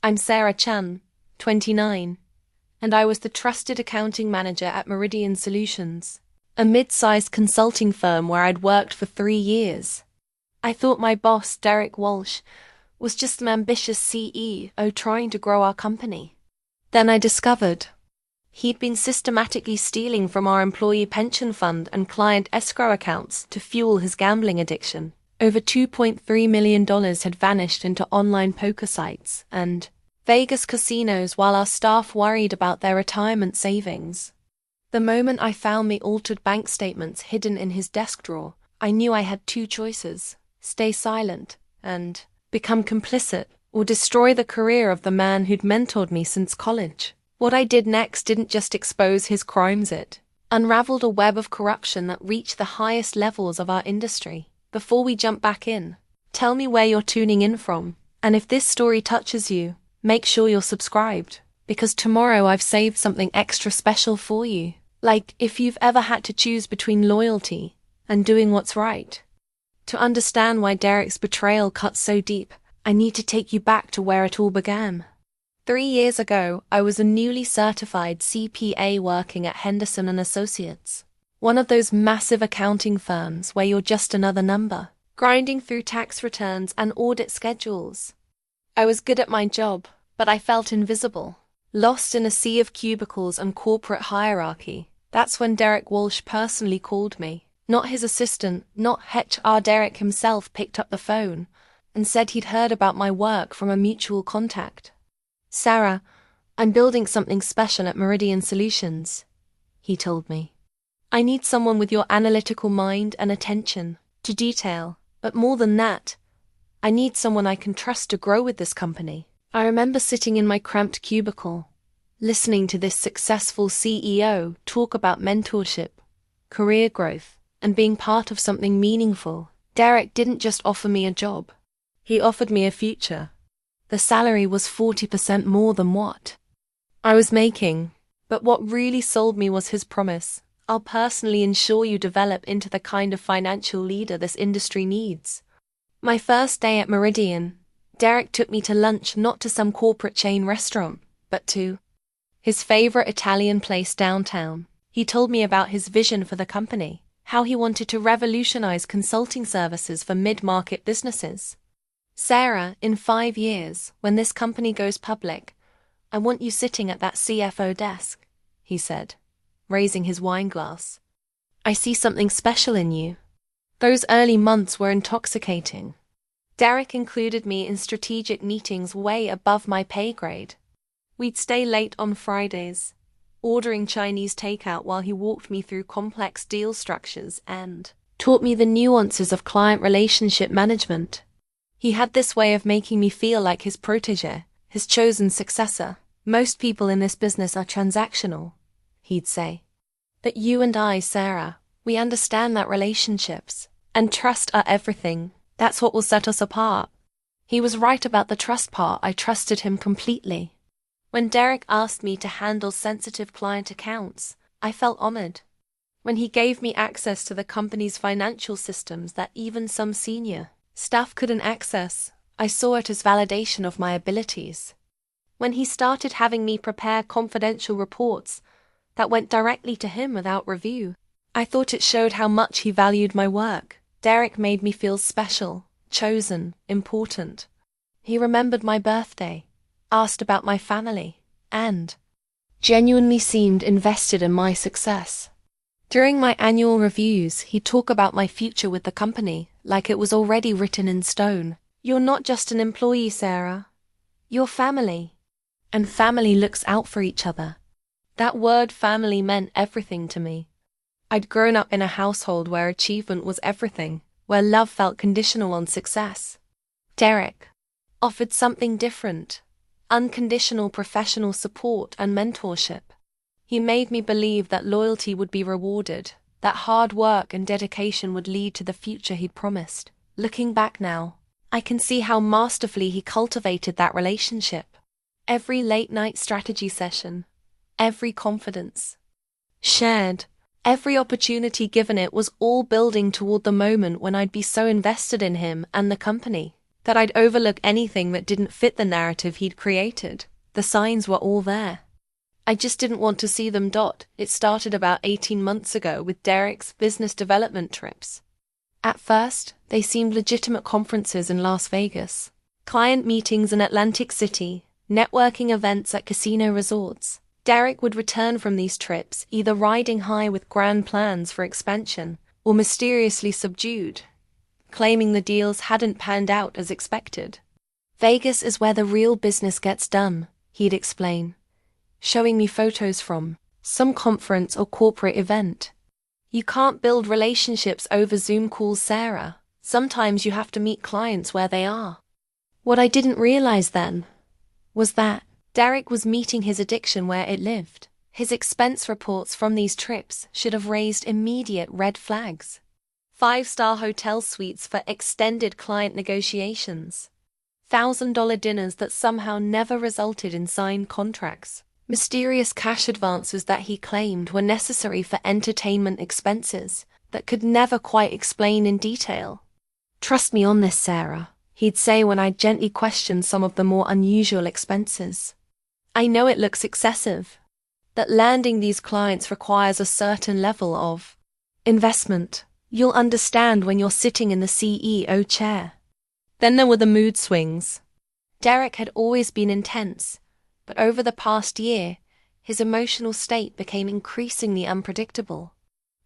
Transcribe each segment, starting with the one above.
I'm Sarah Chen, 29, and I was the trusted accounting manager at Meridian Solutions, a mid-sized consulting firm where I'd worked for 3 years. I thought my boss, Derek Walsh, was just an ambitious CEO trying to grow our company. Then I discovered he'd been systematically stealing from our employee pension fund and client escrow accounts to fuel his gambling addiction. Over $2.3 million had vanished into online poker sites and Vegas casinos while our staff worried about their retirement savings. The moment I found the altered bank statements hidden in his desk drawer, I knew I had 2 choices: stay silent and become complicit, or destroy the career of the man who'd mentored me since college. What I did next didn't just expose his crimes, it unraveled a web of corruption that reached the highest levels of our industry. Before we jump back in, tell me where you're tuning in from, and if this story touches you, make sure you're subscribed, because tomorrow I've saved something extra special for you. Like if you've ever had to choose between loyalty and doing what's right. To understand why Derek's betrayal cut so deep, I need to take you back to where it all began. 3 years ago, I was a newly certified CPA working at Henderson & Associates, one of those massive accounting firms where you're just another number, grinding through tax returns and audit schedules. I was good at my job, but I felt invisible, lost in a sea of cubicles and corporate hierarchy. That's when Derek Walsh personally called me. Not his assistant, not HR. Derek himself picked up the phone and said he'd heard about my work from a mutual contact. "Sarah, I'm building something special at Meridian Solutions," he told me. "I need someone with your analytical mind and attention to detail, but more than that, I need someone I can trust to grow with this company." I remember sitting in my cramped cubicle, listening to this successful CEO talk about mentorship, career growth, and being part of something meaningful. Derek didn't just offer me a job. He offered me a future. The salary was 40% more than what I was making, but what really sold me was his promise: "I'll personally ensure you develop into the kind of financial leader this industry needs." My first day at Meridian, Derek took me to lunch, not to some corporate chain restaurant, but to his favorite Italian place downtown. He told me about his vision for the company, how he wanted to revolutionize consulting services for mid-market businesses. "Sarah, in 5 years, when this company goes public, I want you sitting at that CFO desk," he said, raising his wine glass. "I see something special in you." Those early months were intoxicating. Derek included me in strategic meetings way above my pay grade. We'd stay late on Fridays, ordering Chinese takeout while he walked me through complex deal structures and taught me the nuances of client relationship management. He had this way of making me feel like his protégé, his chosen successor. "Most people in this business are transactional," he'd say. "But you and I, Sarah, we understand that relationships and trust are everything. That's what will set us apart." He was right about the trust part. I trusted him completely. When Derek asked me to handle sensitive client accounts, I felt honored. When he gave me access to the company's financial systems that even some senior staff couldn't access, I saw it as validation of my abilities. When he started having me prepare confidential reports that went directly to him without review, I thought it showed how much he valued my work. Derek made me feel special, chosen, important. He remembered my birthday, asked about my family, and genuinely seemed invested in my success. During my annual reviews, he'd talk about my future with the company like it was already written in stone. "You're not just an employee, Sarah. You're family. And family looks out for each other." That word family meant everything to me. I'd grown up in a household where achievement was everything, where love felt conditional on success. Derek offered something different: unconditional professional support and mentorship. He made me believe that loyalty would be rewarded, that hard work and dedication would lead to the future he'd promised. Looking back now, I can see how masterfully he cultivated that relationship. Every late-night strategy session, every confidence shared, every opportunity given, it was all building toward the moment when I'd be so invested in him and the company. that I'd overlook anything that didn't fit the narrative he'd created. The signs were all there. I just didn't want to see them. It started about 18 months ago with Derek's business development trips. At first, they seemed legitimate conferences in Las Vegas, client meetings in Atlantic City, networking events at casino resorts. Derek would return from these trips either riding high with grand plans for expansion or mysteriously subdued, claiming the deals hadn't panned out as expected. Vegas is where the real business gets done, he'd explain, showing me photos from some conference or corporate event. You can't build relationships over Zoom calls, Sarah. Sometimes you have to meet clients where they are. What I didn't realize then was that Derek was meeting his addiction where it lived. His expense reports from these trips should have raised immediate red flags. 5-star hotel suites for extended client negotiations. $1,000 dinners that somehow never resulted in signed contracts. Mysterious cash advances that he claimed were necessary for entertainment expenses that could never quite explain in detail. "Trust me on this, Sarah," he'd say when I gently questioned some of the more unusual expenses. "I know it looks excessive, that landing these clients requires a certain level of investment. You'll understand when you're sitting in the CEO chair." Then there were the mood swings. Derek had always been intense, but over the past year, his emotional state became increasingly unpredictable.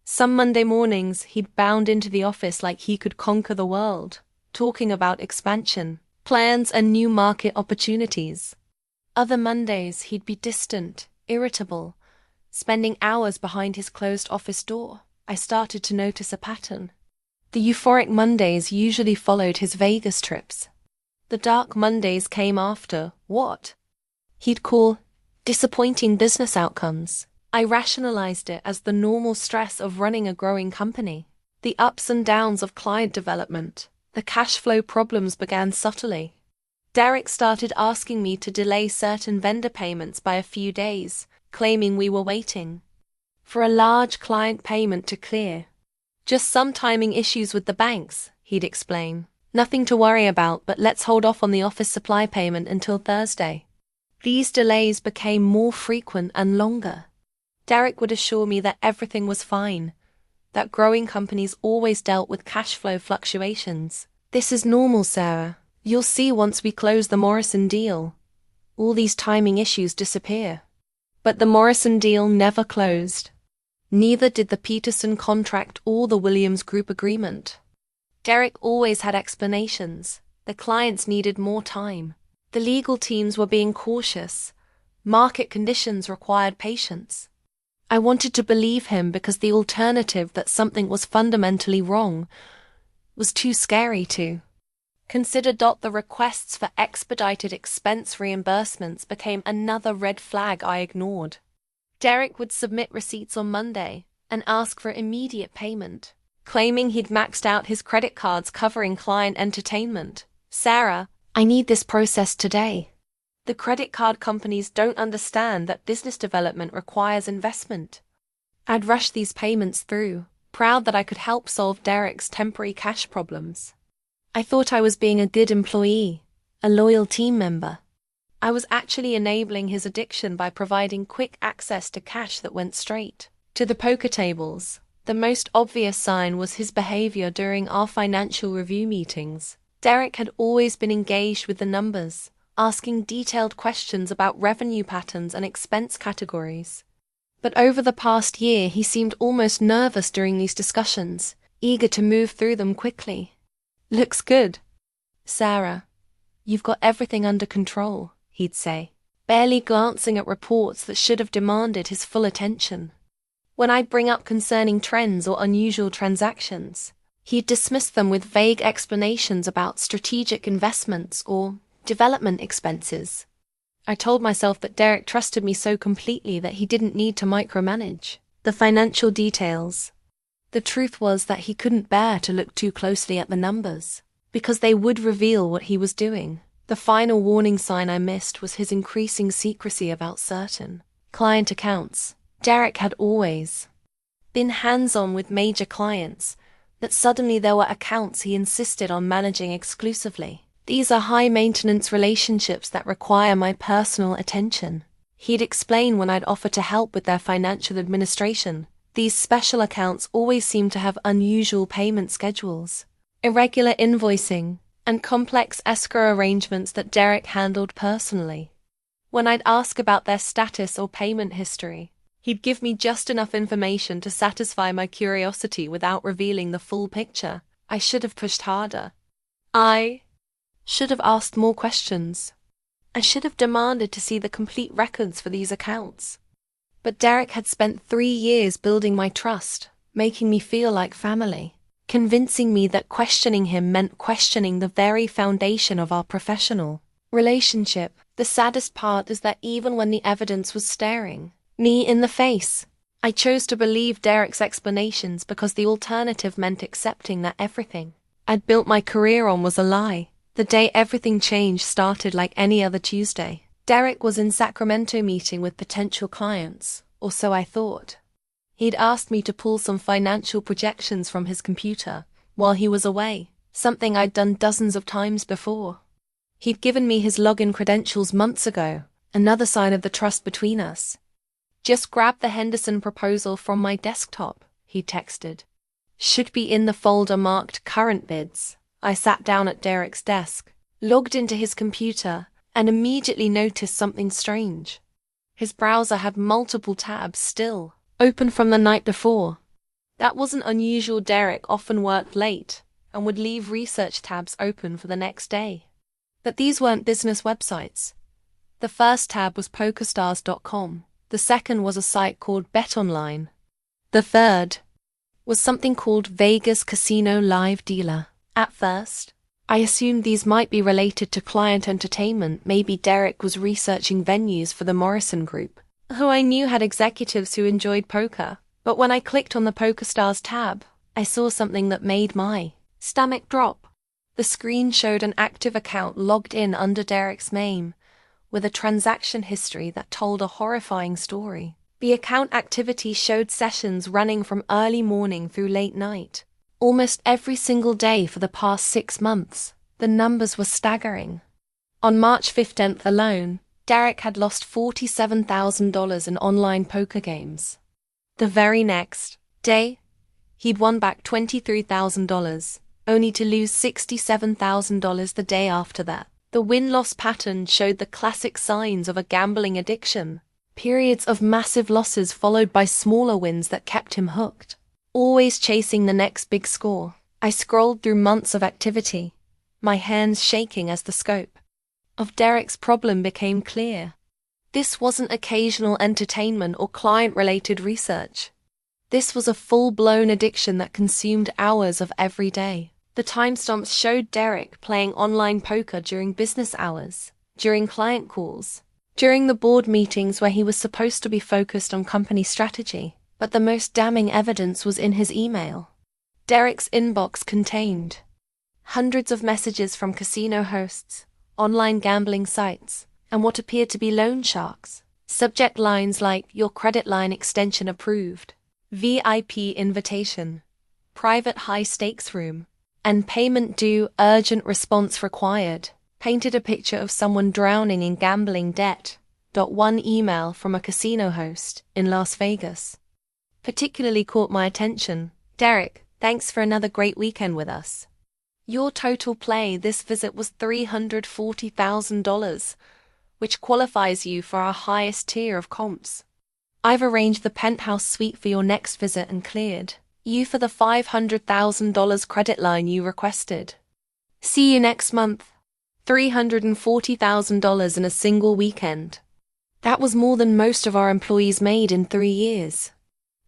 Some Monday mornings, he'd bound into the office like he could conquer the world, talking about expansion, plans, and new market opportunities. Other Mondays, he'd be distant, irritable, spending hours behind his closed office door. I started to notice a pattern. The euphoric Mondays usually followed his Vegas trips. The dark Mondays came after what he'd call disappointing business outcomes. I rationalized it as the normal stress of running a growing company. The ups and downs of client development, the cash flow problems began subtly. Derek started asking me to delay certain vendor payments by a few days, claiming we were waiting for a large client payment to clear. "Just some timing issues with the banks," he'd explain. "Nothing to worry about, but let's hold off on the office supply payment until Thursday." These delays became more frequent and longer. Derek would assure me that everything was fine, that growing companies always dealt with cash flow fluctuations. "This is normal, Sarah. You'll see once we close the Morrison deal. All these timing issues disappear." But the Morrison deal never closed. Neither did the Peterson contract or the Williams Group agreement. Derek always had explanations. The clients needed more time. The legal teams were being cautious. Market conditions required patience. I wanted to believe him because the alternative that something was fundamentally wrong was too scary to consider. The requests for expedited expense reimbursements became another red flag I ignored. Derek would submit receipts on Monday and ask for immediate payment, claiming he'd maxed out his credit cards covering client entertainment. "Sarah, I need this process today. The credit card companies don't understand that business development requires investment." I'd rush these payments through, proud that I could help solve Derek's temporary cash problems. I thought I was being a good employee, a loyal team member. I was actually enabling his addiction by providing quick access to cash that went straight to the poker tables. The most obvious sign was his behavior during our financial review meetings. Derek had always been engaged with the numbers, asking detailed questions about revenue patterns and expense categories. But over the past year, he seemed almost nervous during these discussions, eager to move through them quickly. "Looks good, Sarah. You've got everything under control," he'd say, barely glancing at reports that should have demanded his full attention. When I'd bring up concerning trends or unusual transactions, he'd dismiss them with vague explanations about strategic investments or development expenses. I told myself that Derek trusted me so completely that he didn't need to micromanage the financial details. The truth was that he couldn't bear to look too closely at the numbers, because they would reveal what he was doing. The final warning sign I missed was his increasing secrecy about certain client accounts. Derek had always been hands-on with major clients, but suddenly there were accounts he insisted on managing exclusively. These are high-maintenance relationships that require my personal attention. He'd explain when I'd offer to help with their financial administration. These special accounts always seem to have unusual payment schedules, irregular invoicing, and complex escrow arrangements that Derek handled personally. When I'd ask about their status or payment history, he'd give me just enough information to satisfy my curiosity without revealing the full picture. I should have pushed harder. I should have asked more questions. I should have demanded to see the complete records for these accounts. But Derek had spent 3 years building my trust, making me feel like family, convincing me that questioning him meant questioning the very foundation of our professional relationship. The saddest part is that even when the evidence was staring me in the face, I chose to believe Derek's explanations because the alternative meant accepting that everything I'd built my career on was a lie. The day everything changed started like any other Tuesday. Derek was in Sacramento meeting with potential clients, or so I thought. He'd asked me to pull some financial projections from his computer while he was away, something I'd done dozens of times before. He'd given me his login credentials months ago, another sign of the trust between us. Just grab the Henderson proposal from my desktop, he texted. Should be in the folder marked current bids. I sat down at Derek's desk, logged into his computer, and immediately noticed something strange. His browser had multiple tabs still open from the night before. That wasn't unusual. Derek often worked late and would leave research tabs open for the next day. But these weren't business websites. The first tab was PokerStars.com. The second was a site called BetOnline. The third was something called Vegas Casino Live Dealer. At first, I assumed these might be related to client entertainment. Maybe Derek was researching venues for the Morrison Group, who I knew had executives who enjoyed poker. But when I clicked on the PokerStars tab, I saw something that made my stomach drop. The screen showed an active account logged in under Derek's name, with a transaction history that told a horrifying story. The account activity showed sessions running from early morning through late night, almost every single day for the past 6 months. The numbers were staggering. On March 15th alone, Derek had lost $47,000 in online poker games. The very next day, he'd won back $23,000, only to lose $67,000 the day after that. The win-loss pattern showed the classic signs of a gambling addiction. Periods of massive losses followed by smaller wins that kept him hooked, always chasing the next big score. I scrolled through months of activity, my hands shaking as the scope of Derek's problem became clear. This wasn't occasional entertainment or client-related research. This was a full-blown addiction that consumed hours of every day. The timestamps showed Derek playing online poker during business hours, during client calls, during the board meetings where he was supposed to be focused on company strategy. But the most damning evidence was in his email. Derek's inbox contained hundreds of messages from casino hosts, online gambling sites, and what appeared to be loan sharks. Subject lines like, "Your credit line extension approved," "VIP invitation," "Private high-stakes room," and "Payment due, urgent response required," painted a picture of someone drowning in gambling debt. One email from a casino host in Las Vegas particularly caught my attention. "Derek, thanks for another great weekend with us. Your total play this visit was $340,000, which qualifies you for our highest tier of comps. I've arranged the penthouse suite for your next visit and cleared you for the $500,000 credit line you requested. See you next month." $340,000 in a single weekend. That was more than most of our employees made in 3 years.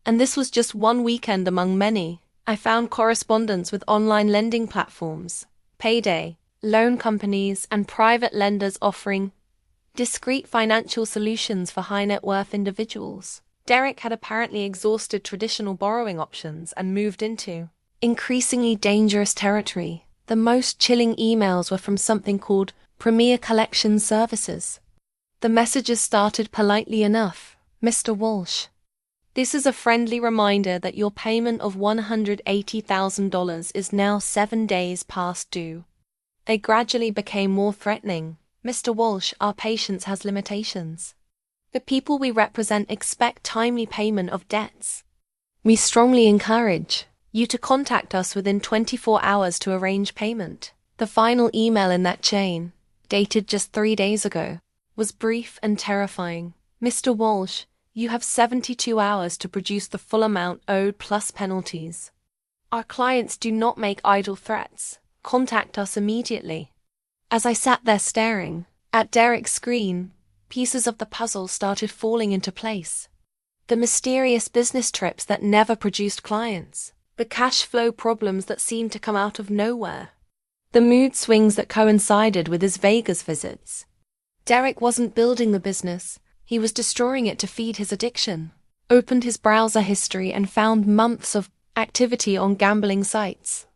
And this was just one weekend among many. I found correspondence with online lending platforms, payday, loan companies, and private lenders offering discreet financial solutions for high-net-worth individuals. Derek had apparently exhausted traditional borrowing options and moved into increasingly dangerous territory. The most chilling emails were from something called Premier Collection Services. The messages started politely enough, "Mr. Walsh, this is a friendly reminder that your payment of $180,000 is now 7 days past due. They gradually became more threatening. "Mr. Walsh, our patience has limitations. The people we represent expect timely payment of debts. We strongly encourage you to contact us within 24 hours to arrange payment." The final email in that chain, dated just 3 days ago, was brief and terrifying. "Mr. Walsh, you have 72 hours to produce the full amount owed plus penalties. Our clients do not make idle threats. Contact us immediately." As I sat there staring at Derek's screen, pieces of the puzzle started falling into place. The mysterious business trips that never produced clients. The cash flow problems that seemed to come out of nowhere. The mood swings that coincided with his Vegas visits. Derek wasn't building the business, he was destroying it to feed his addiction. Opened his browser history and found months of activity on gambling sites.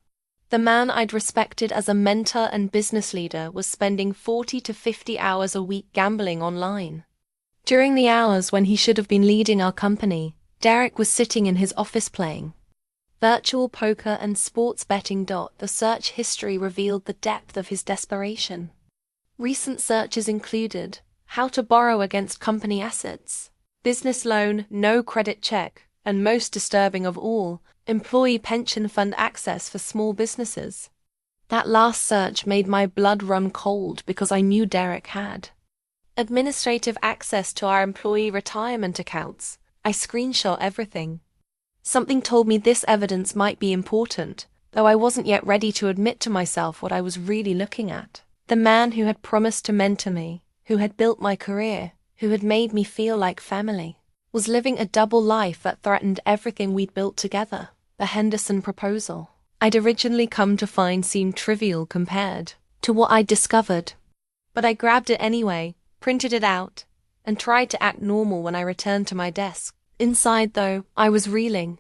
The man I'd respected as a mentor and business leader was spending 40 to 50 hours a week gambling online. During the hours when he should have been leading our company, Derek was sitting in his office playing virtual poker and sports betting. The search history revealed the depth of his desperation. Recent searches included how to borrow against company assets, business loan, no credit check, and most disturbing of all, employee pension fund access for small businesses. That last search made my blood run cold because I knew Derek had administrative access to our employee retirement accounts. I screenshot everything. Something told me this evidence might be important, though I wasn't yet ready to admit to myself what I was really looking at. The man who had promised to mentor me, who had built my career, who had made me feel like family, was living a double life that threatened everything we'd built together. The Henderson proposal I'd originally come to find seemed trivial compared to what I'd discovered. But I grabbed it anyway, printed it out, and tried to act normal when I returned to my desk. Inside, though, I was reeling.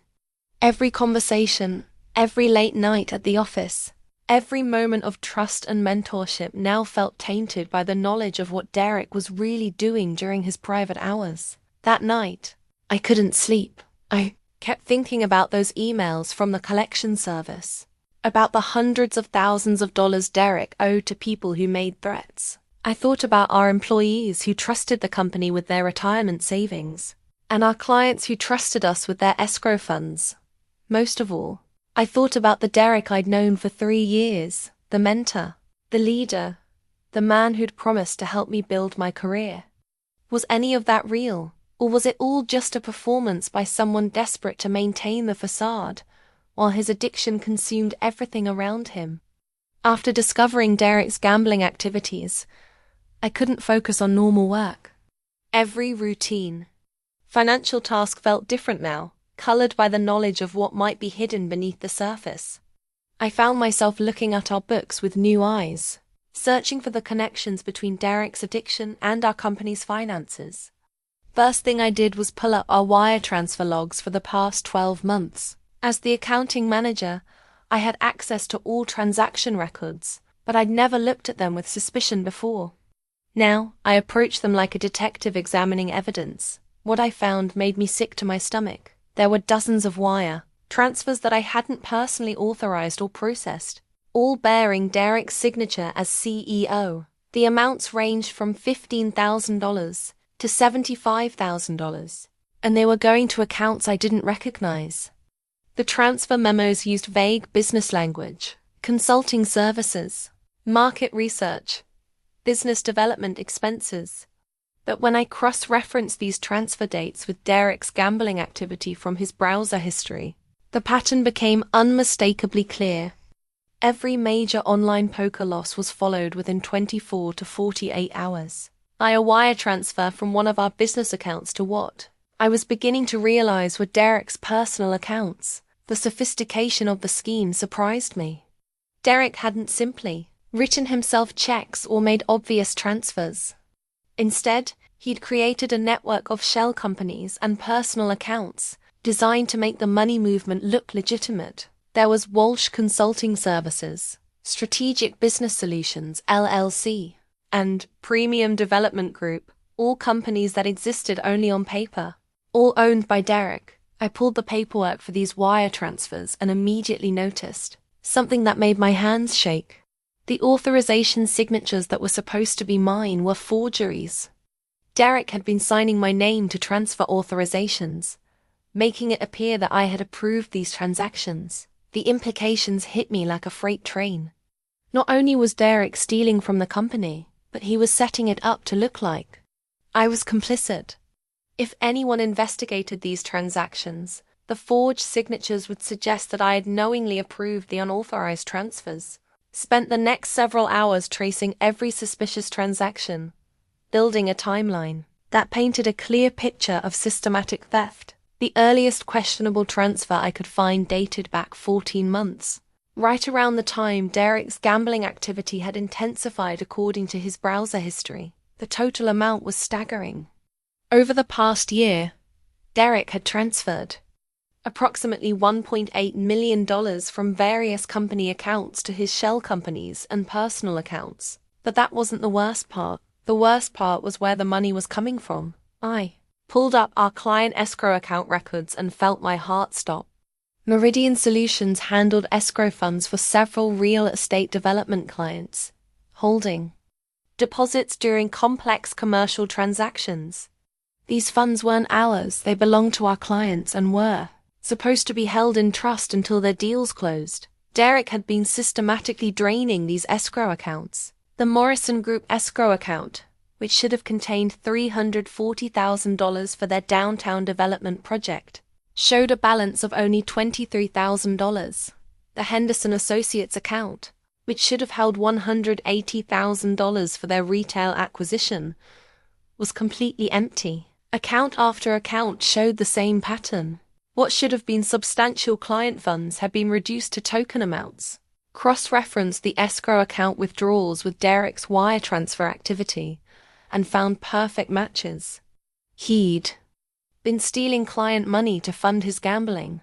Every conversation, every late night at the office, every moment of trust and mentorship now felt tainted by the knowledge of what Derek was really doing during his private hours. That night, I couldn't sleep. I kept thinking about those emails from the collection service, about the hundreds of thousands of dollars Derek owed to people who made threats. I thought about our employees who trusted the company with their retirement savings, and our clients who trusted us with their escrow funds. Most of all, I thought about the Derek I'd known for 3 years, the mentor, the leader, the man who'd promised to help me build my career. Was any of that real, or was it all just a performance by someone desperate to maintain the facade, while his addiction consumed everything around him? After discovering Derek's gambling activities, I couldn't focus on normal work. Every routine, financial task felt different now, colored by the knowledge of what might be hidden beneath the surface. I found myself looking at our books with new eyes, searching for the connections between Derek's addiction and our company's finances. First thing I did was pull up our wire transfer logs for the past 12 months. As the accounting manager, I had access to all transaction records, but I'd never looked at them with suspicion before. Now, I approached them like a detective examining evidence. What I found made me sick to my stomach. There were dozens of wire transfers that I hadn't personally authorized or processed, all bearing Derek's signature as CEO. The amounts ranged from $15,000 to $75,000, and they were going to accounts I didn't recognize. The transfer memos used vague business language, consulting services, market research, business development expenses. But when I cross-referenced these transfer dates with Derek's gambling activity from his browser history, the pattern became unmistakably clear. Every major online poker loss was followed within 24 to 48 hours by a wire transfer from one of our business accounts to what I was beginning to realize were Derek's personal accounts. The sophistication of the scheme surprised me. Derek hadn't simply written himself checks or made obvious transfers. Instead, he'd created a network of shell companies and personal accounts designed to make the money movement look legitimate. There was Walsh Consulting Services, Strategic Business Solutions, LLC, and Premium Development Group, all companies that existed only on paper, all owned by Derek. I pulled the paperwork for these wire transfers and immediately noticed something that made my hands shake. The authorization signatures that were supposed to be mine were forgeries. Derek had been signing my name to transfer authorizations, making it appear that I had approved these transactions. The implications hit me like a freight train. Not only was Derek stealing from the company, but he was setting it up to look like I was complicit. If anyone investigated these transactions, the forged signatures would suggest that I had knowingly approved the unauthorized transfers. Spent the next several hours tracing every suspicious transaction, building a timeline that painted a clear picture of systematic theft. The earliest questionable transfer I could find dated back 14 months. Right around the time Derek's gambling activity had intensified according to his browser history. The total amount was staggering. Over the past year, Derek had transferred approximately $1.8 million from various company accounts to his shell companies and personal accounts. But that wasn't the worst part. The worst part was where the money was coming from. I pulled up our client escrow account records and felt my heart stop. Meridian Solutions handled escrow funds for several real estate development clients, holding deposits during complex commercial transactions. These funds weren't ours, they belonged to our clients and were supposed to be held in trust until their deals closed. Derek had been systematically draining these escrow accounts. The Morrison Group escrow account, which should have contained $340,000 for their downtown development project, showed a balance of only $23,000. The Henderson Associates account, which should have held $180,000 for their retail acquisition, was completely empty. Account after account showed the same pattern. What should have been substantial client funds had been reduced to token amounts. Cross-referenced the escrow account withdrawals with Derek's wire transfer activity and found perfect matches. He'd been stealing client money to fund his gambling,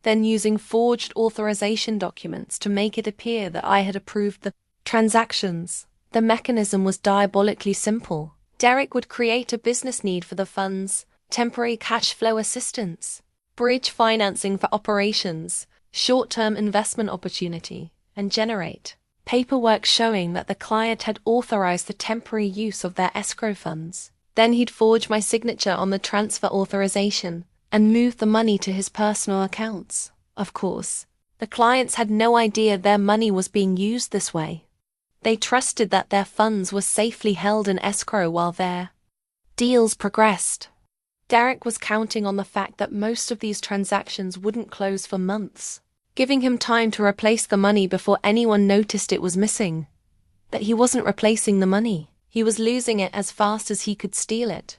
then using forged authorization documents to make it appear that I had approved the transactions. The mechanism was diabolically simple. Derek would create a business need for the funds, temporary cash flow assistance, bridge financing for operations, short-term investment opportunity, and generate paperwork showing that the client had authorized the temporary use of their escrow funds. Then he'd forge my signature on the transfer authorization and move the money to his personal accounts. Of course, the clients had no idea their money was being used this way. They trusted that their funds were safely held in escrow while their deals progressed. Derek was counting on the fact that most of these transactions wouldn't close for months, giving him time to replace the money before anyone noticed it was missing. But he wasn't replacing the money. He was losing it as fast as he could steal it.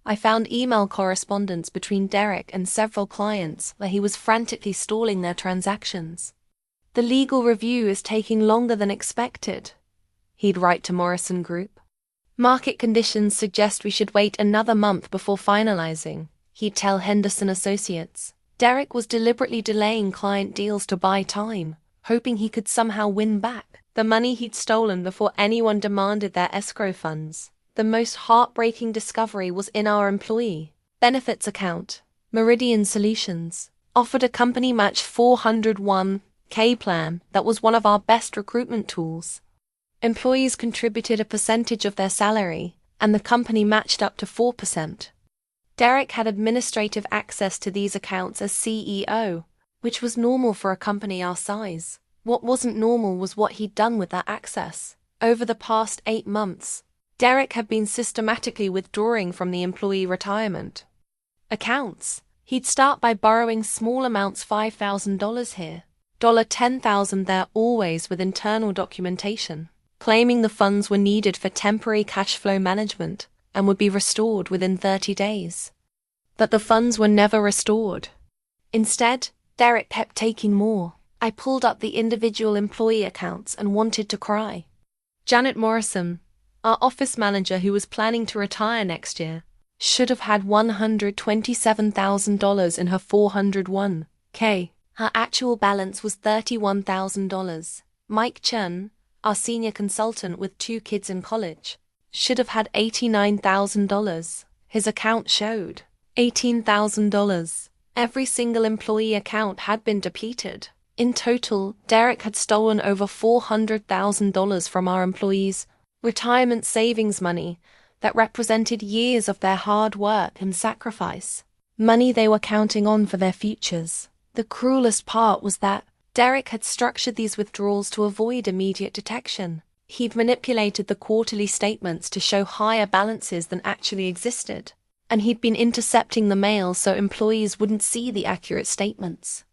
I found email correspondence between Derek and several clients where he was frantically stalling their transactions. The legal review is taking longer than expected, he'd write to Morrison Group. Market conditions suggest we should wait another month before finalizing, he'd tell Henderson Associates. Derek was deliberately delaying client deals to buy time, hoping he could somehow win back the money he'd stolen before anyone demanded their escrow funds. The most heartbreaking discovery was in our employee benefits account. Meridian Solutions offered a company match 401k plan that was one of our best recruitment tools. Employees contributed a percentage of their salary, and the company matched up to 4%. Derek had administrative access to these accounts as CEO, which was normal for a company our size. What wasn't normal was what he'd done with that access. Over the past 8 months, Derek had been systematically withdrawing from the employee retirement accounts. He'd start by borrowing small amounts, $5,000 here, $10,000 there, always with internal documentation, claiming the funds were needed for temporary cash flow management and would be restored within 30 days. But the funds were never restored. Instead, Derek kept taking more. I pulled up the individual employee accounts and wanted to cry. Janet Morrison, our office manager who was planning to retire next year, should have had $127,000 in her 401k. Her actual balance was $31,000. Mike Chen, our senior consultant with 2 kids in college, should have had $89,000. His account showed $18,000. Every single employee account had been depleted. In total, Derek had stolen over $400,000 from our employees' retirement savings money that represented years of their hard work and sacrifice, money they were counting on for their futures. The cruelest part was that Derek had structured these withdrawals to avoid immediate detection. He'd manipulated the quarterly statements to show higher balances than actually existed, and he'd been intercepting the mail so employees wouldn't see the accurate statements.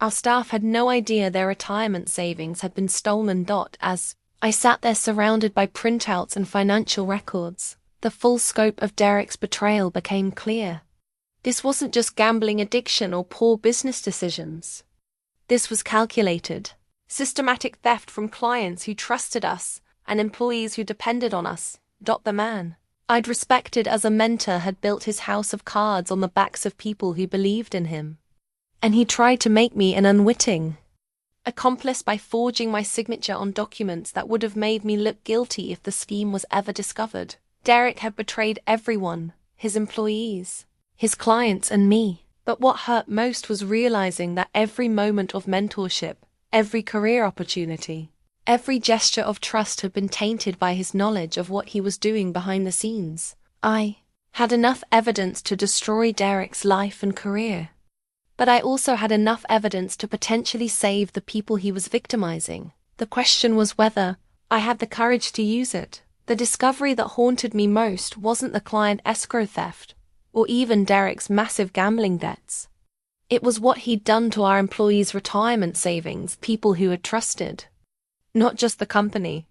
Our staff had no idea their retirement savings had been stolen. As I sat there surrounded by printouts and financial records, the full scope of Derek's betrayal became clear. This wasn't just gambling addiction or poor business decisions. This was calculated, systematic theft from clients who trusted us and employees who depended on us. The man I'd respected as a mentor had built his house of cards on the backs of people who believed in him. And he tried to make me an unwitting accomplice by forging my signature on documents that would have made me look guilty if the scheme was ever discovered. Derek had betrayed everyone, his employees, his clients, and me. But what hurt most was realizing that every moment of mentorship, every career opportunity, every gesture of trust had been tainted by his knowledge of what he was doing behind the scenes. I had enough evidence to destroy Derek's life and career. But I also had enough evidence to potentially save the people he was victimizing. The question was whether I had the courage to use it. The discovery that haunted me most wasn't the client escrow theft, or even Derek's massive gambling debts. It was what he'd done to our employees' retirement savings, people who had trusted, not just the company,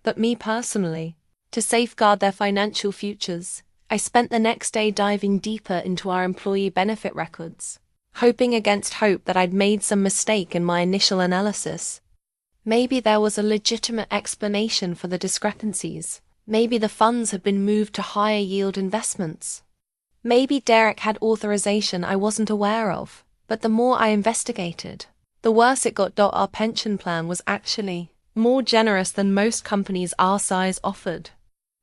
but me personally, to safeguard their financial futures. I spent the next day diving deeper into our employee benefit records, hoping against hope that I'd made some mistake in my initial analysis. Maybe there was a legitimate explanation for the discrepancies. Maybe the funds had been moved to higher yield investments. Maybe Derek had authorization I wasn't aware of. But the more I investigated, the worse it got. Our pension plan was actually more generous than most companies our size offered.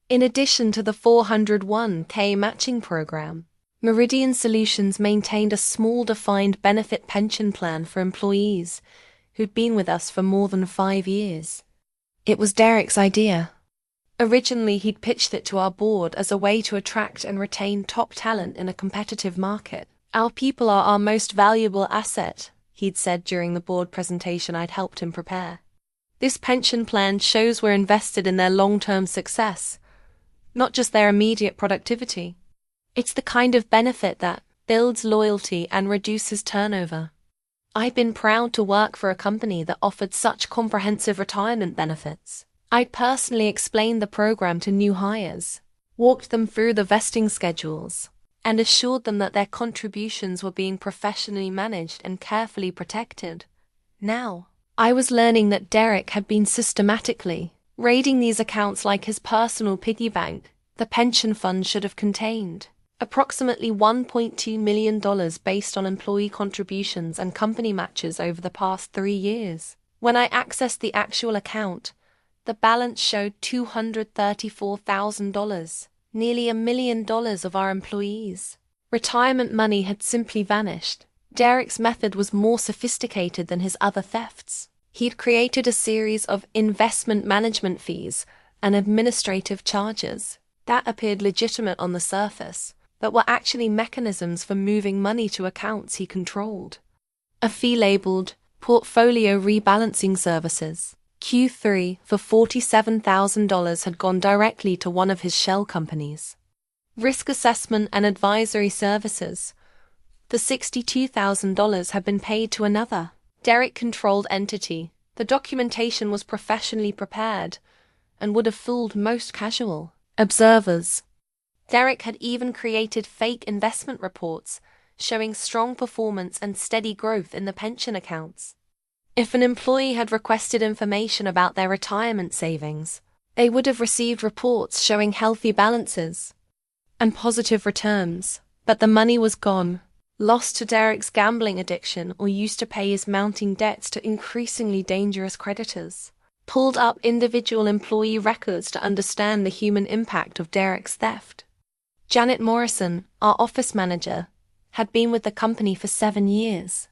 In addition to the 401k matching program, Meridian Solutions maintained a small defined benefit pension plan for employees who'd been with us for more than 5 years. It was Derek's idea. Originally, he'd pitched it to our board as a way to attract and retain top talent in a competitive market. Our people are our most valuable asset, he'd said during the board presentation I'd helped him prepare. This pension plan shows we're invested in their long-term success, not just their immediate productivity. It's the kind of benefit that builds loyalty and reduces turnover. I'd been proud to work for a company that offered such comprehensive retirement benefits. I'd personally explained the program to new hires, walked them through the vesting schedules, and assured them that their contributions were being professionally managed and carefully protected. Now, I was learning that Derek had been systematically raiding these accounts like his personal piggy bank. The pension fund should have contained approximately $1.2 million based on employee contributions and company matches over the past 3 years. When I accessed the actual account, the balance showed $234,000, nearly $1 million of our employees' retirement money had simply vanished. Derek's method was more sophisticated than his other thefts. He'd created a series of investment management fees and administrative charges that appeared legitimate on the surface, but were actually mechanisms for moving money to accounts he controlled. A fee labeled Portfolio Rebalancing Services, Q3, for $47,000 had gone directly to one of his shell companies. Risk Assessment and Advisory Services, the $62,000 had been paid to another Derek-controlled entity. The documentation was professionally prepared and would have fooled most casual observers. Derek had even created fake investment reports showing strong performance and steady growth in the pension accounts. If an employee had requested information about their retirement savings, they would have received reports showing healthy balances and positive returns, but the money was gone, lost to Derek's gambling addiction or used to pay his mounting debts to increasingly dangerous creditors. Pulled up individual employee records to understand the human impact of Derek's theft. Janet Morrison, our office manager, had been with the company for 7 years.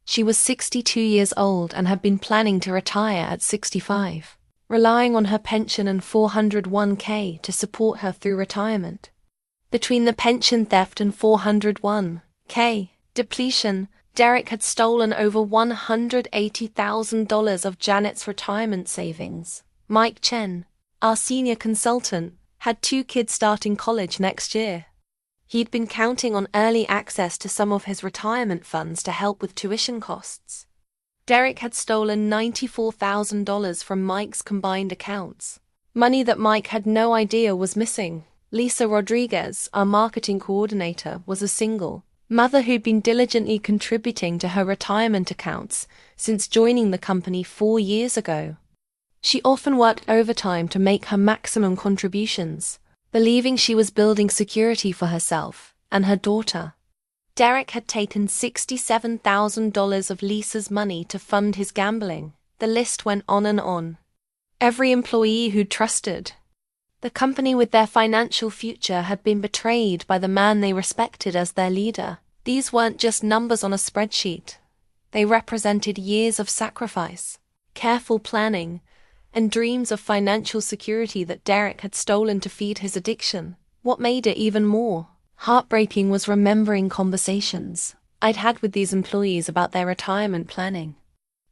She was 62 years old and had been planning to retire at 65, relying on her pension and 401k to support her through retirement. Between the pension theft and 401k depletion, Derek had stolen over $180,000 of Janet's retirement savings. Mike Chen, our senior consultant, had 2 kids starting college next year. He'd been counting on early access to some of his retirement funds to help with tuition costs. Derek had stolen $94,000 from Mike's combined accounts, money that Mike had no idea was missing. Lisa Rodriguez, our marketing coordinator, was a single mother who'd been diligently contributing to her retirement accounts since joining the company 4 years ago. She often worked overtime to make her maximum contributions, believing she was building security for herself and her daughter. Derek had taken $67,000 of Lisa's money to fund his gambling. The list went on and on. Every employee who'd trusted the company with their financial future had been betrayed by the man they respected as their leader. These weren't just numbers on a spreadsheet. They represented years of sacrifice, careful planning, and dreams of financial security that Derek had stolen to feed his addiction. What made it even more heartbreaking was remembering conversations I'd had with these employees about their retirement planning.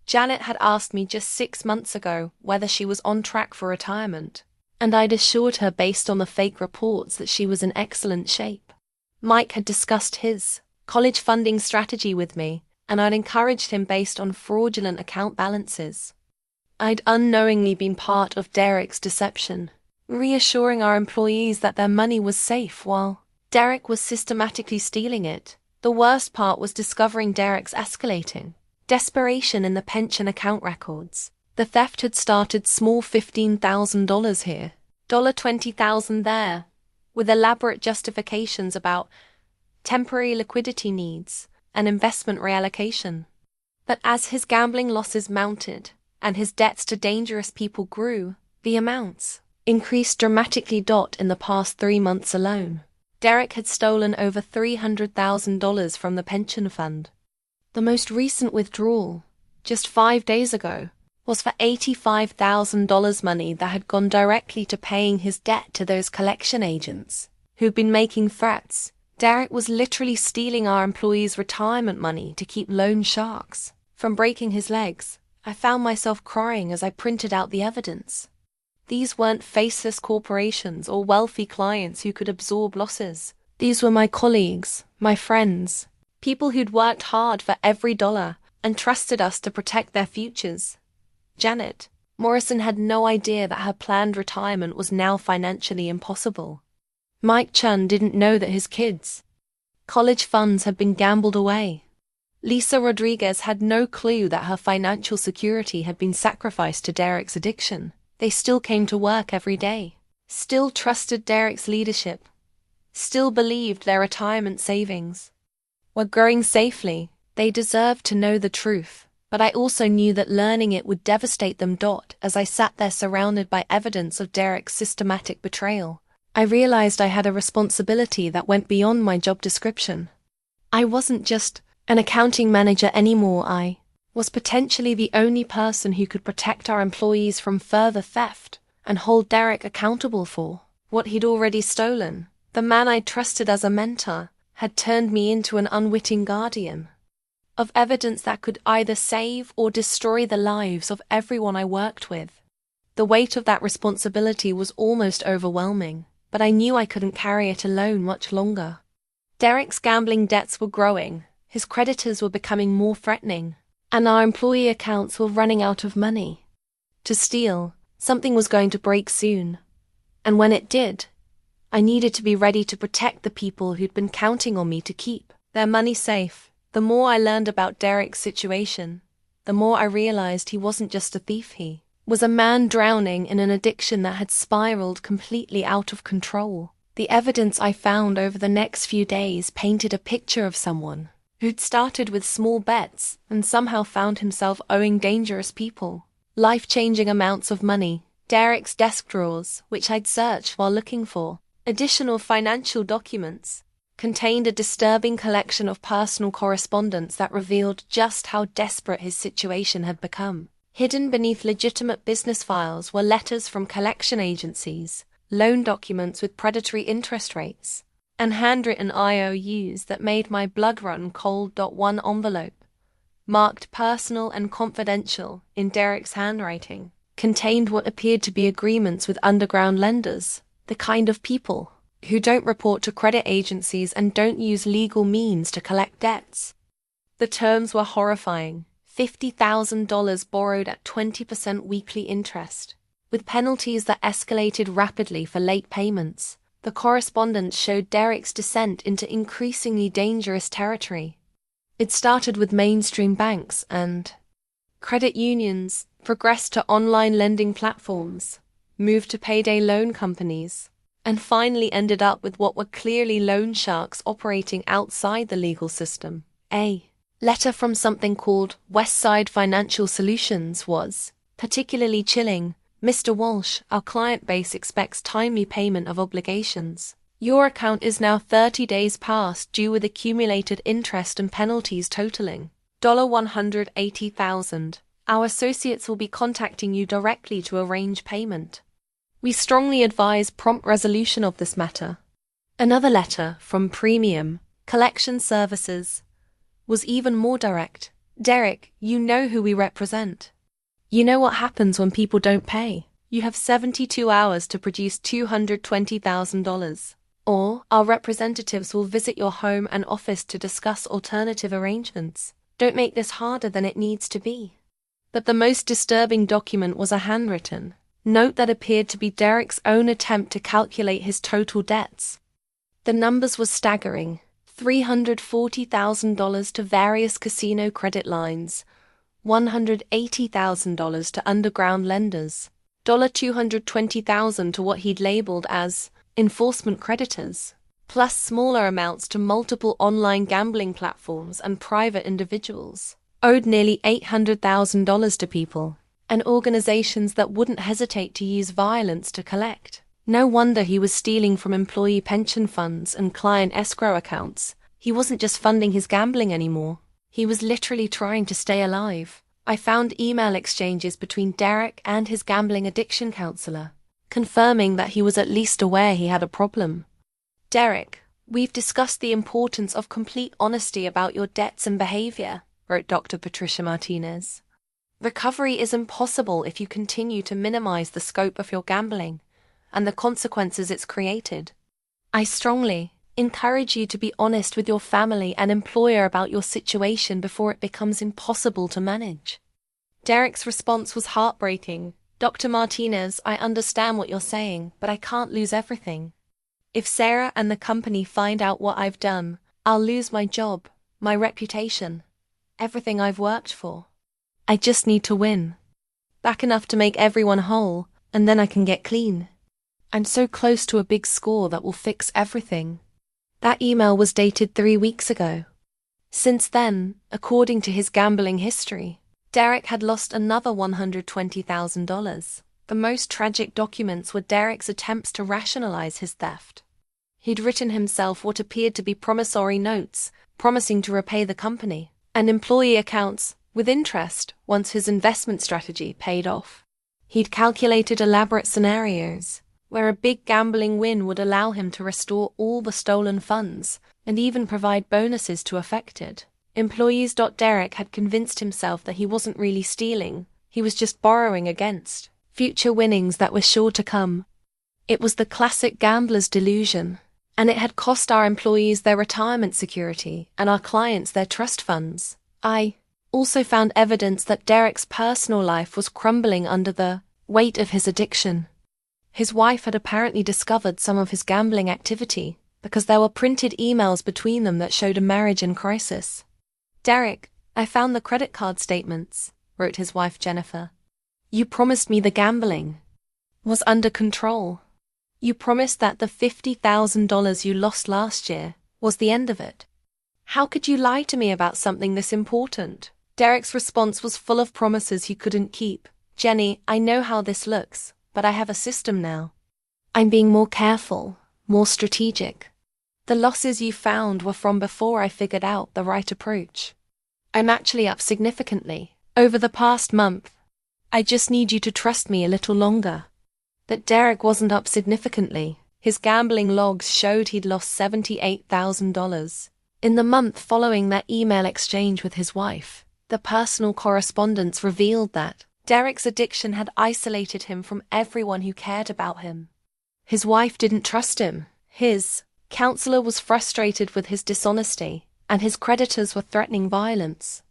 Janet had asked me just 6 months ago whether she was on track for retirement, and I'd assured her based on the fake reports that she was in excellent shape. Mike had discussed his college funding strategy with me, and I'd encouraged him based on fraudulent account balances. I'd unknowingly been part of Derek's deception, reassuring our employees that their money was safe while Derek was systematically stealing it. The worst part was discovering Derek's escalating desperation in the pension account records. The theft had started small, $15,000 here, $20,000 there, with elaborate justifications about temporary liquidity needs and investment reallocation. But as his gambling losses mounted and his debts to dangerous people grew, the amounts increased dramatically. In the past 3 months alone, Derek had stolen over $300,000 from the pension fund. The most recent withdrawal, just 5 days ago, was for $85,000 money that had gone directly to paying his debt to those collection agents who'd been making threats. Derek was literally stealing our employees' retirement money to keep loan sharks from breaking his legs. I found myself crying as I printed out the evidence. These weren't faceless corporations or wealthy clients who could absorb losses. These were my colleagues, my friends, people who'd worked hard for every dollar and trusted us to protect their futures. Janet Morrison had no idea that her planned retirement was now financially impossible. Mike Chun didn't know that his kids' college funds had been gambled away. Lisa Rodriguez had no clue that her financial security had been sacrificed to Derek's addiction. They still came to work every day, still trusted Derek's leadership, still believed their retirement savings were growing safely. They deserved to know the truth, but I also knew that learning it would devastate them. As I sat there surrounded by evidence of Derek's systematic betrayal, I realized I had a responsibility that went beyond my job description. I wasn't just an accounting manager anymore. I was potentially the only person who could protect our employees from further theft and hold Derek accountable for what he'd already stolen. The man I trusted as a mentor had turned me into an unwitting guardian of evidence that could either save or destroy the lives of everyone I worked with. The weight of that responsibility was almost overwhelming, but I knew I couldn't carry it alone much longer. Derek's gambling debts were growing, his creditors were becoming more threatening, and our employee accounts were running out of money to steal. Something was going to break soon, and when it did, I needed to be ready to protect the people who'd been counting on me to keep their money safe. The more I learned about Derek's situation, the more I realized he wasn't just a thief. He was a man drowning in an addiction that had spiraled completely out of control. The evidence I found over the next few days painted a picture of someone who'd started with small bets and somehow found himself owing dangerous people life-changing amounts of money. Derek's desk drawers, which I'd searched while looking for additional financial documents, contained a disturbing collection of personal correspondence that revealed just how desperate his situation had become. Hidden beneath legitimate business files were letters from collection agencies, loan documents with predatory interest rates, and handwritten IOUs that made my blood run cold. One envelope, marked personal and confidential in Derek's handwriting, contained what appeared to be agreements with underground lenders, the kind of people who don't report to credit agencies and don't use legal means to collect debts. The terms were horrifying. $50,000 borrowed at 20% weekly interest, with penalties that escalated rapidly for late payments. The correspondence showed Derek's descent into increasingly dangerous territory. It started with mainstream banks and credit unions, progressed to online lending platforms, moved to payday loan companies, and finally ended up with what were clearly loan sharks operating outside the legal system. A letter from something called Westside Financial Solutions was particularly chilling. Mr. Walsh, our client base expects timely payment of obligations. Your account is now 30 days past due with accumulated interest and penalties totaling $180,000. Our associates will be contacting you directly to arrange payment. We strongly advise prompt resolution of this matter. Another letter from Premium Collection Services was even more direct. Derek, you know who we represent. You know what happens when people don't pay. You have 72 hours to produce $220,000. Or our representatives will visit your home and office to discuss alternative arrangements. Don't make this harder than it needs to be. But the most disturbing document was a handwritten note that appeared to be Derek's own attempt to calculate his total debts. The numbers were staggering. $340,000 to various casino credit lines, $180,000 to underground lenders, $220,000 to what he'd labeled as enforcement creditors, plus smaller amounts to multiple online gambling platforms and private individuals. Owed nearly $800,000 to people and organizations that wouldn't hesitate to use violence to collect. No wonder he was stealing from employee pension funds and client escrow accounts. He wasn't just funding his gambling anymore. He was literally trying to stay alive. I found email exchanges between Derek and his gambling addiction counselor, confirming that he was at least aware he had a problem. Derek, we've discussed the importance of complete honesty about your debts and behavior, wrote Dr. Patricia Martinez. Recovery is impossible if you continue to minimize the scope of your gambling and the consequences it's created. I strongly encourage you to be honest with your family and employer about your situation before it becomes impossible to manage. Derek's response was heartbreaking. Dr. Martinez, I understand what you're saying, but I can't lose everything. If Sarah and the company find out what I've done, I'll lose my job, my reputation, everything I've worked for. I just need to win. Back enough to make everyone whole, and then I can get clean. I'm so close to a big score that will fix everything. That email was dated 3 weeks ago. Since then, according to his gambling history, Derek had lost another $120,000. The most tragic documents were Derek's attempts to rationalize his theft. He'd written himself what appeared to be promissory notes, promising to repay the company, and employee accounts with interest once his investment strategy paid off. He'd calculated elaborate scenarios where a big gambling win would allow him to restore all the stolen funds and even provide bonuses to affected employees. Derek had convinced himself that he wasn't really stealing, he was just borrowing against future winnings that were sure to come. It was the classic gambler's delusion, and it had cost our employees their retirement security and our clients their trust funds. I also found evidence that Derek's personal life was crumbling under the weight of his addiction. His wife had apparently discovered some of his gambling activity because there were printed emails between them that showed a marriage in crisis. Derek, I found the credit card statements, wrote his wife Jennifer. You promised me the gambling was under control. You promised that the $50,000 you lost last year was the end of it. How could you lie to me about something this important? Derek's response was full of promises he couldn't keep. Jenny, I know how this looks, but I have a system now. I'm being more careful, more strategic. The losses you found were from before I figured out the right approach. I'm actually up significantly over the past month. I just need you to trust me a little longer." That Derek wasn't up significantly. His gambling logs showed he'd lost $78,000. In the month following that email exchange with his wife, the personal correspondence revealed that Derek's addiction had isolated him from everyone who cared about him. His wife didn't trust him. His counselor was frustrated with his dishonesty, and his creditors were threatening violence.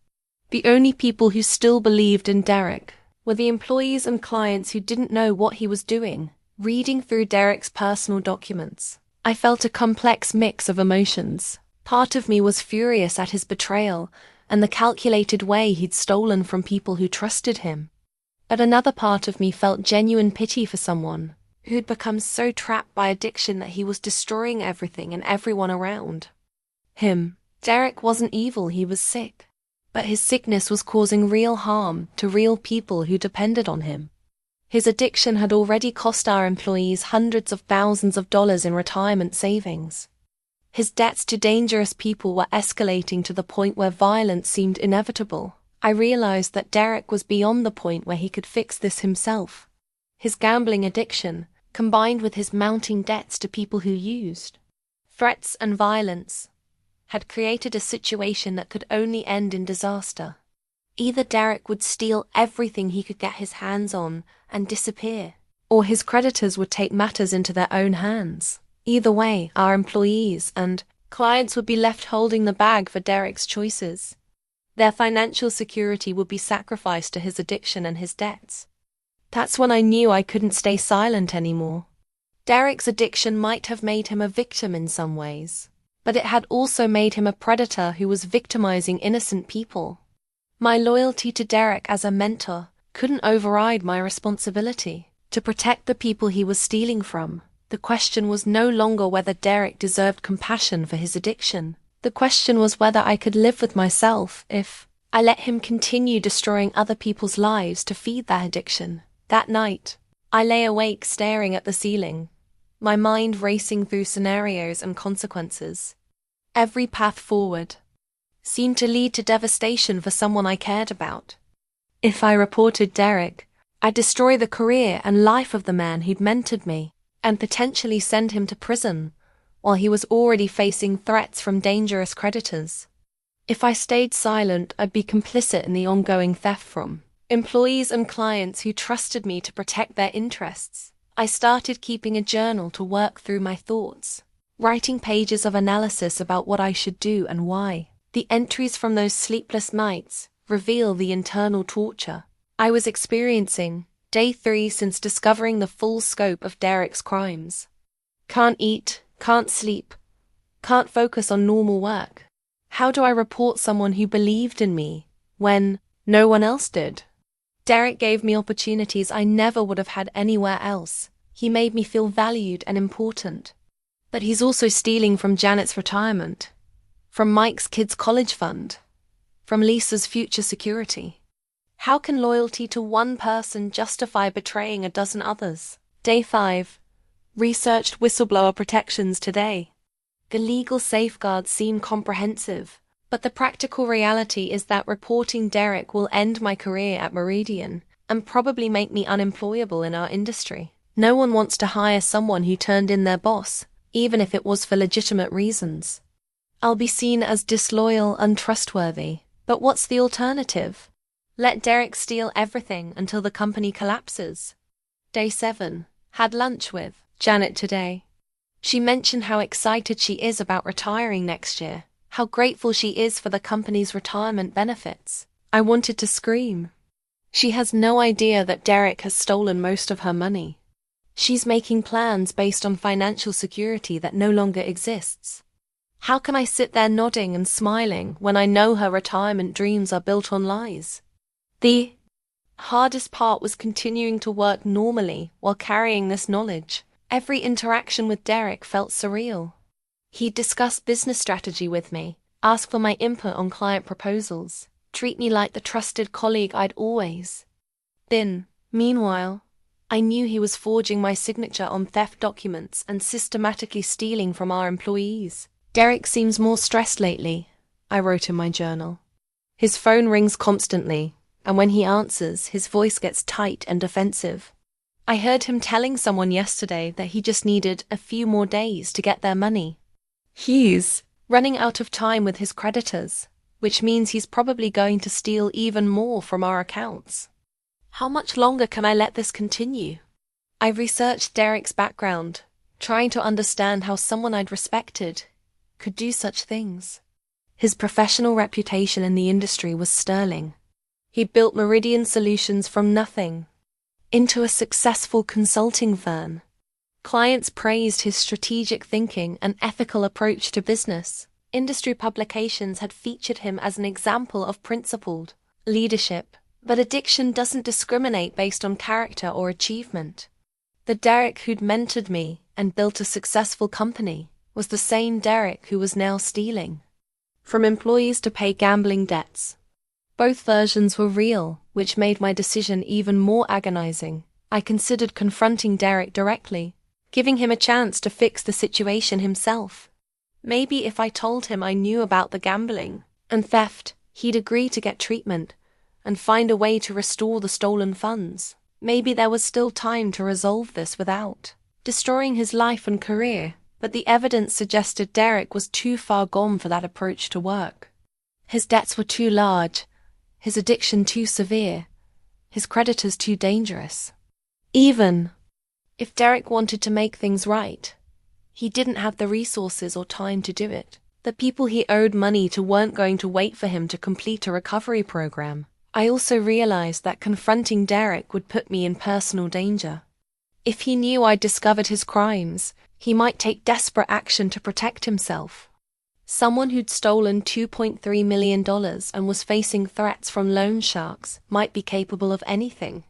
The only people who still believed in Derek were the employees and clients who didn't know what he was doing. Reading through Derek's personal documents, I felt a complex mix of emotions. Part of me was furious at his betrayal and the calculated way he'd stolen from people who trusted him. But another part of me felt genuine pity for someone who'd become so trapped by addiction that he was destroying everything and everyone around him. Derek wasn't evil, he was sick. But his sickness was causing real harm to real people who depended on him. His addiction had already cost our employees hundreds of thousands of dollars in retirement savings. His debts to dangerous people were escalating to the point where violence seemed inevitable. I realized that Derek was beyond the point where he could fix this himself. His gambling addiction, combined with his mounting debts to people who used threats and violence, had created a situation that could only end in disaster. Either Derek would steal everything he could get his hands on and disappear, or his creditors would take matters into their own hands. Either way, our employees and clients would be left holding the bag for Derek's choices. Their financial security would be sacrificed to his addiction and his debts. That's when I knew I couldn't stay silent anymore. Derek's addiction might have made him a victim in some ways, but it had also made him a predator who was victimizing innocent people. My loyalty to Derek as a mentor couldn't override my responsibility to protect the people he was stealing from. The question was no longer whether Derek deserved compassion for his addiction. The question was whether I could live with myself if I let him continue destroying other people's lives to feed that addiction. That night, I lay awake staring at the ceiling, my mind racing through scenarios and consequences. Every path forward seemed to lead to devastation for someone I cared about. If I reported Derek, I'd destroy the career and life of the man who'd mentored me, and potentially send him to prison, while he was already facing threats from dangerous creditors. If I stayed silent, I'd be complicit in the ongoing theft from employees and clients who trusted me to protect their interests. I started keeping a journal to work through my thoughts, writing pages of analysis about what I should do and why. The entries from those sleepless nights reveal the internal torture I was experiencing. Day 3 since discovering the full scope of Derek's crimes. Can't eat, can't sleep, can't focus on normal work. How do I report someone who believed in me when no one else did? Derek gave me opportunities I never would have had anywhere else. He made me feel valued and important. But he's also stealing from Janet's retirement, from Mike's kids' college fund, from Lisa's future security. How can loyalty to one person justify betraying a dozen others? Day 5. Researched whistleblower protections today. The legal safeguards seem comprehensive, but the practical reality is that reporting Derek will end my career at Meridian and probably make me unemployable in our industry. No one wants to hire someone who turned in their boss, even if it was for legitimate reasons. I'll be seen as disloyal, untrustworthy. But what's the alternative? Let Derek steal everything until the company collapses. Day 7. Had lunch with Janet today. She mentioned how excited she is about retiring next year, how grateful she is for the company's retirement benefits. I wanted to scream. She has no idea that Derek has stolen most of her money. She's making plans based on financial security that no longer exists. How can I sit there nodding and smiling when I know her retirement dreams are built on lies? The hardest part was continuing to work normally while carrying this knowledge. Every interaction with Derek felt surreal. He'd discuss business strategy with me, ask for my input on client proposals, treat me like the trusted colleague I'd always been. Meanwhile, I knew he was forging my signature on theft documents and systematically stealing from our employees. Derek seems more stressed lately, I wrote in my journal. His phone rings constantly, and when he answers, his voice gets tight and defensive. I heard him telling someone yesterday that he just needed a few more days to get their money. He's running out of time with his creditors, which means he's probably going to steal even more from our accounts. How much longer can I let this continue? I researched Derek's background, trying to understand how someone I'd respected could do such things. His professional reputation in the industry was sterling. He built Meridian Solutions from nothing into a successful consulting firm. Clients praised his strategic thinking and ethical approach to business. Industry publications had featured him as an example of principled leadership. But addiction doesn't discriminate based on character or achievement. The Derek who'd mentored me and built a successful company was the same Derek who was now stealing from employees to pay gambling debts. Both versions were real, which made my decision even more agonizing. I considered confronting Derek directly, giving him a chance to fix the situation himself. Maybe if I told him I knew about the gambling and theft, he'd agree to get treatment and find a way to restore the stolen funds. Maybe there was still time to resolve this without destroying his life and career, but the evidence suggested Derek was too far gone for that approach to work. His debts were too large, his addiction too severe, his creditors too dangerous. Even if Derek wanted to make things right, he didn't have the resources or time to do it. The people he owed money to weren't going to wait for him to complete a recovery program. I also realized that confronting Derek would put me in personal danger. If he knew I'd discovered his crimes, he might take desperate action to protect himself. Someone who'd stolen $2.3 million and was facing threats from loan sharks might be capable of anything.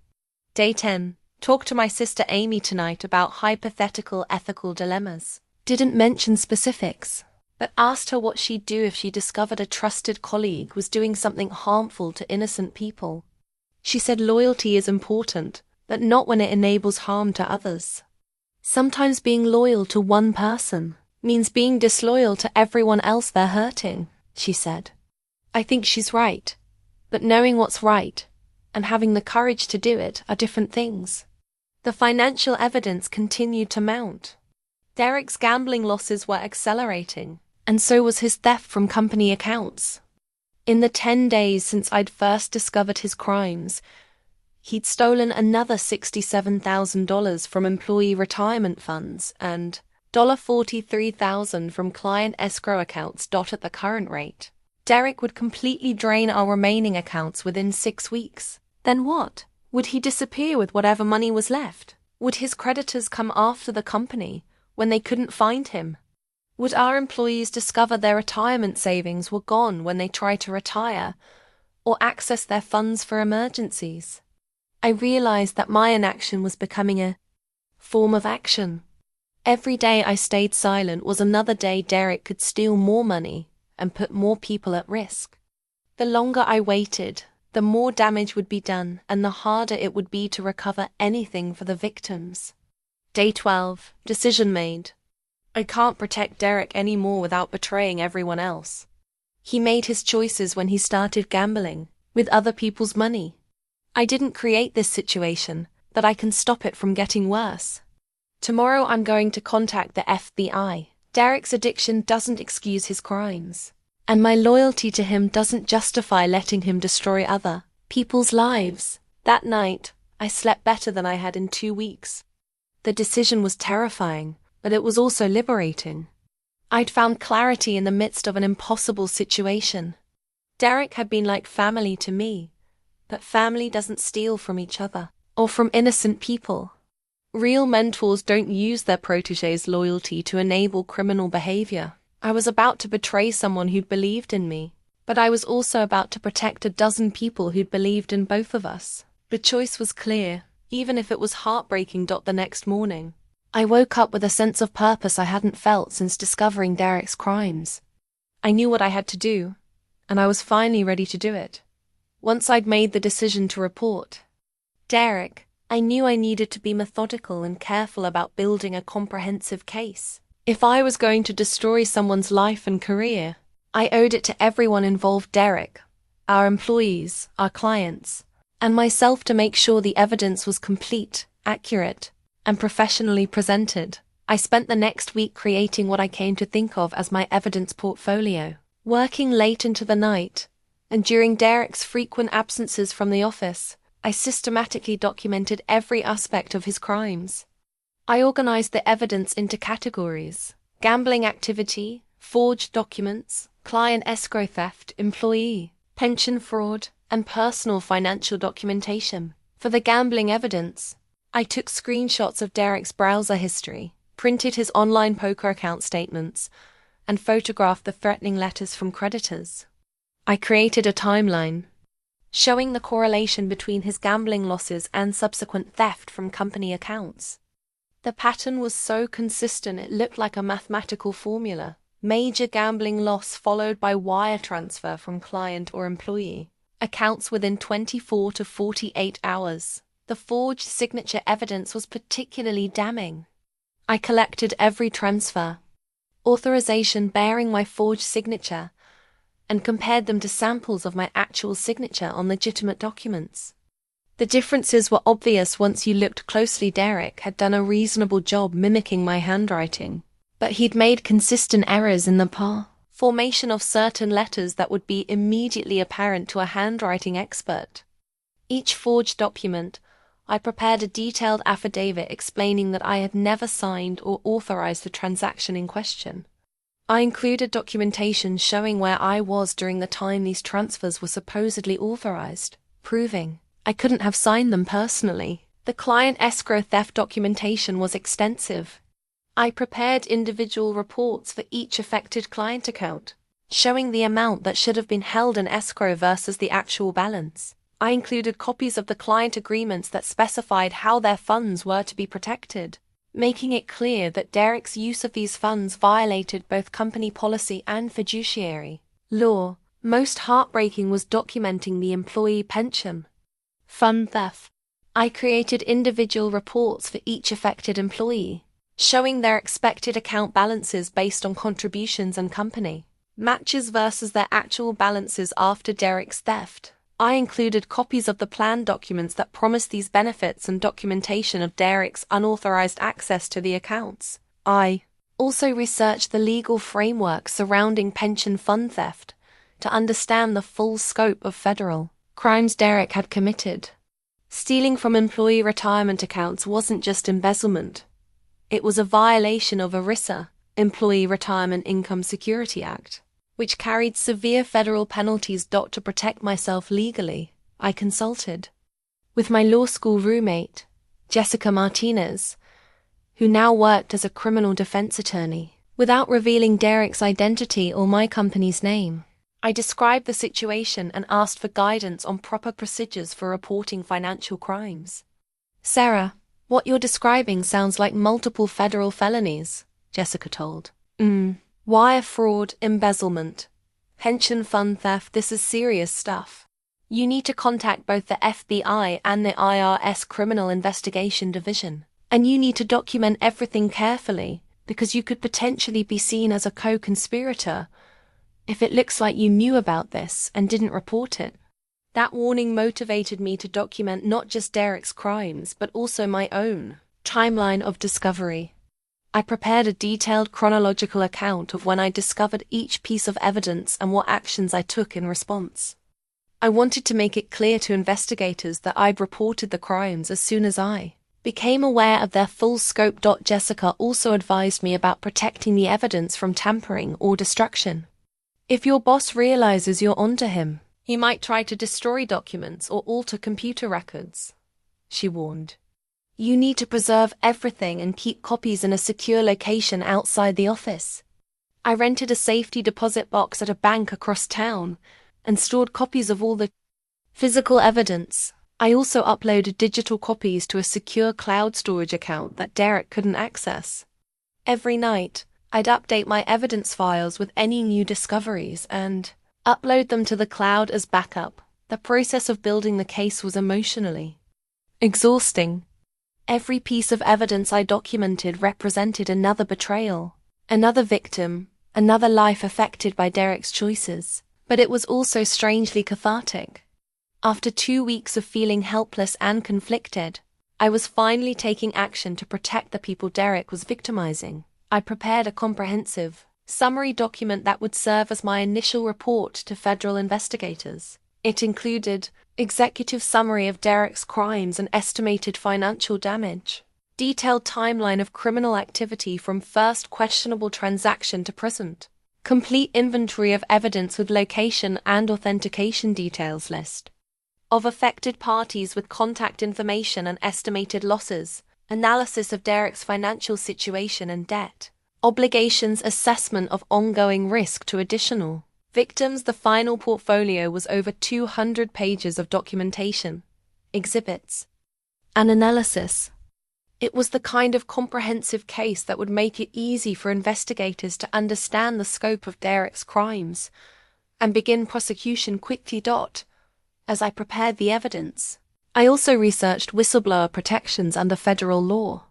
Day 10. Talk to my sister Amy tonight about hypothetical ethical dilemmas. Didn't mention specifics, but asked her what she'd do if she discovered a trusted colleague was doing something harmful to innocent people. She said loyalty is important, but not when it enables harm to others. Sometimes being loyal to one person means being disloyal to everyone else they're hurting, she said. I think she's right, but knowing what's right and having the courage to do it are different things. The financial evidence continued to mount. Derek's gambling losses were accelerating, and so was his theft from company accounts. In the 10 days since I'd first discovered his crimes, he'd stolen another $67,000 from employee retirement funds and $43,000 from client escrow accounts. At the current rate, Derek would completely drain our remaining accounts within 6 weeks. Then what? Would he disappear with whatever money was left? Would his creditors come after the company when they couldn't find him? Would our employees discover their retirement savings were gone when they tried to retire or access their funds for emergencies? I realized that my inaction was becoming a form of action. Every day I stayed silent was another day Derek could steal more money and put more people at risk. The longer I waited, the more damage would be done and the harder it would be to recover anything for the victims. Day 12. Decision made. I can't protect Derek anymore without betraying everyone else. He made his choices when he started gambling with other people's money. I didn't create this situation, but I can stop it from getting worse. Tomorrow I'm going to contact the FBI. Derek's addiction doesn't excuse his crimes, and my loyalty to him doesn't justify letting him destroy other people's lives. That night, I slept better than I had in 2 weeks. The decision was terrifying, but it was also liberating. I'd found clarity in the midst of an impossible situation. Derek had been like family to me, but family doesn't steal from each other or from innocent people. Real mentors don't use their protégés' loyalty to enable criminal behavior. I was about to betray someone who'd believed in me, but I was also about to protect a dozen people who'd believed in both of us. The choice was clear, even if it was heartbreaking. The next morning, I woke up with a sense of purpose I hadn't felt since discovering Derek's crimes. I knew what I had to do, and I was finally ready to do it. Once I'd made the decision to report Derek I knew I needed to be methodical and careful about building a comprehensive case. If I was going to destroy someone's life and career, I owed it to everyone involved: Derek, our employees, our clients, and myself, to make sure the evidence was complete, accurate, and professionally presented. I spent the next week creating what I came to think of as my evidence portfolio, working late into the night, and during Derek's frequent absences from the office, I systematically documented every aspect of his crimes. I organized the evidence into categories: gambling activity, forged documents, client escrow theft, employee, pension fraud, and personal financial documentation. For the gambling evidence, I took screenshots of Derek's browser history, printed his online poker account statements, and photographed the threatening letters from creditors. I created a timeline showing the correlation between his gambling losses and subsequent theft from company accounts. The pattern was so consistent it looked like a mathematical formula: major gambling loss followed by wire transfer from client or employee, accounts within 24 to 48 hours. The forged signature evidence was particularly damning. I collected every transfer, authorization bearing my forged signature, and compared them to samples of my actual signature on legitimate documents. The differences were obvious once you looked closely. Derek had done a reasonable job mimicking my handwriting, but he'd made consistent errors in the formation of certain letters that would be immediately apparent to a handwriting expert. Each forged document, I prepared a detailed affidavit explaining that I had never signed or authorized the transaction in question. I included documentation showing where I was during the time these transfers were supposedly authorized, proving I couldn't have signed them personally. The client escrow theft documentation was extensive. I prepared individual reports for each affected client account, showing the amount that should have been held in escrow versus the actual balance. I included copies of the client agreements that specified how their funds were to be protected, making it clear that Derek's use of these funds violated both company policy and fiduciary law. Most heartbreaking was documenting the employee pension fund theft. I created individual reports for each affected employee, showing their expected account balances based on contributions and company matches versus their actual balances after Derek's theft. I included copies of the plan documents that promised these benefits and documentation of Derek's unauthorized access to the accounts. I also researched the legal framework surrounding pension fund theft to understand the full scope of federal crimes Derek had committed. Stealing from employee retirement accounts wasn't just embezzlement. It was a violation of ERISA, Employee Retirement Income Security Act, which carried severe federal penalties. To protect myself legally, I consulted with my law school roommate, Jessica Martinez, who now worked as a criminal defense attorney. Without revealing Derek's identity or my company's name, I described the situation and asked for guidance on proper procedures for reporting financial crimes. "Sarah, what you're describing sounds like multiple federal felonies," Jessica told. Wire fraud, embezzlement, pension fund theft, this is serious stuff. You need to contact both the FBI and the IRS Criminal Investigation Division. And you need to document everything carefully, because you could potentially be seen as a co-conspirator if it looks like you knew about this and didn't report it. That warning motivated me to document not just Derek's crimes, but also my own timeline of discovery. I prepared a detailed chronological account of when I discovered each piece of evidence and what actions I took in response. I wanted to make it clear to investigators that I'd reported the crimes as soon as I became aware of their full scope. Jessica also advised me about protecting the evidence from tampering or destruction. If your boss realizes you're onto him, he might try to destroy documents or alter computer records, she warned. You need to preserve everything and keep copies in a secure location outside the office. I rented a safety deposit box at a bank across town and stored copies of all the physical evidence. I also uploaded digital copies to a secure cloud storage account that Derek couldn't access. Every night, I'd update my evidence files with any new discoveries and upload them to the cloud as backup. The process of building the case was emotionally exhausting. Every piece of evidence I documented represented another betrayal, another victim, another life affected by Derek's choices. But it was also strangely cathartic. After 2 weeks of feeling helpless and conflicted, I was finally taking action to protect the people Derek was victimizing. I prepared a comprehensive, summary document that would serve as my initial report to federal investigators. It included executive summary of Derek's crimes and estimated financial damage, detailed timeline of criminal activity from first questionable transaction to present, complete inventory of evidence with location and authentication details list, of affected parties with contact information and estimated losses, analysis of Derek's financial situation and debt, obligations assessment of ongoing risk to additional victims. The final portfolio was over 200 pages of documentation, exhibits, and analysis. It was the kind of comprehensive case that would make it easy for investigators to understand the scope of Derek's crimes and begin prosecution quickly. As I prepared the evidence, I also researched whistleblower protections under federal law.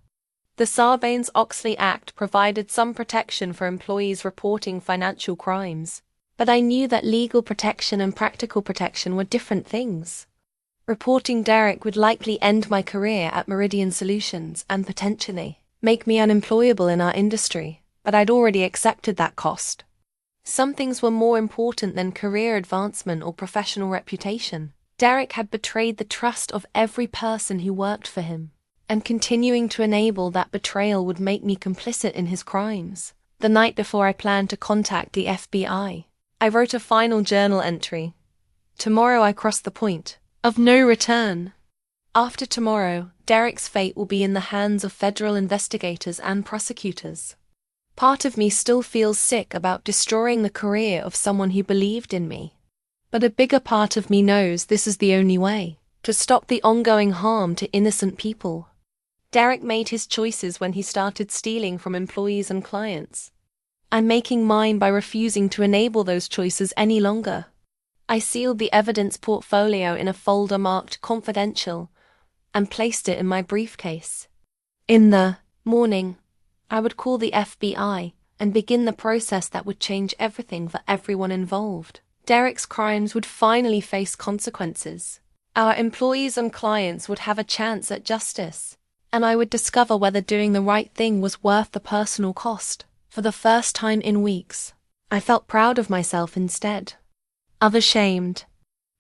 The Sarbanes-Oxley Act provided some protection for employees reporting financial crimes, but I knew that legal protection and practical protection were different things. Reporting Derek would likely end my career at Meridian Solutions and potentially make me unemployable in our industry, but I'd already accepted that cost. Some things were more important than career advancement or professional reputation. Derek had betrayed the trust of every person who worked for him, and continuing to enable that betrayal would make me complicit in his crimes. The night before I planned to contact the FBI, I wrote a final journal entry. Tomorrow I cross the point of no return. After tomorrow, Derek's fate will be in the hands of federal investigators and prosecutors. Part of me still feels sick about destroying the career of someone who believed in me. But a bigger part of me knows this is the only way to stop the ongoing harm to innocent people. Derek made his choices when he started stealing from employees and clients. I'm making mine by refusing to enable those choices any longer. I sealed the evidence portfolio in a folder marked confidential and placed it in my briefcase. In the morning, I would call the FBI and begin the process that would change everything for everyone involved. Derek's crimes would finally face consequences. Our employees and clients would have a chance at justice, and I would discover whether doing the right thing was worth the personal cost. For the first time in weeks, I felt proud of myself instead of ashamed.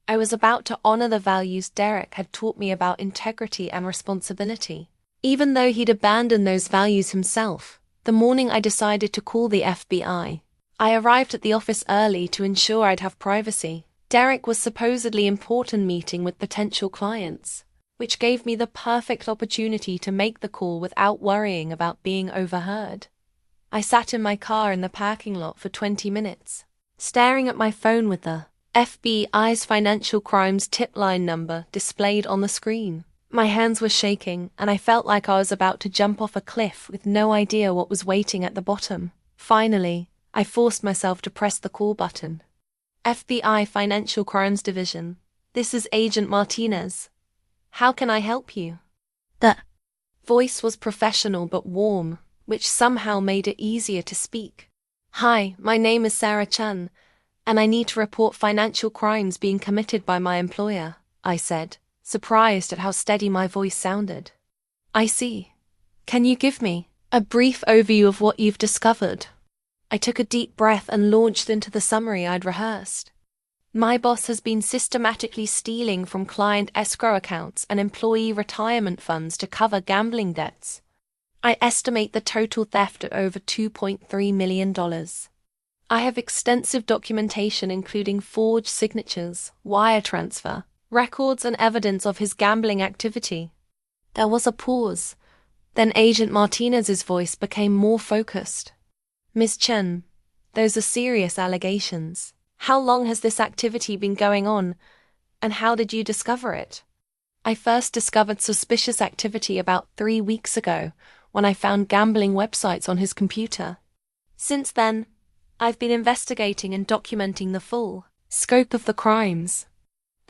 I was about to honor the values Derek had taught me about integrity and responsibility. Even though he'd abandoned those values himself, the morning I decided to call the FBI, I arrived at the office early to ensure I'd have privacy. Derek was supposedly important meeting with potential clients, which gave me the perfect opportunity to make the call without worrying about being overheard. I sat in my car in the parking lot for 20 minutes, staring at my phone with the FBI's financial crimes tip line number displayed on the screen. My hands were shaking, and I felt like I was about to jump off a cliff with no idea what was waiting at the bottom. Finally, I forced myself to press the call button. FBI Financial Crimes Division, this is Agent Martinez. How can I help you? The voice was professional but warm, which somehow made it easier to speak. Hi, my name is Sarah Chen, and I need to report financial crimes being committed by my employer, I said, surprised at how steady my voice sounded. I see. Can you give me a brief overview of what you've discovered? I took a deep breath and launched into the summary I'd rehearsed. My boss has been systematically stealing from client escrow accounts and employee retirement funds to cover gambling debts. I estimate the total theft at over $2.3 million. I have extensive documentation including forged signatures, wire transfer, records and evidence of his gambling activity. There was a pause. Then Agent Martinez's voice became more focused. Ms. Chen, those are serious allegations. How long has this activity been going on, and how did you discover it? I first discovered suspicious activity about 3 weeks ago when I found gambling websites on his computer. Since then, I've been investigating and documenting the full scope of the crimes.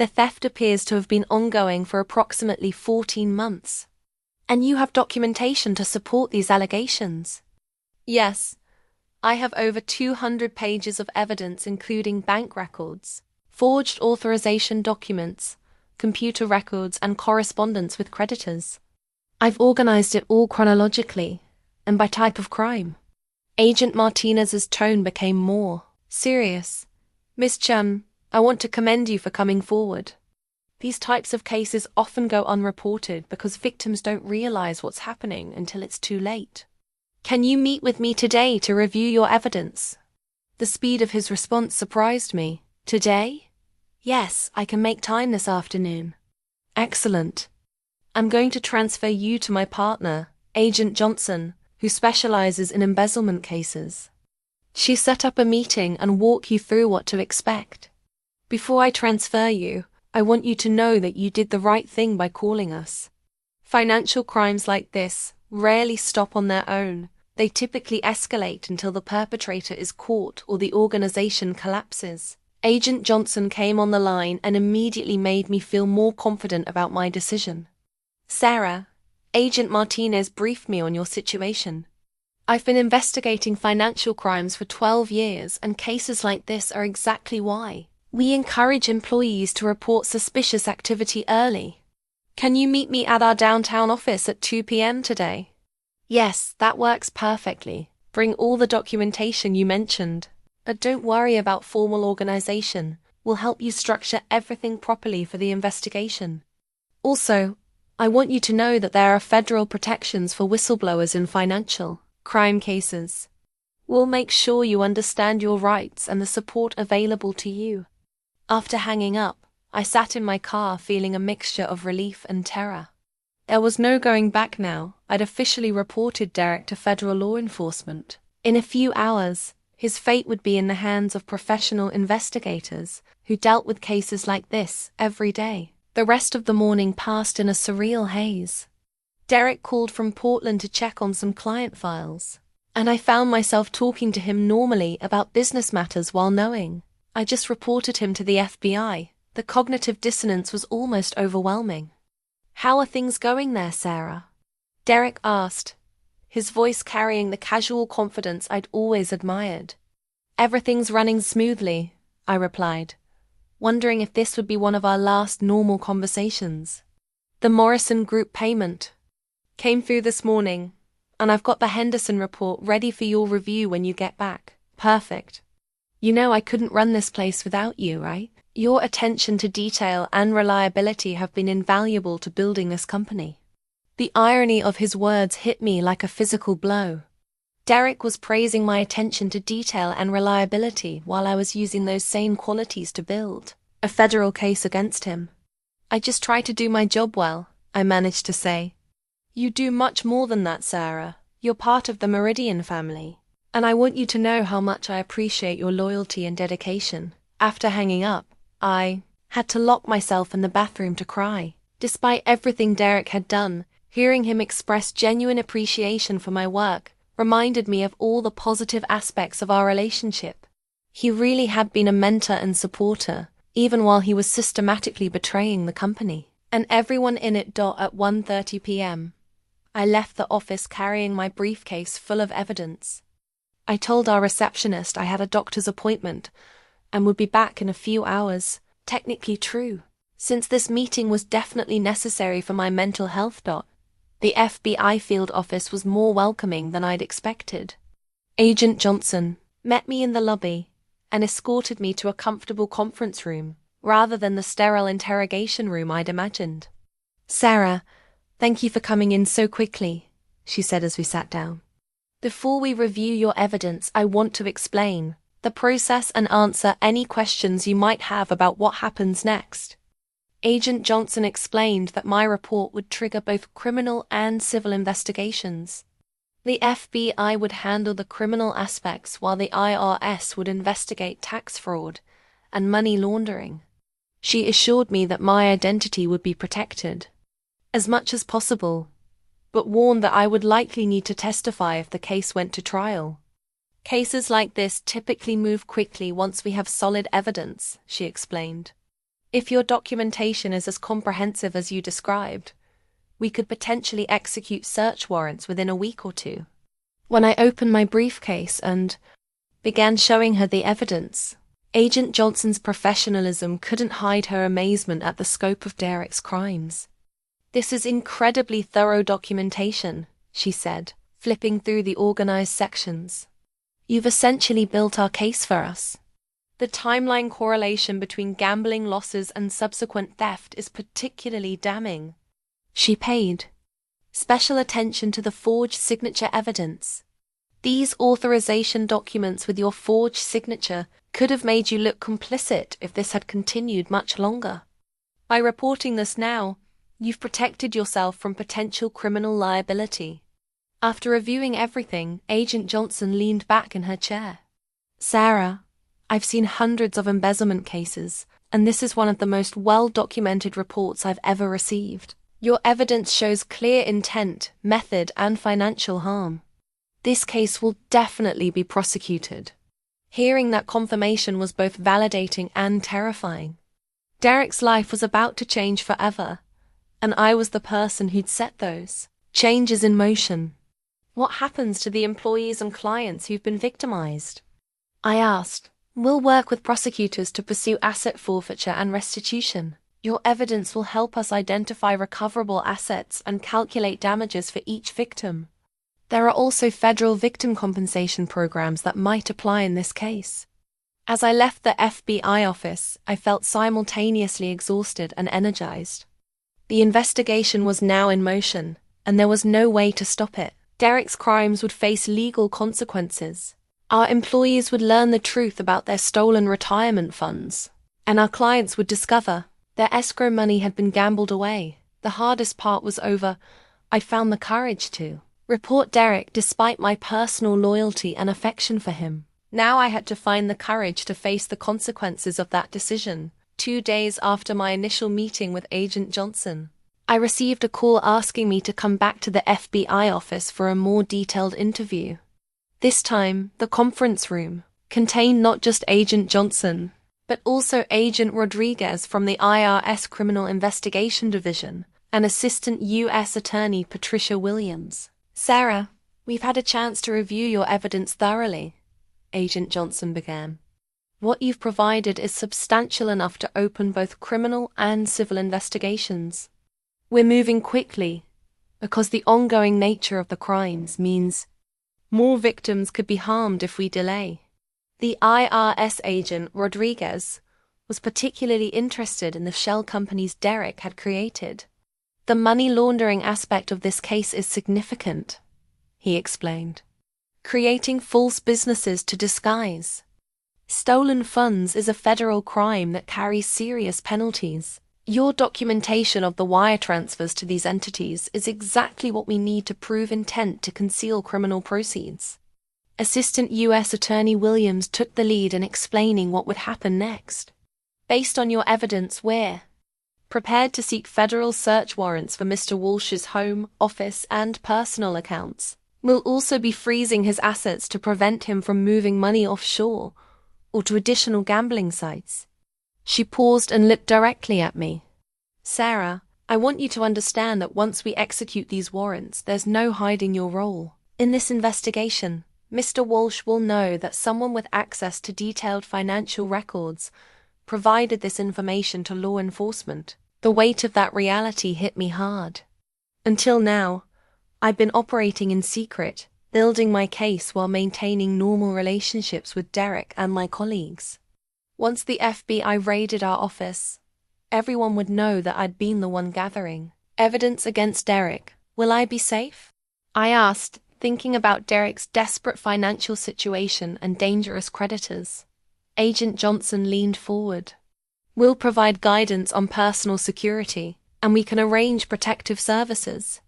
The theft appears to have been ongoing for approximately 14 months. And you have documentation to support these allegations? Yes. I have over 200 pages of evidence including bank records, forged authorization documents, computer records, and correspondence with creditors. I've organized it all chronologically, and by type of crime. Agent Martinez's tone became more serious. Miss Chen, I want to commend you for coming forward. These types of cases often go unreported because victims don't realize what's happening until it's too late. Can you meet with me today to review your evidence? The speed of his response surprised me. Today? Yes, I can make time this afternoon. Excellent. I'm going to transfer you to my partner, Agent Johnson, who specializes in embezzlement cases. She set up a meeting and walk you through what to expect. Before I transfer you, I want you to know that you did the right thing by calling us. Financial crimes like this rarely stop on their own. They typically escalate until the perpetrator is caught or the organization collapses. Agent Johnson came on the line and immediately made me feel more confident about my decision. Sarah, Agent Martinez briefed me on your situation. I've been investigating financial crimes for 12 years, and cases like this are exactly why. We encourage employees to report suspicious activity early. Can you meet me at our downtown office at 2 p.m. today? Yes, that works perfectly. Bring all the documentation you mentioned. Don't worry about formal organization. We'll help you structure everything properly for the investigation. Also, I want you to know that there are federal protections for whistleblowers in financial crime cases. We'll make sure you understand your rights and the support available to you. After hanging up, I sat in my car feeling a mixture of relief and terror. There was no going back now. I'd officially reported Derek to federal law enforcement. In a few hours, his fate would be in the hands of professional investigators who dealt with cases like this every day. The rest of the morning passed in a surreal haze. Derek called from Portland to check on some client files, and I found myself talking to him normally about business matters while knowing I just reported him to the FBI. The cognitive dissonance was almost overwhelming. How are things going there, Sarah? Derek asked, his voice carrying the casual confidence I'd always admired. Everything's running smoothly, I replied, wondering if this would be one of our last normal conversations. The Morrison Group payment came through this morning, and I've got the Henderson report ready for your review when you get back. Perfect. You know I couldn't run this place without you, right? Your attention to detail and reliability have been invaluable to building this company. The irony of his words hit me like a physical blow. Derek was praising my attention to detail and reliability while I was using those same qualities to build a federal case against him. I just try to do my job well, I managed to say. You do much more than that, Sarah. You're part of the Meridian family, and I want you to know how much I appreciate your loyalty and dedication. After hanging up, I had to lock myself in the bathroom to cry. Despite everything Derek had done, hearing him express genuine appreciation for my work reminded me of all the positive aspects of our relationship. He really had been a mentor and supporter, even while he was systematically betraying the company. And everyone in it. At 1:30 p.m. I left the office carrying my briefcase full of evidence. I told our receptionist I had a doctor's appointment and would be back in a few hours. Technically true, since this meeting was definitely necessary for my mental health. The FBI field office was more welcoming than I'd expected. Agent Johnson met me in the lobby and escorted me to a comfortable conference room, rather than the sterile interrogation room I'd imagined. Sarah, thank you for coming in so quickly, she said as we sat down. Before we review your evidence, I want to explain the process and answer any questions you might have about what happens next. Agent Johnson explained that my report would trigger both criminal and civil investigations. The FBI would handle the criminal aspects while the IRS would investigate tax fraud and money laundering. She assured me that my identity would be protected as much as possible, but warned that I would likely need to testify if the case went to trial. Cases like this typically move quickly once we have solid evidence, she explained. If your documentation is as comprehensive as you described, we could potentially execute search warrants within a week or two. When I opened my briefcase and began showing her the evidence, Agent Johnson's professionalism couldn't hide her amazement at the scope of Derek's crimes. "This is incredibly thorough documentation," she said, flipping through the organized sections. "You've essentially built our case for us. The timeline correlation between gambling losses and subsequent theft is particularly damning." She paid special attention to the forged signature evidence. "These authorization documents with your forged signature could have made you look complicit if this had continued much longer. By reporting this now, you've protected yourself from potential criminal liability." After reviewing everything, Agent Johnson leaned back in her chair. "Sarah, I've seen hundreds of embezzlement cases, and this is one of the most well-documented reports I've ever received. Your evidence shows clear intent, method, and financial harm. This case will definitely be prosecuted." Hearing that confirmation was both validating and terrifying. Derek's life was about to change forever, and I was the person who'd set those changes in motion. "What happens to the employees and clients who've been victimized?" I asked. "We'll work with prosecutors to pursue asset forfeiture and restitution. Your evidence will help us identify recoverable assets and calculate damages for each victim. There are also federal victim compensation programs that might apply in this case." As I left the FBI office, I felt simultaneously exhausted and energized. The investigation was now in motion, and there was no way to stop it. Derek's crimes would face legal consequences. Our employees would learn the truth about their stolen retirement funds, and our clients would discover their escrow money had been gambled away. The hardest part was over. I found the courage to report Derek despite my personal loyalty and affection for him. Now I had to find the courage to face the consequences of that decision. 2 days after my initial meeting with Agent Johnson, I received a call asking me to come back to the FBI office for a more detailed interview. This time, the conference room contained not just Agent Johnson, but also Agent Rodriguez from the IRS Criminal Investigation Division and Assistant U.S. Attorney Patricia Williams. "Sarah, we've had a chance to review your evidence thoroughly," Agent Johnson began. "What you've provided is substantial enough to open both criminal and civil investigations. We're moving quickly because the ongoing nature of the crimes means more victims could be harmed if we delay." The IRS agent, Rodriguez, was particularly interested in the shell companies Derek had created. "The money laundering aspect of this case is significant," he explained. "Creating false businesses to disguise stolen funds is a federal crime that carries serious penalties. Your documentation of the wire transfers to these entities is exactly what we need to prove intent to conceal criminal proceeds." Assistant U.S. Attorney Williams took the lead in explaining what would happen next. "Based on your evidence, we're prepared to seek federal search warrants for Mr. Walsh's home, office, and personal accounts. We'll also be freezing his assets to prevent him from moving money offshore or to additional gambling sites." She paused and looked directly at me. "Sarah, I want you to understand that once we execute these warrants, there's no hiding your role. In this investigation, Mr. Walsh will know that someone with access to detailed financial records provided this information to law enforcement." The weight of that reality hit me hard. Until now, I've been operating in secret, building my case while maintaining normal relationships with Derek and my colleagues. Once the FBI raided our office, everyone would know that I'd been the one gathering evidence against Derek. "Will I be safe?" I asked, thinking about Derek's desperate financial situation and dangerous creditors. Agent Johnson leaned forward. "We'll provide guidance on personal security, and we can arrange protective services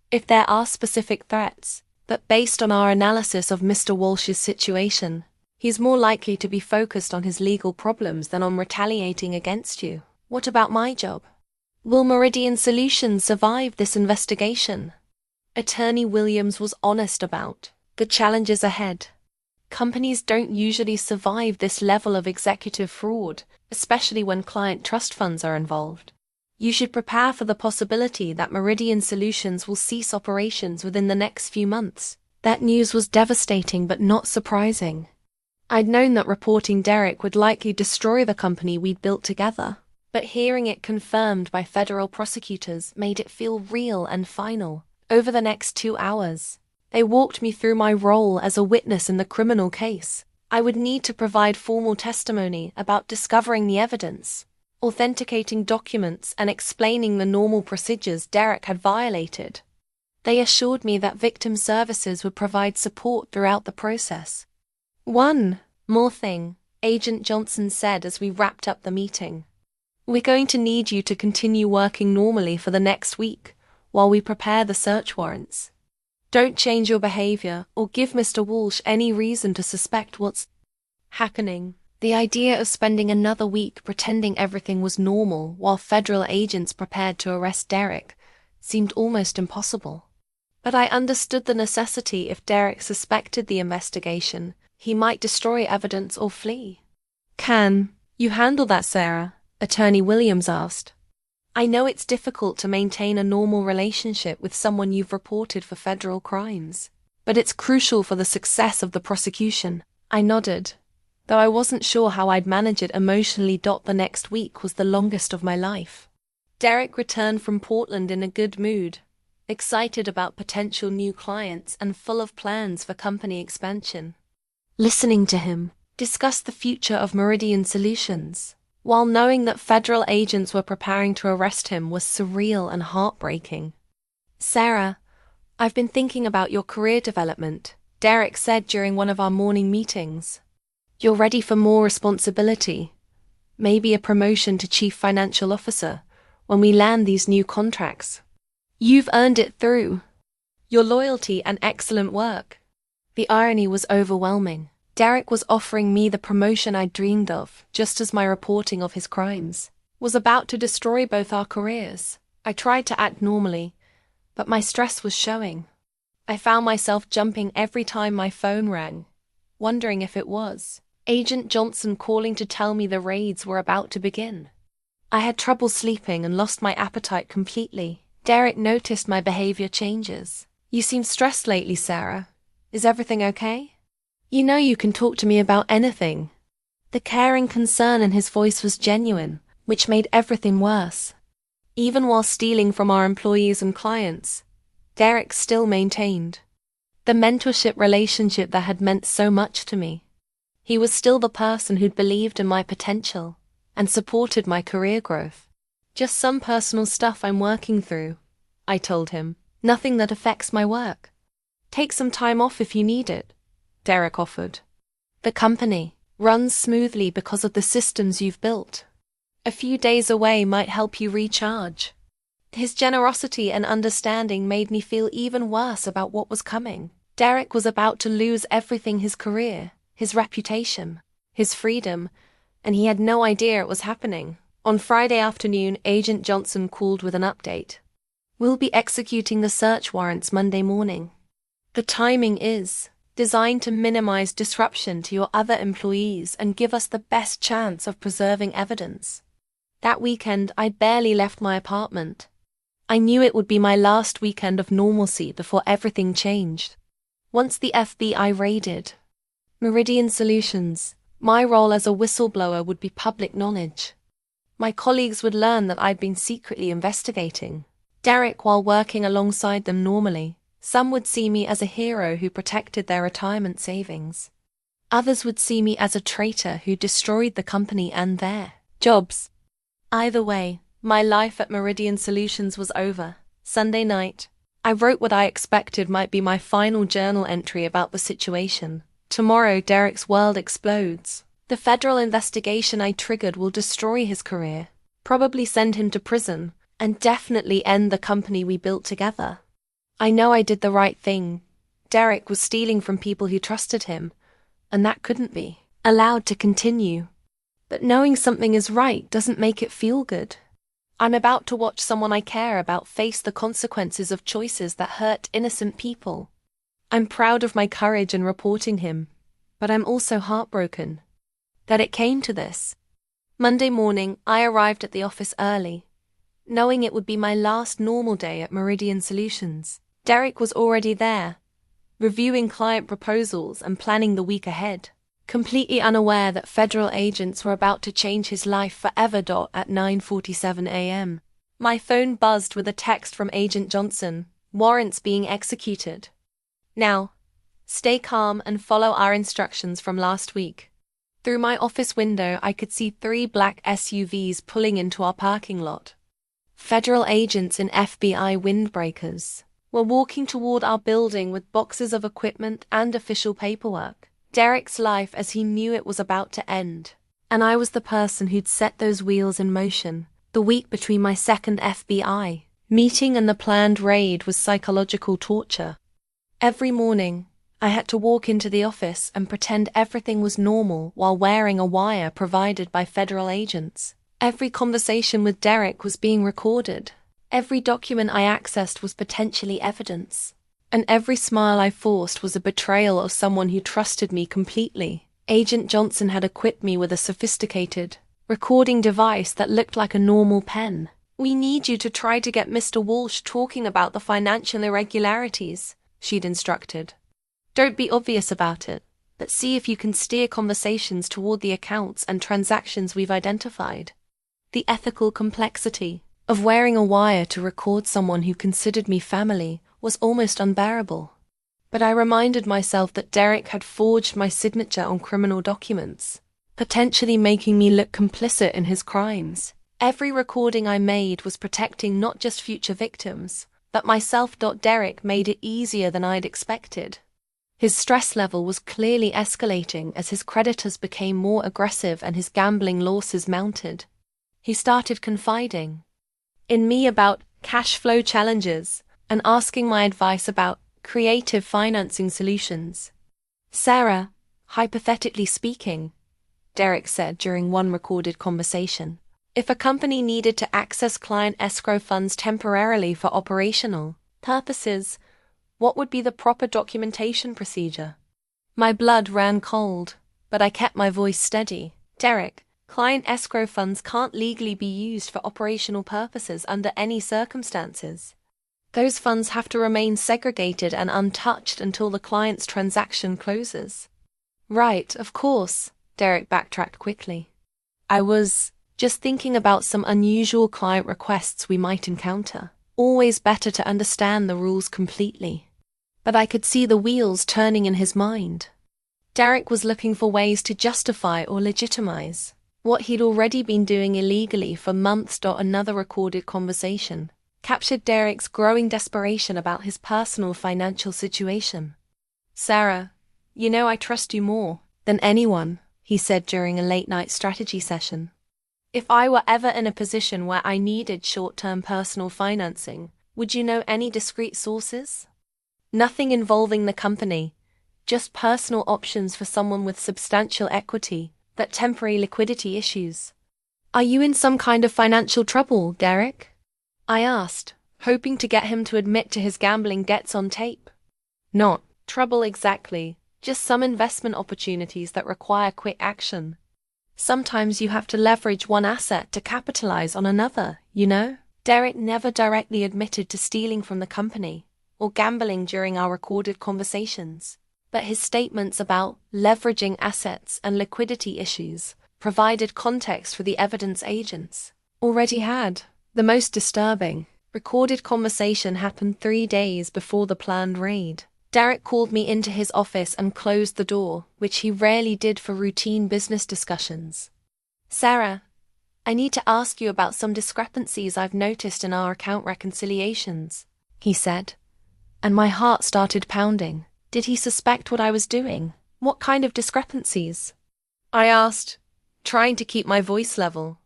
if there are specific threats. But based on our analysis of Mr. Walsh's situation, he's more likely to be focused on his legal problems than on retaliating against you. What about my job? Will Meridian Solutions survive this investigation?" Attorney Williams was honest about the challenges ahead. Companies don't usually survive this level of executive fraud, especially when client trust funds are involved. You should prepare for the possibility that Meridian Solutions will cease operations within the next few months. That news was devastating but not surprising. I'd known that reporting Derek would likely destroy the company we'd built together, but hearing it confirmed by federal prosecutors made it feel real and final. Over the next 2 hours, they walked me through my role as a witness in the criminal case. I would need to provide formal testimony about discovering the evidence, authenticating documents, and explaining the normal procedures Derek had violated. They assured me that victim services would provide support throughout the process. One more thing, Agent Johnson said as we wrapped up the meeting. We're going to need you to continue working normally for the next week while we prepare the search warrants. Don't change your behavior or give Mr. Walsh any reason to suspect what's happening. The idea of spending another week pretending everything was normal while federal agents prepared to arrest Derek seemed almost impossible. But I understood the necessity. If Derek suspected the investigation, he might destroy evidence or flee. Can you handle that, Sarah? Attorney Williams asked. I know it's difficult to maintain a normal relationship with someone you've reported for federal crimes, but it's crucial for the success of the prosecution. I nodded, though I wasn't sure how I'd manage it emotionally. The next week was the longest of my life. Derek returned from Portland in a good mood, excited about potential new clients and full of plans for company expansion. Listening to him discuss the future of Meridian Solutions, while knowing that federal agents were preparing to arrest him, was surreal and heartbreaking. Sarah, I've been thinking about your career development, Derek said during one of our morning meetings. You're ready for more responsibility, maybe a promotion to Chief Financial Officer, when we land these new contracts. You've earned it through your loyalty and excellent work. The irony was overwhelming. Derek was offering me the promotion I'd dreamed of, just as my reporting of his crimes was about to destroy both our careers. I tried to act normally, but my stress was showing. I found myself jumping every time my phone rang, wondering if it was Agent Johnson calling to tell me the raids were about to begin. I had trouble sleeping and lost my appetite completely. Derek noticed my behavior changes. You seem stressed lately, Sarah. Is everything okay? You know you can talk to me about anything. The caring concern in his voice was genuine, which made everything worse. Even while stealing from our employees and clients, Derek still maintained the mentorship relationship that had meant so much to me. He was still the person who'd believed in my potential and supported my career growth. Just some personal stuff I'm working through, I told him. Nothing that affects my work. Take some time off if you need it, Derek offered. The company runs smoothly because of the systems you've built. A few days away might help you recharge. His generosity and understanding made me feel even worse about what was coming. Derek was about to lose everything: his career, his reputation, his freedom, and he had no idea it was happening. On Friday afternoon, Agent Johnson called with an update. We'll be executing the search warrants Monday morning. The timing is designed to minimize disruption to your other employees and give us the best chance of preserving evidence. That weekend, I barely left my apartment. I knew it would be my last weekend of normalcy before everything changed. Once the FBI raided Meridian Solutions, my role as a whistleblower would be public knowledge. My colleagues would learn that I'd been secretly investigating Derek while working alongside them normally. Some would see me as a hero who protected their retirement savings. Others would see me as a traitor who destroyed the company and their jobs. Either way, my life at Meridian Solutions was over. Sunday night, I wrote what I expected might be my final journal entry about the situation. Tomorrow, Derek's world explodes. The federal investigation I triggered will destroy his career, probably send him to prison, and definitely end the company we built together. I know I did the right thing. Derek was stealing from people who trusted him, and that couldn't be allowed to continue. But knowing something is right doesn't make it feel good. I'm about to watch someone I care about face the consequences of choices that hurt innocent people. I'm proud of my courage in reporting him, but I'm also heartbroken that it came to this. Monday morning, I arrived at the office early, knowing it would be my last normal day at Meridian Solutions. Derek was already there, reviewing client proposals and planning the week ahead, completely unaware that federal agents were about to change his life forever. At 9:47 a.m., my phone buzzed with a text from Agent Johnson, warrants being executed. Now, stay calm and follow our instructions from last week. Through my office window, I could see 3 black SUVs pulling into our parking lot. Federal agents in FBI windbreakers were walking toward our building with boxes of equipment and official paperwork. Derek's life as he knew it was about to end, and I was the person who'd set those wheels in motion. The week between my second FBI meeting and the planned raid was psychological torture. Every morning, I had to walk into the office and pretend everything was normal while wearing a wire provided by federal agents. Every conversation with Derek was being recorded. Every document I accessed was potentially evidence. And every smile I forced was a betrayal of someone who trusted me completely. Agent Johnson had equipped me with a sophisticated recording device that looked like a normal pen. "We need you to try to get Mr. Walsh talking about the financial irregularities," she'd instructed. "Don't be obvious about it, but see if you can steer conversations toward the accounts and transactions we've identified." The ethical complexity of wearing a wire to record someone who considered me family was almost unbearable. But I reminded myself that Derek had forged my signature on criminal documents, potentially making me look complicit in his crimes. Every recording I made was protecting not just future victims, but myself. Derek made it easier than I'd expected. His stress level was clearly escalating as his creditors became more aggressive and his gambling losses mounted. He started confiding in me about cash flow challenges and asking my advice about creative financing solutions. "Sarah, hypothetically speaking," Derek said during one recorded conversation, "if a company needed to access client escrow funds temporarily for operational purposes, what would be the proper documentation procedure?" My blood ran cold, but I kept my voice steady. "Derek, client escrow funds can't legally be used for operational purposes under any circumstances. Those funds have to remain segregated and untouched until the client's transaction closes." "Right, of course," Derek backtracked quickly. "I was just thinking about some unusual client requests we might encounter. Always better to understand the rules completely." But I could see the wheels turning in his mind. Derek was looking for ways to justify or legitimize what he'd already been doing illegally for months. Another recorded conversation captured Derek's growing desperation about his personal financial situation. "Sarah, you know I trust you more than anyone," he said during a late-night strategy session. "If I were ever in a position where I needed short-term personal financing, would you know any discreet sources? Nothing involving the company, just personal options for someone with substantial equity, that temporary liquidity issues." "Are you in some kind of financial trouble, Derek?" I asked, hoping to get him to admit to his gambling debts on tape. "Not trouble exactly, just some investment opportunities that require quick action. Sometimes you have to leverage one asset to capitalize on another, you know?" Derek never directly admitted to stealing from the company or gambling during our recorded conversations, but his statements about leveraging assets and liquidity issues provided context for the evidence agents already had. The most disturbing recorded conversation happened 3 days before the planned raid. Derek called me into his office and closed the door, which he rarely did for routine business discussions. "Sarah, I need to ask you about some discrepancies I've noticed in our account reconciliations," he said, and my heart started pounding. Did he suspect what I was doing? What kind of discrepancies? I asked, trying to keep my voice level.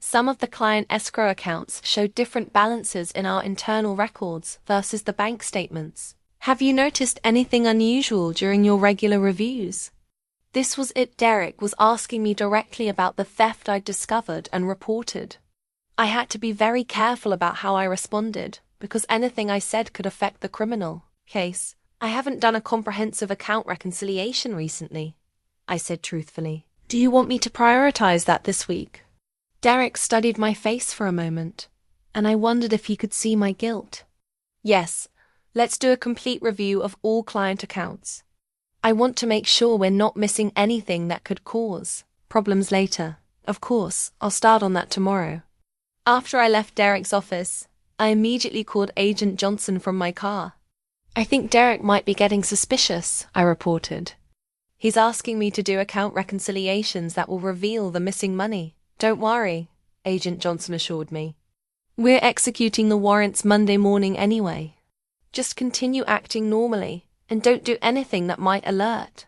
Some of the client escrow accounts showed different balances in our internal records versus the bank statements. "Have you noticed anything unusual during your regular reviews?" This was it. Derek was asking me directly about the theft I'd discovered and reported. I had to be very careful about how I responded, because anything I said could affect the criminal case. "I haven't done a comprehensive account reconciliation recently," I said truthfully. Do you want me to prioritize that this week? Derek studied my face for a moment, and I wondered if he could see my guilt. Yes, let's do a complete review of all client accounts. I want to make sure we're not missing anything that could cause problems later. Of course, I'll start on that tomorrow. After I left Derek's office, I immediately called Agent Johnson from my car. I think Derek might be getting suspicious, I reported. He's asking me to do account reconciliations that will reveal the missing money. Don't worry, Agent Johnson assured me. We're executing the warrants Monday morning anyway. Just continue acting normally and don't do anything that might alert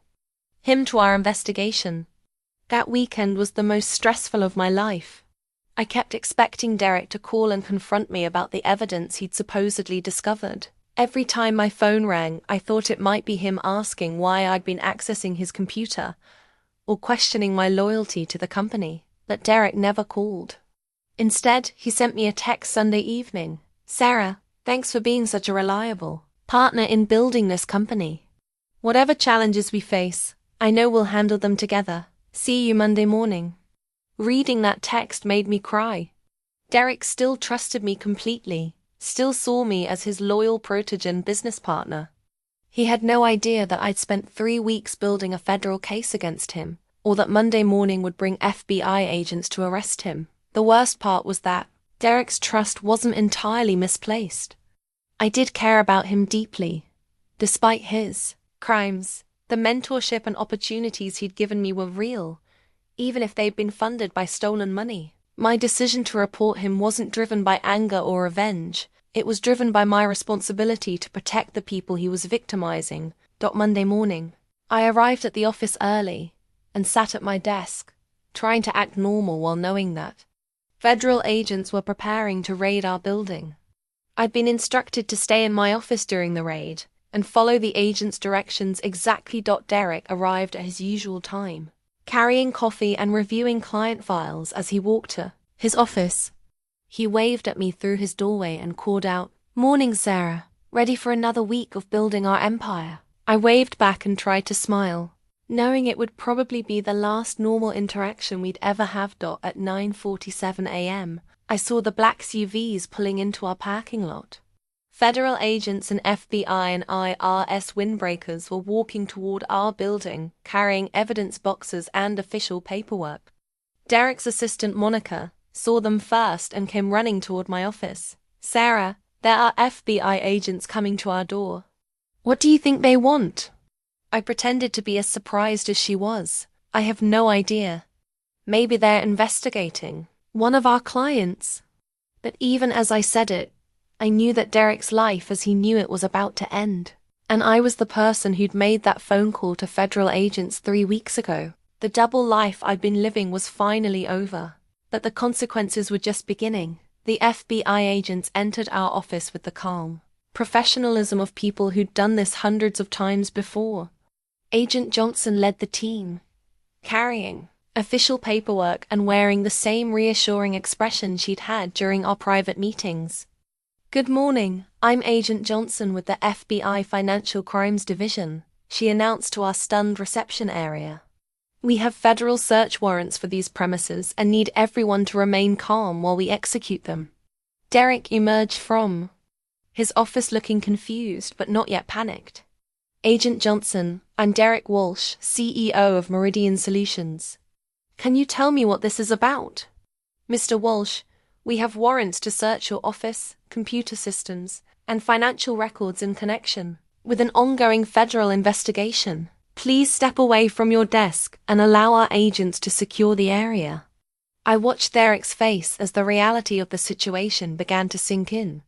him to our investigation. That weekend was the most stressful of my life. I kept expecting Derek to call and confront me about the evidence he'd supposedly discovered. Every time my phone rang, I thought it might be him asking why I'd been accessing his computer or questioning my loyalty to the company, but Derek never called. Instead, he sent me a text Sunday evening. Sarah, thanks for being such a reliable partner in building this company. Whatever challenges we face, I know we'll handle them together. See you Monday morning. Reading that text made me cry. Derek still trusted me completely, still saw me as his loyal protege and business partner. He had no idea that I'd spent 3 weeks building a federal case against him, or that Monday morning would bring FBI agents to arrest him. The worst part was that Derek's trust wasn't entirely misplaced. I did care about him deeply. Despite his crimes, the mentorship and opportunities he'd given me were real, even if they'd been funded by stolen money. My decision to report him wasn't driven by anger or revenge. It was driven by my responsibility to protect the people he was victimizing. Monday morning, I arrived at the office early and sat at my desk, trying to act normal while knowing that federal agents were preparing to raid our building. I'd been instructed to stay in my office during the raid and follow the agent's directions exactly. Derek arrived at his usual time, carrying coffee and reviewing client files as he walked to his office. He waved at me through his doorway and called out, "Morning, Sarah. Ready for another week of building our empire?" I waved back and tried to smile, knowing it would probably be the last normal interaction we'd ever have. At 9:47 a.m., I saw the black SUVs pulling into our parking lot. Federal agents and FBI and IRS windbreakers were walking toward our building, carrying evidence boxes and official paperwork. Derek's assistant, Monica, saw them first and came running toward my office. "Sarah, there are FBI agents coming to our door." "What do you think they want?" I pretended to be as surprised as she was. "I have no idea. Maybe they're investigating one of our clients." But even as I said it, I knew that Derek's life as he knew it was about to end. And I was the person who'd made that phone call to federal agents 3 weeks ago. The double life I'd been living was finally over. But the consequences were just beginning. The FBI agents entered our office with the calm professionalism of people who'd done this hundreds of times before. Agent Johnson led the team, carrying official paperwork and wearing the same reassuring expression she'd had during our private meetings. "Good morning, I'm Agent Johnson with the FBI Financial Crimes Division," she announced to our stunned reception area. "We have federal search warrants for these premises and need everyone to remain calm while we execute them." Derek emerged from his office looking confused but not yet panicked. "Agent Johnson, I'm Derek Walsh, CEO of Meridian Solutions. Can you tell me what this is about?" "Mr. Walsh, we have warrants to search your office, computer systems, and financial records in connection with an ongoing federal investigation. Please step away from your desk and allow our agents to secure the area." I watched Derek's face as the reality of the situation began to sink in.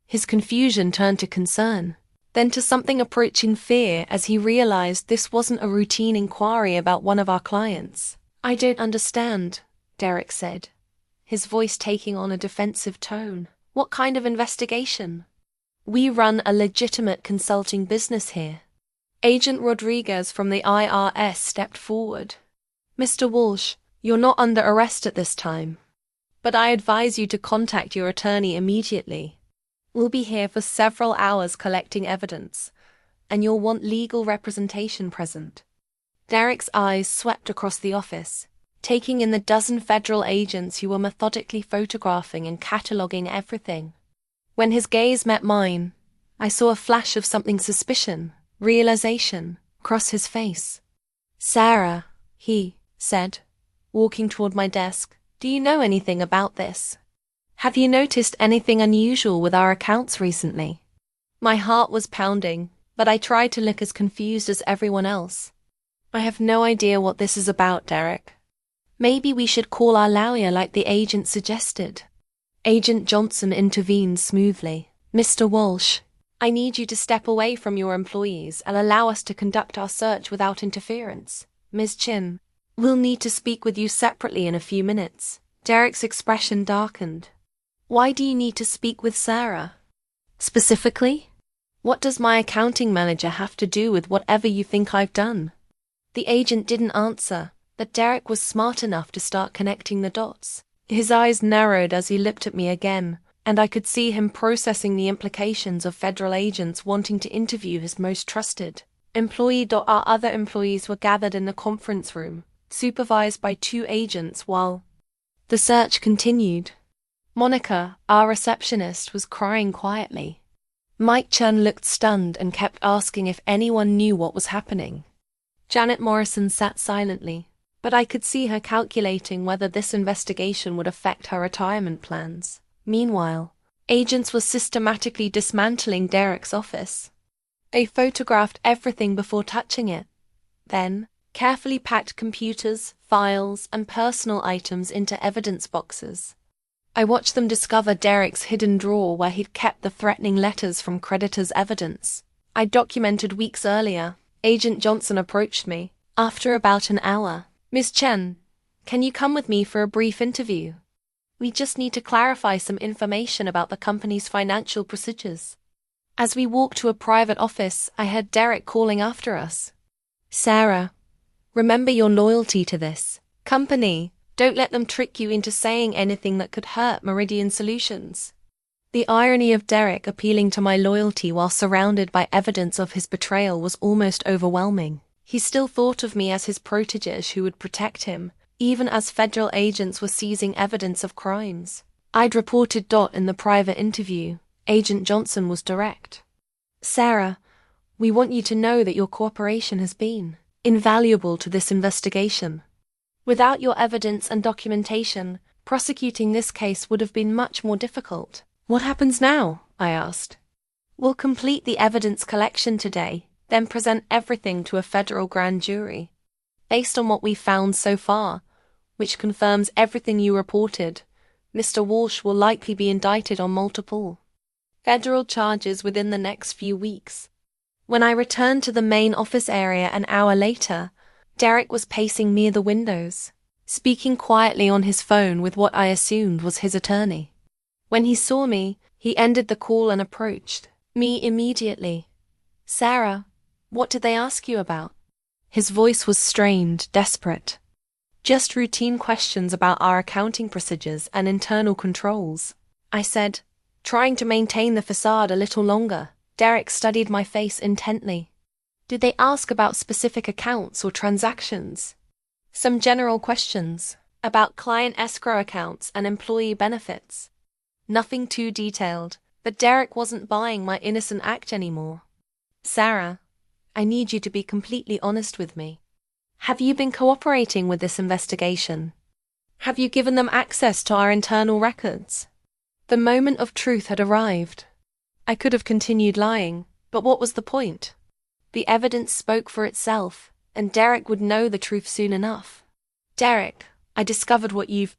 His confusion turned to concern, then to something approaching fear as he realized this wasn't a routine inquiry about one of our clients. "I don't understand," Derek said, his voice taking on a defensive tone. "What kind of investigation? We run a legitimate consulting business here." Agent Rodriguez from the IRS stepped forward. "Mr. Walsh, you're not under arrest at this time, but I advise you to contact your attorney immediately. We'll be here for several hours collecting evidence, and you'll want legal representation present." Derek's eyes swept across the office, taking in the dozen federal agents who were methodically photographing and cataloging everything. When his gaze met mine, I saw a flash of something realization, cross his face. "Sarah," he said, walking toward my desk, "do you know anything about this? Have you noticed anything unusual with our accounts recently?" My heart was pounding, but I tried to look as confused as everyone else. "I have no idea what this is about, Derek. Maybe we should call our lawyer like the agent suggested." Agent Johnson intervened smoothly. "Mr. Walsh, I need you to step away from your employees and allow us to conduct our search without interference. Ms. Chen, we'll need to speak with you separately in a few minutes." Derek's expression darkened. "Why do you need to speak with Sarah? Specifically? What does my accounting manager have to do with whatever you think I've done?" The agent didn't answer, but Derek was smart enough to start connecting the dots. His eyes narrowed as he looked at me again, and I could see him processing the implications of federal agents wanting to interview his most trusted employee. Our other employees were gathered in the conference room, supervised by 2 agents while the search continued. Monica, our receptionist, was crying quietly. Mike Chen looked stunned and kept asking if anyone knew what was happening. Janet Morrison sat silently, but I could see her calculating whether this investigation would affect her retirement plans. Meanwhile, agents were systematically dismantling Derek's office. They photographed everything before touching it, then carefully packed computers, files, and personal items into evidence boxes. I watched them discover Derek's hidden drawer where he'd kept the threatening letters from creditors' evidence I documented weeks earlier. Agent Johnson approached me. After about an hour, "Ms. Chen, can you come with me for a brief interview? We just need to clarify some information about the company's financial procedures." As we walked to a private office, I heard Derek calling after us. "Sarah, remember your loyalty to this company. Don't let them trick you into saying anything that could hurt Meridian Solutions." The irony of Derek appealing to my loyalty while surrounded by evidence of his betrayal was almost overwhelming. He still thought of me as his protégé who would protect him, even as federal agents were seizing evidence of crimes I'd reported. In the private interview, Agent Johnson was direct. "Sarah, we want you to know that your cooperation has been invaluable to this investigation. Without your evidence and documentation, prosecuting this case would have been much more difficult." "What happens now?" I asked. "We'll complete the evidence collection today, then present everything to a federal grand jury. Based on what we've found so far, which confirms everything you reported, Mr. Walsh will likely be indicted on multiple federal charges within the next few weeks." When I returned to the main office area an hour later, Derek was pacing near the windows, speaking quietly on his phone with what I assumed was his attorney. When he saw me, he ended the call and approached me immediately. "Sarah, what did they ask you about?" His voice was strained, desperate. "Just routine questions about our accounting procedures and internal controls," I said, trying to maintain the facade a little longer. Derek studied my face intently. "Did they ask about specific accounts or transactions?" "Some general questions about client escrow accounts and employee benefits. Nothing too detailed, but Derek wasn't buying my innocent act anymore." "Sarah, I need you to be completely honest with me. Have you been cooperating with this investigation? Have you given them access to our internal records?" The moment of truth had arrived. I could have continued lying, but what was the point? The evidence spoke for itself, and Derek would know the truth soon enough. "Derek, I discovered what you've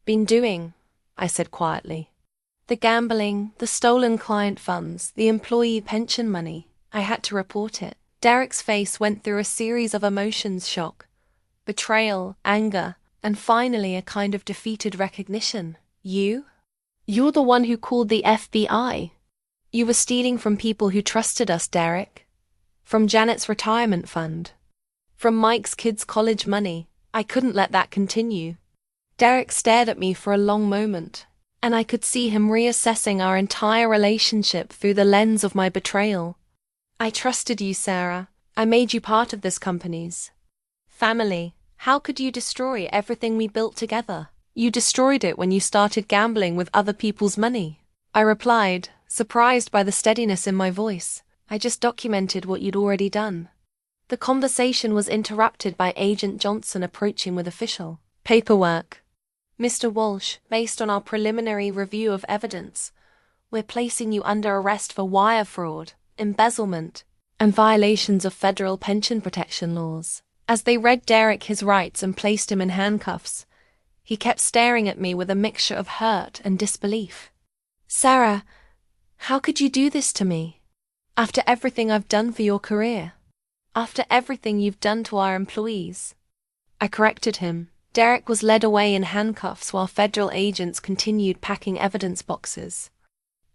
been doing," I said quietly. "The gambling, the stolen client funds, the employee pension money. I had to report it." Derek's face went through a series of emotions: shock, betrayal, anger, and finally a kind of defeated recognition. You're the one who called the FBI. You were stealing from people who trusted us, Derek. From Janet's retirement fund. From Mike's kids' college money. I couldn't let that continue." Derek stared at me for a long moment, and I could see him reassessing our entire relationship through the lens of my betrayal. "I trusted you, Sarah. I made you part of this company's Family. How could you destroy everything we built together? You destroyed it when you started gambling with other people's money. I replied, surprised by the steadiness in my voice. I just documented what you'd already done. The conversation was interrupted by Agent Johnson approaching with official paperwork. Mr. Walsh, based on our preliminary review of evidence, we're placing you under arrest for wire fraud, embezzlement, and violations of federal pension protection laws. As they read Derek his rights and placed him in handcuffs, he kept staring at me with a mixture of hurt and disbelief. Sarah, how could you do this to me? After everything I've done for your career? After everything you've done to our employees? I corrected him. Derek was led away in handcuffs while federal agents continued packing evidence boxes.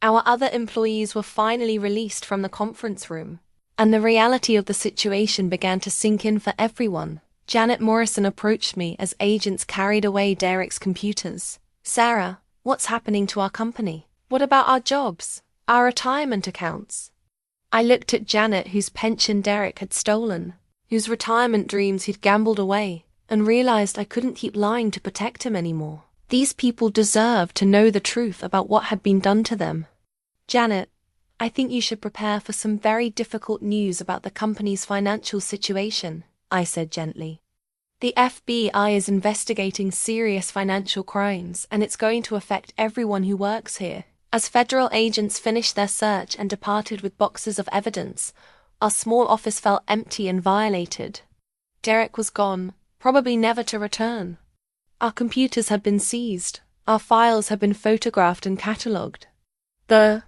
Our other employees were finally released from the conference room, and the reality of the situation began to sink in for everyone. Janet Morrison approached me as agents carried away Derek's computers. Sarah, what's happening to our company? What about our jobs? Our retirement accounts? I looked at Janet, whose pension Derek had stolen, whose retirement dreams he'd gambled away, and realized I couldn't keep lying to protect him anymore. These people deserved to know the truth about what had been done to them. Janet, I think you should prepare for some very difficult news about the company's financial situation, I said gently. The FBI is investigating serious financial crimes, and it's going to affect everyone who works here. As federal agents finished their search and departed with boxes of evidence, our small office felt empty and violated. Derek was gone, probably never to return. Our computers had been seized. Our files had been photographed and catalogued. The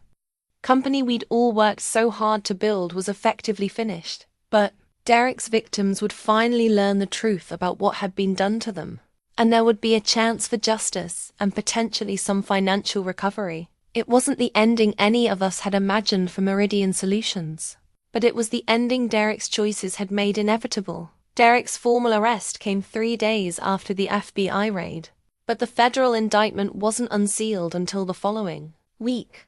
company we'd all worked so hard to build was effectively finished, but Derek's victims would finally learn the truth about what had been done to them, and there would be a chance for justice and potentially some financial recovery. It wasn't the ending any of us had imagined for Meridian Solutions, but it was the ending Derek's choices had made inevitable. Derek's formal arrest came 3 days after the FBI raid, but the federal indictment wasn't unsealed until the following week.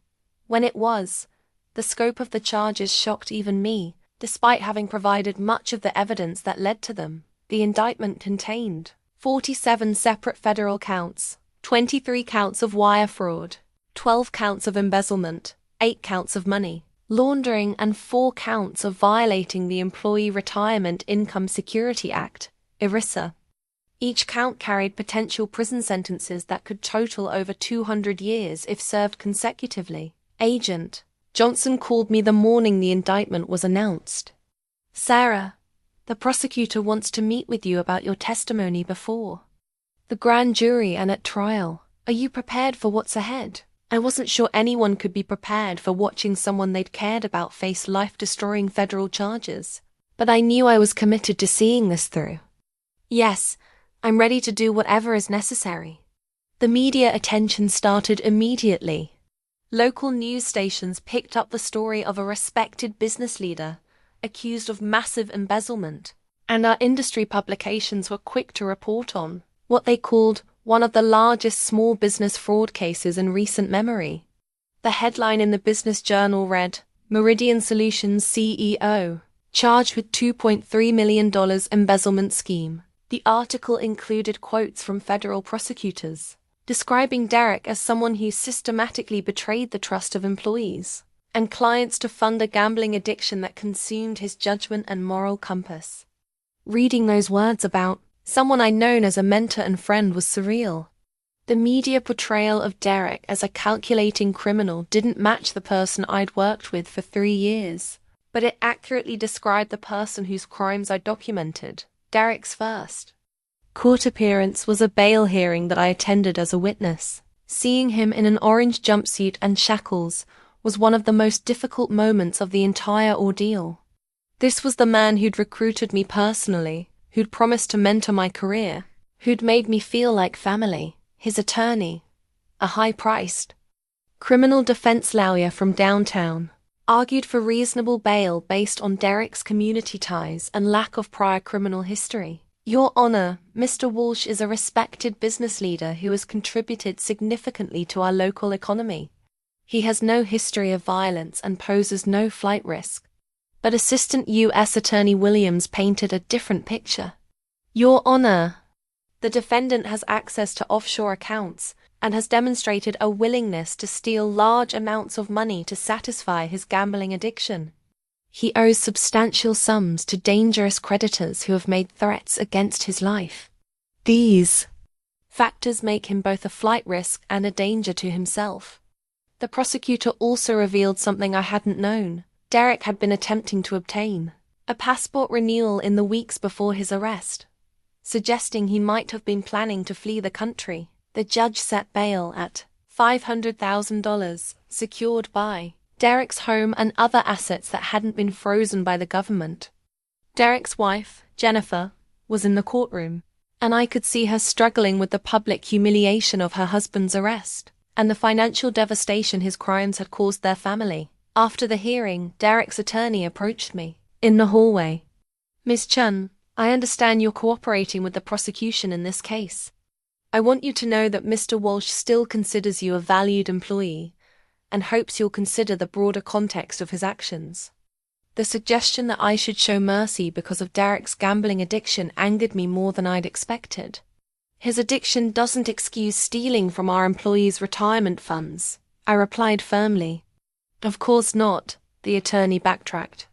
When it was, the scope of the charges shocked even me. Despite having provided much of the evidence that led to them, the indictment contained 47 separate federal counts, 23 counts of wire fraud, 12 counts of embezzlement, 8 counts of money laundering, and 4 counts of violating the Employee Retirement Income Security Act, ERISA. Each count carried potential prison sentences that could total over 200 years if served consecutively. Agent Johnson called me the morning the indictment was announced. Sarah, the prosecutor wants to meet with you about your testimony before the grand jury and at trial. Are you prepared for what's ahead? I wasn't sure anyone could be prepared for watching someone they'd cared about face life-destroying federal charges, but I knew I was committed to seeing this through. Yes, I'm ready to do whatever is necessary. The media attention started immediately. Local news stations picked up the story of a respected business leader accused of massive embezzlement, and our industry publications were quick to report on what they called one of the largest small business fraud cases in recent memory. The headline in the Business Journal read, "Meridian Solutions CEO charged with $2.3 million embezzlement scheme." The article included quotes from federal prosecutors, describing Derek as someone who systematically betrayed the trust of employees and clients to fund a gambling addiction that consumed his judgment and moral compass. Reading those words about someone I'd known as a mentor and friend was surreal. The media portrayal of Derek as a calculating criminal didn't match the person I'd worked with for 3 years, but it accurately described the person whose crimes I documented. Derek's first court appearance was a bail hearing that I attended as a witness. Seeing him in an orange jumpsuit and shackles was one of the most difficult moments of the entire ordeal. This was the man who'd recruited me personally, who'd promised to mentor my career, who'd made me feel like family, his attorney, a high-priced criminal defense lawyer from downtown, argued for reasonable bail based on Derek's community ties and lack of prior criminal history. Your Honor, Mr. Walsh is a respected business leader who has contributed significantly to our local economy. He has no history of violence and poses no flight risk. But Assistant U.S. Attorney Williams painted a different picture. Your Honor, the defendant has access to offshore accounts and has demonstrated a willingness to steal large amounts of money to satisfy his gambling addiction. He owes substantial sums to dangerous creditors who have made threats against his life. These factors make him both a flight risk and a danger to himself. The prosecutor also revealed something I hadn't known. Derek had been attempting to obtain a passport renewal in the weeks before his arrest, suggesting he might have been planning to flee the country. The judge set bail at $500,000, secured by Derek's home and other assets that hadn't been frozen by the government. Derek's wife, Jennifer, was in the courtroom, and I could see her struggling with the public humiliation of her husband's arrest and the financial devastation his crimes had caused their family. After the hearing, Derek's attorney approached me in the hallway. "Ms. Chen, I understand you're cooperating with the prosecution in this case. I want you to know that Mr. Walsh still considers you a valued employee and hopes you'll consider the broader context of his actions. The suggestion that I should show mercy because of Derek's gambling addiction angered me more than I'd expected. His addiction doesn't excuse stealing from our employees' retirement funds," I replied firmly. "Of course not," the attorney backtracked.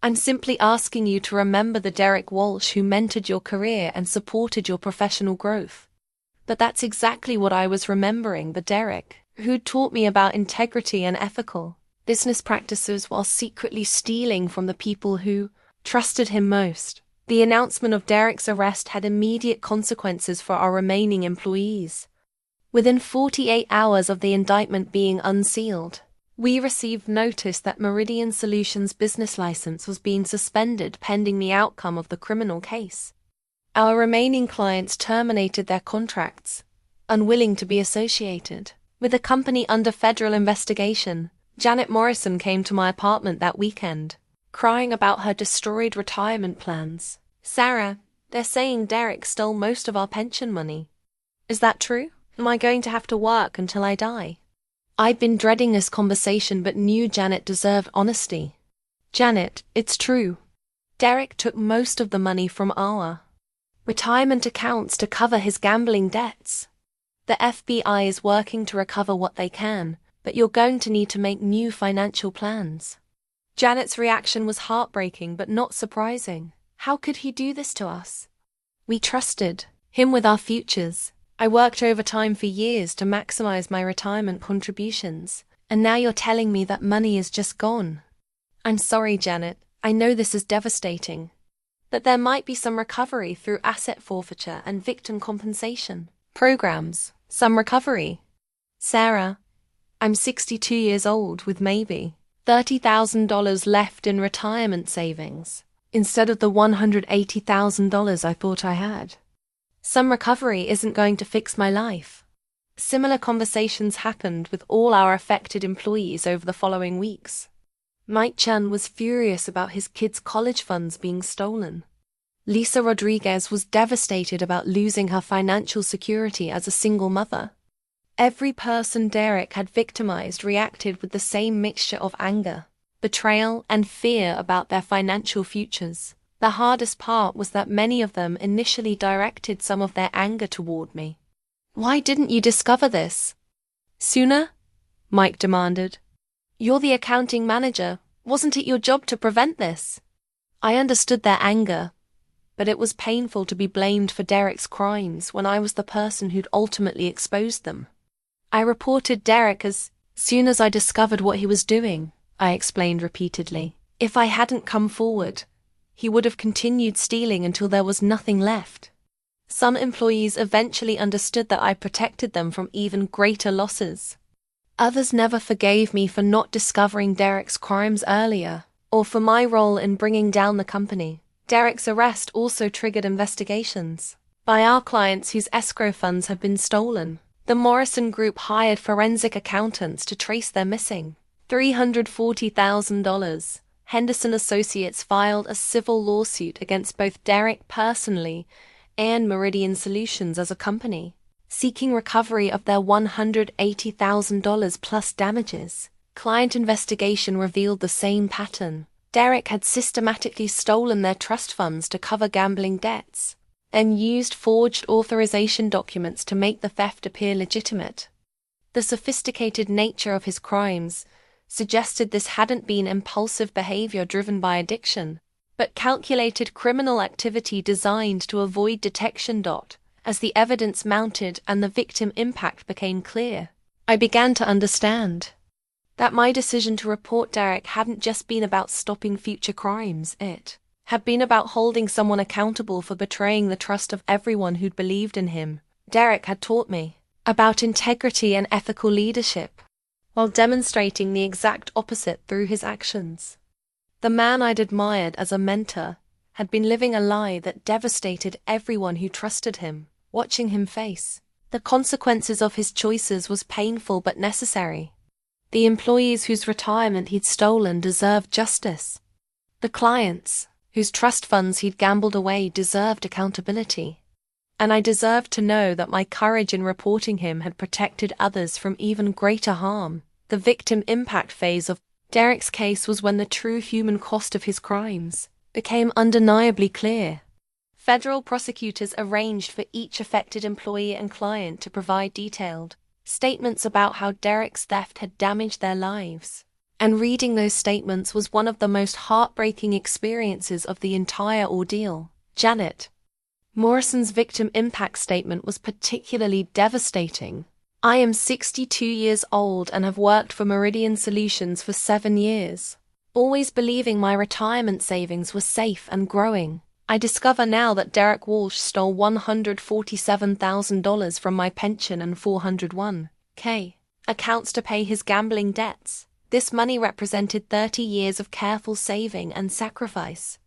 "I'm simply asking you to remember the Derek Walsh who mentored your career and supported your professional growth." But that's exactly what I was remembering, the Derek who taught me about integrity and ethical business practices while secretly stealing from the people who trusted him most. The announcement of Derek's arrest had immediate consequences for our remaining employees. Within 48 hours of the indictment being unsealed, we received notice that Meridian Solutions' business license was being suspended pending the outcome of the criminal case. Our remaining clients terminated their contracts, unwilling to be associated with a company under federal investigation. Janet Morrison came to my apartment that weekend, crying about her destroyed retirement plans. "Sarah, they're saying Derek stole most of our pension money. Is that true? Am I going to have to work until I die?" I'd been dreading this conversation but knew Janet deserved honesty. "Janet, it's true. Derek took most of the money from our retirement accounts to cover his gambling debts. The FBI is working to recover what they can, but you're going to need to make new financial plans." Janet's reaction was heartbreaking but not surprising. How could he do this to us? We trusted him with our futures. I worked overtime for years to maximize my retirement contributions, and now you're telling me that money is just gone. I'm sorry, Janet. I know this is devastating. That there might be some recovery through asset forfeiture and victim compensation programs. Some recovery. Sarah, I'm 62 years old with maybe $30,000 left in retirement savings, instead of the $180,000 I thought I had. Some recovery isn't going to fix my life. Similar conversations happened with all our affected employees over the following weeks. Mike Chen was furious about his kids' college funds being stolen. Lisa Rodriguez was devastated about losing her financial security as a single mother. Every person Derek had victimized reacted with the same mixture of anger, betrayal, and fear about their financial futures. The hardest part was that many of them initially directed some of their anger toward me. "Why didn't you discover this sooner?" Mike demanded. "You're the accounting manager. Wasn't it your job to prevent this?" I understood their anger, but it was painful to be blamed for Derek's crimes when I was the person who'd ultimately exposed them. I reported Derek as soon as I discovered what he was doing, I explained repeatedly. If I hadn't come forward, he would have continued stealing until there was nothing left. Some employees eventually understood that I protected them from even greater losses. Others never forgave me for not discovering Derek's crimes earlier, or for my role in bringing down the company. Derek's arrest also triggered investigations by our clients whose escrow funds had been stolen. The Morrison Group hired forensic accountants to trace their missing $340,000. Henderson Associates filed a civil lawsuit against both Derek personally and Meridian Solutions as a company, seeking recovery of their $180,000 plus damages. Client investigation revealed the same pattern. Derek had systematically stolen their trust funds to cover gambling debts. and used forged authorization documents to make the theft appear legitimate. The sophisticated nature of his crimes suggested this hadn't been impulsive behavior driven by addiction, but calculated criminal activity designed to avoid detection. As the evidence mounted and the victim impact became clear, I began to understand that my decision to report Derek hadn't just been about stopping future crimes, it had been about holding someone accountable for betraying the trust of everyone who'd believed in him. Derek had taught me about integrity and ethical leadership, while demonstrating the exact opposite through his actions. The man I'd admired as a mentor had been living a lie that devastated everyone who trusted him. Watching him face the consequences of his choices was painful but necessary. The employees whose retirement he'd stolen deserved justice. The clients whose trust funds he'd gambled away deserved accountability. And I deserved to know that my courage in reporting him had protected others from even greater harm. The victim impact phase of Derek's case was when the true human cost of his crimes became undeniably clear. Federal prosecutors arranged for each affected employee and client to provide detailed statements about how Derek's theft had damaged their lives. And reading those statements was one of the most heartbreaking experiences of the entire ordeal. Janet Morrison's victim impact statement was particularly devastating. I am 62 years old and have worked for Meridian Solutions for 7 years, always believing my retirement savings were safe and growing. I discover now that Derek Walsh stole $147,000 from my pension and 401k accounts to pay his gambling debts. This money represented 30 years of careful saving and sacrifice.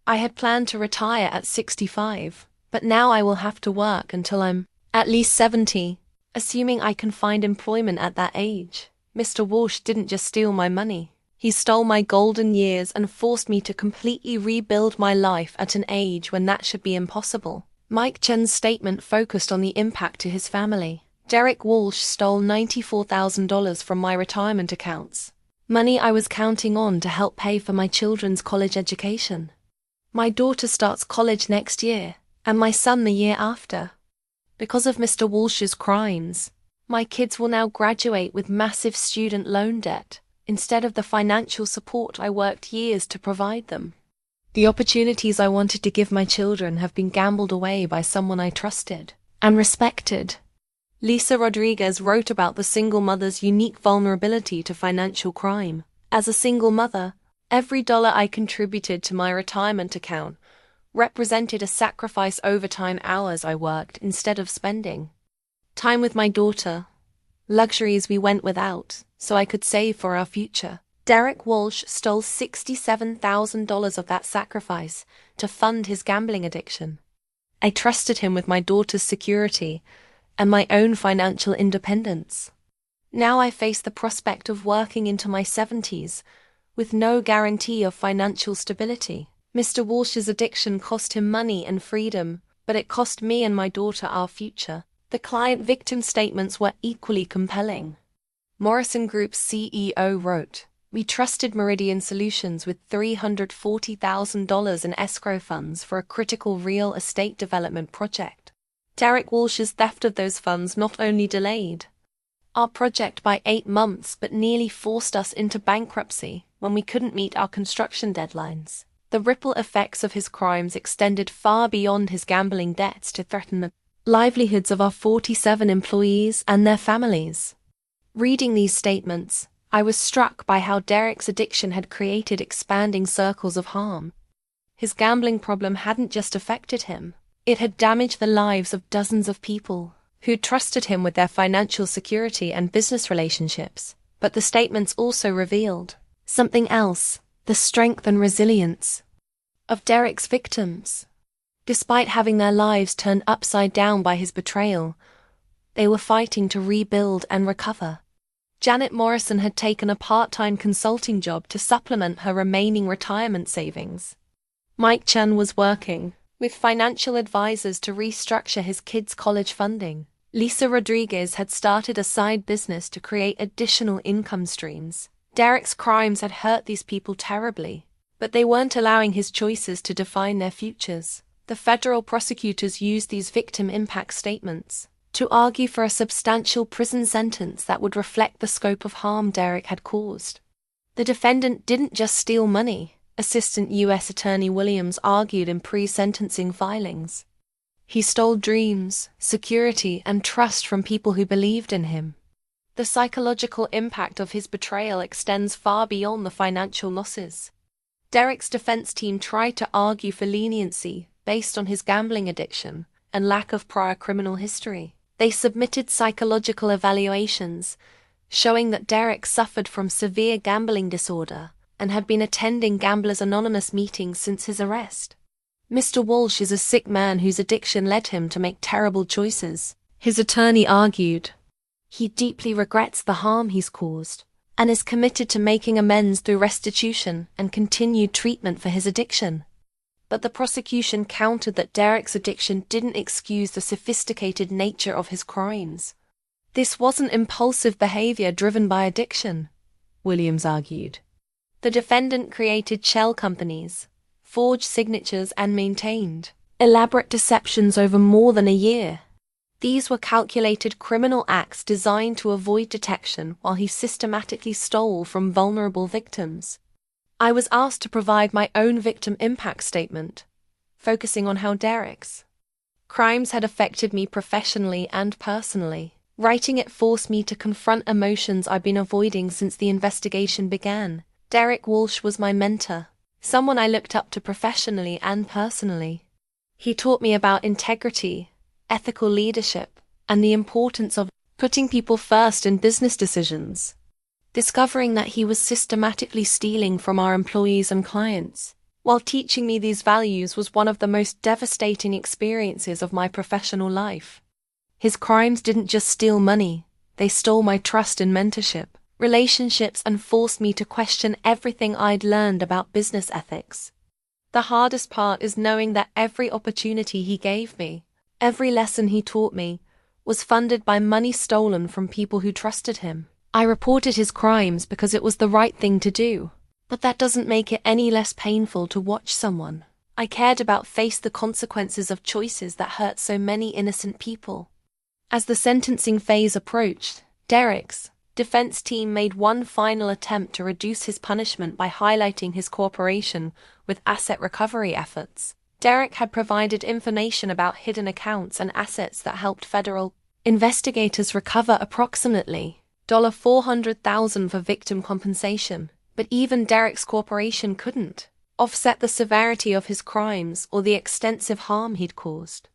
I had planned to retire at 65, but now I will have to work until I'm at least 70, assuming I can find employment at that age. Mr. Walsh didn't just steal my money. He stole my golden years and forced me to completely rebuild my life at an age when that should be impossible. Mike Chen's statement focused on the impact to his family. Derek Walsh stole $94,000 from my retirement accounts, money I was counting on to help pay for my children's college education. My daughter starts college next year, and my son the year after. Because of Mr. Walsh's crimes, my kids will now graduate with massive student loan debt, instead of the financial support I worked years to provide them. The opportunities I wanted to give my children have been gambled away by someone I trusted and respected. Lisa Rodriguez wrote about the single mother's unique vulnerability to financial crime. As a single mother, every dollar I contributed to my retirement account represented a sacrifice overtime hours I worked instead of spending. Time with my daughter, luxuries we went without, so I could save for our future. Derek Walsh stole $67,000 of that sacrifice to fund his gambling addiction. I trusted him with my daughter's security and my own financial independence. Now I face the prospect of working into my 70s with no guarantee of financial stability. Mr. Walsh's addiction cost him money and freedom, but it cost me and my daughter our future. The client-victim statements were equally compelling. Morrison Group's CEO wrote, "We trusted Meridian Solutions with $340,000 in escrow funds for a critical real estate development project. Derek Walsh's theft of those funds not only delayed our project by 8 months but nearly forced us into bankruptcy when we couldn't meet our construction deadlines. The ripple effects of his crimes extended far beyond his gambling debts to threaten the livelihoods of our 47 employees and their families." Reading these statements, I was struck by how Derek's addiction had created expanding circles of harm. His gambling problem hadn't just affected him, it had damaged the lives of dozens of people who trusted him with their financial security and business relationships. But the statements also revealed something else: the strength and resilience of Derek's victims. Despite having their lives turned upside down by his betrayal, they were fighting to rebuild and recover. Janet Morrison had taken a part-time consulting job to supplement her remaining retirement savings. Mike Chen was working with financial advisors to restructure his kids' college funding. Lisa Rodriguez had started a side business to create additional income streams. Derek's crimes had hurt these people terribly, but they weren't allowing his choices to define their futures. The federal prosecutors used these victim impact statements to argue for a substantial prison sentence that would reflect the scope of harm Derek had caused. The defendant didn't just steal money, Assistant U.S. Attorney Williams argued in pre-sentencing filings. He stole dreams, security, and trust from people who believed in him. The psychological impact of his betrayal extends far beyond the financial losses. Derek's defense team tried to argue for leniency based on his gambling addiction and lack of prior criminal history. They submitted psychological evaluations showing that Derek suffered from severe gambling disorder and had been attending Gamblers Anonymous meetings since his arrest. Mr. Walsh is a sick man whose addiction led him to make terrible choices, his attorney argued. He deeply regrets the harm he's caused and is committed to making amends through restitution and continued treatment for his addiction. But the prosecution countered that Derek's addiction didn't excuse the sophisticated nature of his crimes. This wasn't impulsive behavior driven by addiction, Williams argued. The defendant created shell companies, forged signatures, and maintained elaborate deceptions over more than a year. These were calculated criminal acts designed to avoid detection while he systematically stole from vulnerable victims. I was asked to provide my own victim impact statement, focusing on how Derek's crimes had affected me professionally and personally. Writing it forced me to confront emotions I've been avoiding since the investigation began. Derek Walsh was my mentor, someone I looked up to professionally and personally. He taught me about integrity, ethical leadership, and the importance of putting people first in business decisions. Discovering that he was systematically stealing from our employees and clients while teaching me these values was one of the most devastating experiences of my professional life. His crimes didn't just steal money, they stole my trust in mentorship, relationships, and forced me to question everything I'd learned about business ethics. The hardest part is knowing that every opportunity he gave me, every lesson he taught me, was funded by money stolen from people who trusted him. I reported his crimes because it was the right thing to do, but that doesn't make it any less painful to watch someone I cared about face the consequences of choices that hurt so many innocent people. As the sentencing phase approached, Derek's defense team made one final attempt to reduce his punishment by highlighting his cooperation with asset recovery efforts. Derek had provided information about hidden accounts and assets that helped federal investigators recover approximately $400,000 for victim compensation, but even Derek's cooperation couldn't offset the severity of his crimes or the extensive harm he'd caused.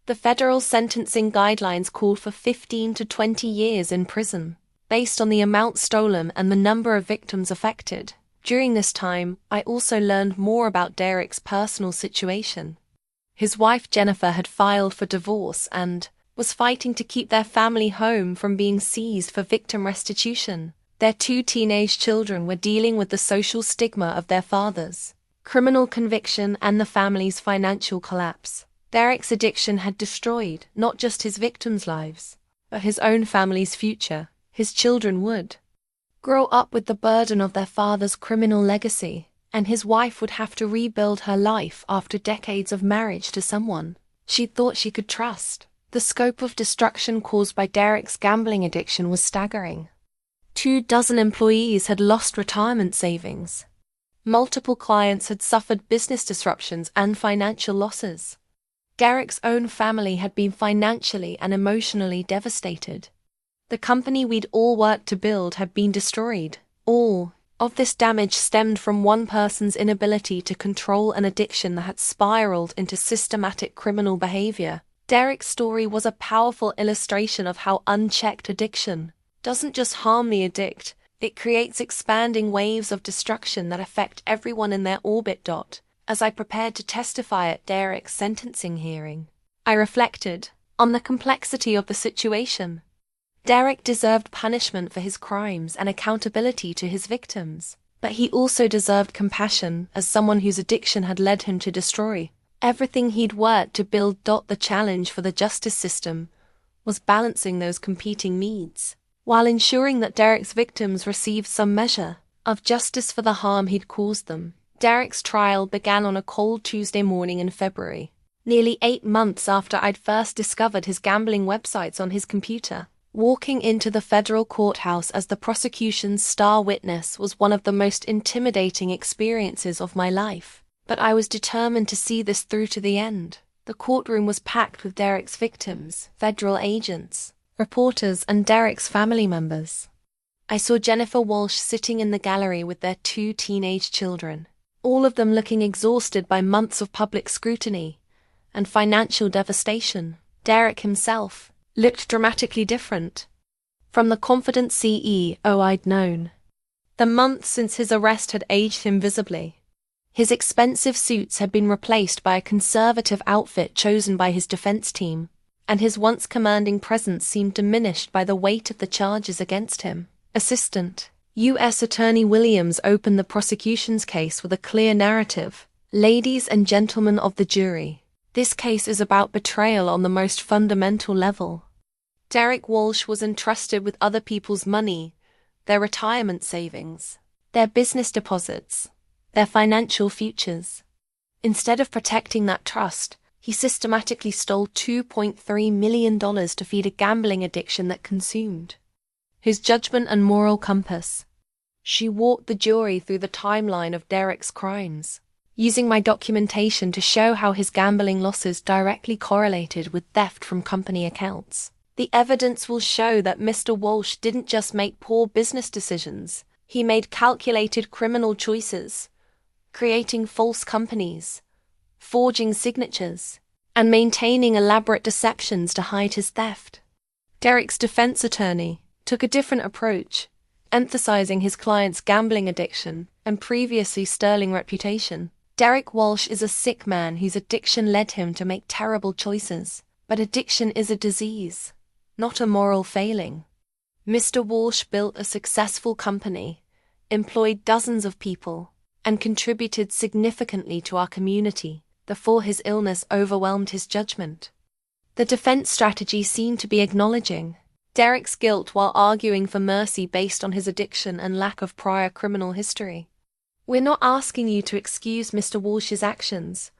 The federal sentencing guidelines called for 15 to 20 years in prison, based on the amount stolen and the number of victims affected. During this time, I also learned more about Derek's personal situation. His wife Jennifer had filed for divorce and was fighting to keep their family home from being seized for victim restitution. Their 2 teenage children were dealing with the social stigma of their fathers, criminal conviction, and the family's financial collapse. Derek's addiction had destroyed not just his victims' lives, but his own family's future. His children would grow up with the burden of their father's criminal legacy, and his wife would have to rebuild her life after decades of marriage to someone she thought she could trust. The scope of destruction caused by Derek's gambling addiction was staggering. 24 employees had lost retirement savings. Multiple clients had suffered business disruptions and financial losses. Derek's own family had been financially and emotionally devastated. The company we'd all worked to build had been destroyed. All of this damage stemmed from one person's inability to control an addiction that had spiraled into systematic criminal behavior. Derek's story was a powerful illustration of how unchecked addiction doesn't just harm the addict, it creates expanding waves of destruction that affect everyone in their orbit. As I prepared to testify at Derek's sentencing hearing, I reflected on the complexity of the situation. Derek deserved punishment for his crimes and accountability to his victims, but he also deserved compassion as someone whose addiction had led him to destroy everything he'd worked to build. The challenge for the justice system was balancing those competing needs, while ensuring that Derek's victims received some measure of justice for the harm he'd caused them. Derek's trial began on a cold Tuesday morning in February. nearly 8 months after I'd first discovered his gambling websites on his computer. Walking into the federal courthouse as the prosecution's star witness was one of the most intimidating experiences of my life, but I was determined to see this through to the end. The courtroom was packed with Derek's victims, federal agents, reporters, and Derek's family members. I saw Jennifer Walsh sitting in the gallery with their 2 teenage children, all of them looking exhausted by months of public scrutiny and financial devastation. Derek himself looked dramatically different from the confident CEO I'd known. The months since his arrest had aged him visibly. His expensive suits had been replaced by a conservative outfit chosen by his defense team, and his once commanding presence seemed diminished by the weight of the charges against him. Assistant U.S. Attorney Williams opened the prosecution's case with a clear narrative. Ladies and gentlemen of the jury, this case is about betrayal on the most fundamental level. Derek Walsh was entrusted with other people's money, their retirement savings, their business deposits, their financial futures. Instead of protecting that trust, he systematically stole $2.3 million to feed a gambling addiction that consumed his judgment and moral compass. She walked the jury through the timeline of Derek's crimes, using my documentation to show how his gambling losses directly correlated with theft from company accounts. The evidence will show that Mr. Walsh didn't just make poor business decisions, he made calculated criminal choices, creating false companies, forging signatures, and maintaining elaborate deceptions to hide his theft. Derek's defense attorney took a different approach, emphasizing his client's gambling addiction and previously sterling reputation. Derek Walsh is a sick man whose addiction led him to make terrible choices, but addiction is a disease, not a moral failing. Mr. Walsh built a successful company, employed dozens of people, and contributed significantly to our community before his illness overwhelmed his judgment. The defense strategy seemed to be acknowledging Derek's guilt while arguing for mercy based on his addiction and lack of prior criminal history. We're not asking you to excuse Mr. Walsh's actions,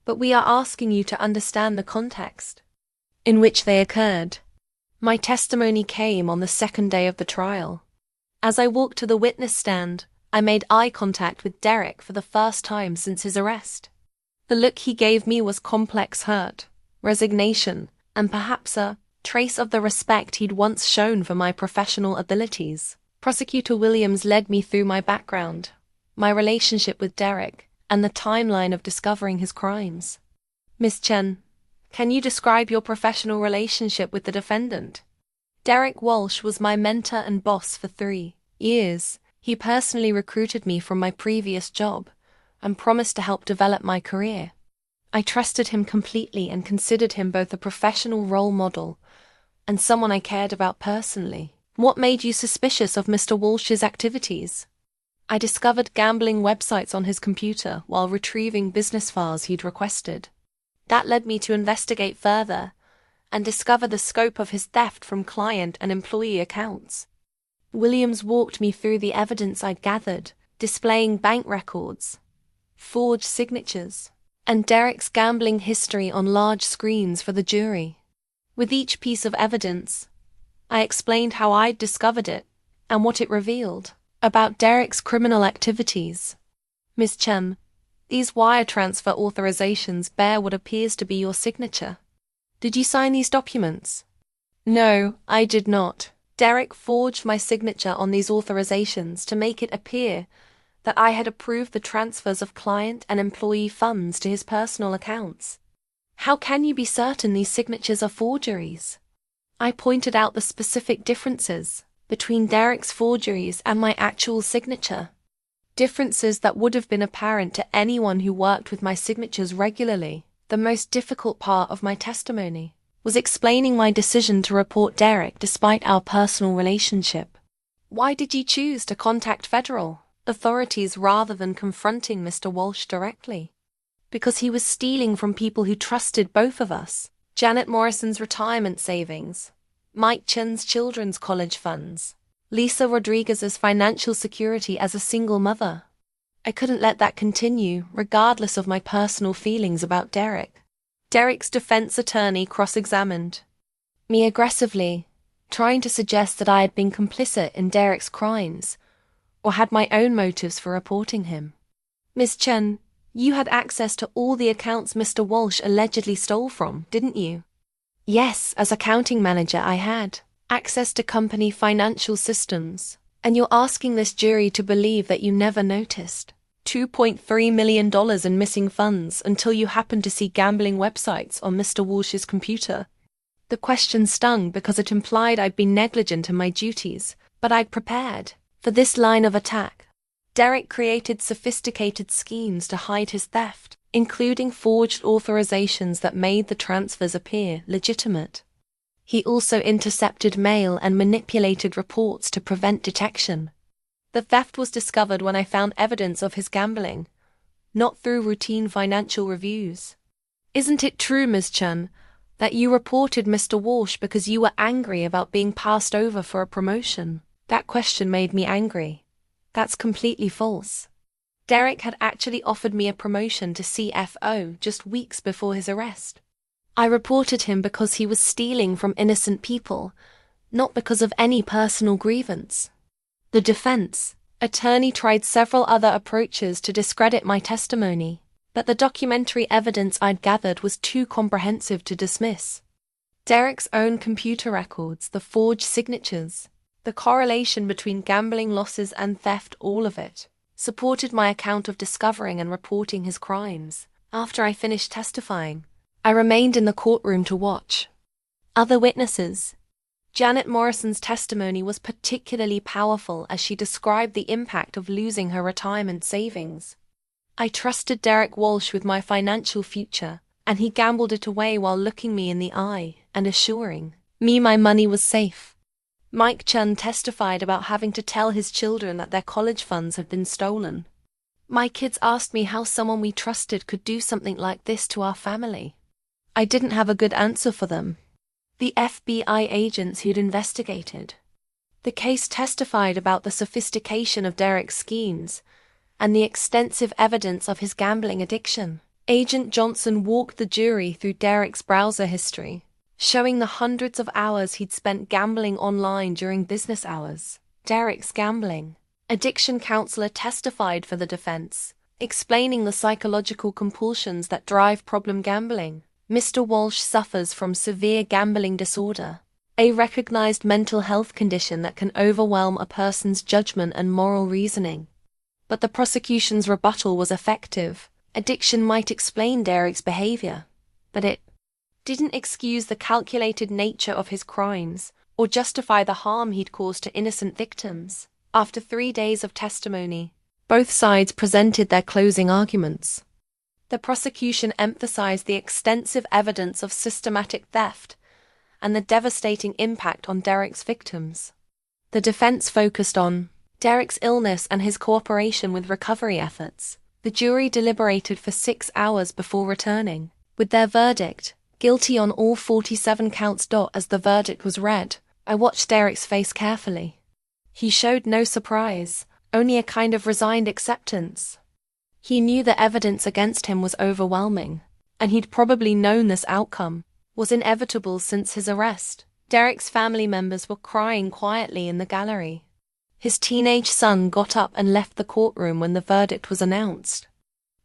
but we are asking you to understand the context in which they occurred. My testimony came on the second day of the trial. As I walked to the witness stand, I made eye contact with Derek for the first time since his arrest. The look he gave me was complex hurt, resignation, and perhaps a trace of the respect he'd once shown for my professional abilities. Prosecutor Williams led me through my background, my relationship with Derek, and the timeline of discovering his crimes. Ms. Chen, can you describe your professional relationship with the defendant? Derek Walsh was my mentor and boss for 3 years. He personally recruited me from my previous job and promised to help develop my career. I trusted him completely and considered him both a professional role model and someone I cared about personally. What made you suspicious of Mr. Walsh's activities? I discovered gambling websites on his computer while retrieving business files he'd requested. That led me to investigate further and discover the scope of his theft from client and employee accounts. Williams walked me through the evidence I'd gathered, displaying bank records, forged signatures, and Derek's gambling history on large screens for the jury. With each piece of evidence, I explained how I'd discovered it and what it revealed about Derek's criminal activities. Ms. Chen, these wire transfer authorizations bear what appears to be your signature. Did you sign these documents? No, I did not. Derek forged my signature on these authorizations to make it appear that I had approved the transfers of client and employee funds to his personal accounts. How can you be certain these signatures are forgeries? I pointed out the specific differences between Derek's forgeries and my actual signature. Differences that would have been apparent to anyone who worked with my signatures regularly. The most difficult part of my testimony was explaining my decision to report Derek despite our personal relationship. Why did you choose to contact federal authorities rather than confronting Mr. Walsh directly? Because he was stealing from people who trusted both of us. Janet Morrison's retirement savings, Mike Chen's children's college funds, Lisa Rodriguez's financial security as a single mother. I couldn't let that continue, regardless of my personal feelings about Derek. Derek's defense attorney cross-examined me aggressively, trying to suggest that I had been complicit in Derek's crimes, or had my own motives for reporting him. Ms. Chen, you had access to all the accounts Mr. Walsh allegedly stole from, didn't you? Yes, as accounting manager I had access to company financial systems, and you're asking this jury to believe that you never noticed $2.3 million in missing funds until you happened to see gambling websites on Mr. Walsh's computer. The question stung because it implied I'd been negligent in my duties, but I'd prepared for this line of attack. Derek created sophisticated schemes to hide his theft, including forged authorizations that made the transfers appear legitimate. He also intercepted mail and manipulated reports to prevent detection. The theft was discovered when I found evidence of his gambling, not through routine financial reviews. Isn't it true, Ms. Chen, that you reported Mr. Walsh because you were angry about being passed over for a promotion? That question made me angry. That's completely false. Derek had actually offered me a promotion to CFO just weeks before his arrest. I reported him because he was stealing from innocent people, not because of any personal grievance. The defense attorney tried several other approaches to discredit my testimony, but the documentary evidence I'd gathered was too comprehensive to dismiss. Derek's own computer records, the forged signatures, the correlation between gambling losses and theft, all of it supported my account of discovering and reporting his crimes. After I finished testifying, I remained in the courtroom to watch. Other witnesses. Janet Morrison's testimony was particularly powerful as she described the impact of losing her retirement savings. I trusted Derek Walsh with my financial future, and he gambled it away while looking me in the eye and assuring me my money was safe. Mike Chen testified about having to tell his children that their college funds had been stolen. My kids asked me how someone we trusted could do something like this to our family. I didn't have a good answer for them. The FBI agents who'd investigated the case testified about the sophistication of Derek's schemes and the extensive evidence of his gambling addiction. Agent Johnson walked the jury through Derek's browser history, showing the hundreds of hours he'd spent gambling online during business hours. Derek's gambling addiction counselor testified for the defense, explaining the psychological compulsions that drive problem gambling. Mr. Walsh suffers from severe gambling disorder, a recognized mental health condition that can overwhelm a person's judgment and moral reasoning. But the prosecution's rebuttal was effective. Addiction might explain Derek's behavior, but it didn't excuse the calculated nature of his crimes or justify the harm he'd caused to innocent victims. After 3 days of testimony, both sides presented their closing arguments. The prosecution emphasized the extensive evidence of systematic theft and the devastating impact on Derek's victims. The defense focused on Derek's illness and his cooperation with recovery efforts. The jury deliberated for 6 hours before returning with their verdict, guilty on all 47 counts. As the verdict was read, I watched Derek's face carefully. He showed no surprise, only a kind of resigned acceptance. He knew the evidence against him was overwhelming, and he'd probably known this outcome was inevitable since his arrest. Derek's family members were crying quietly in the gallery. His teenage son got up and left the courtroom when the verdict was announced.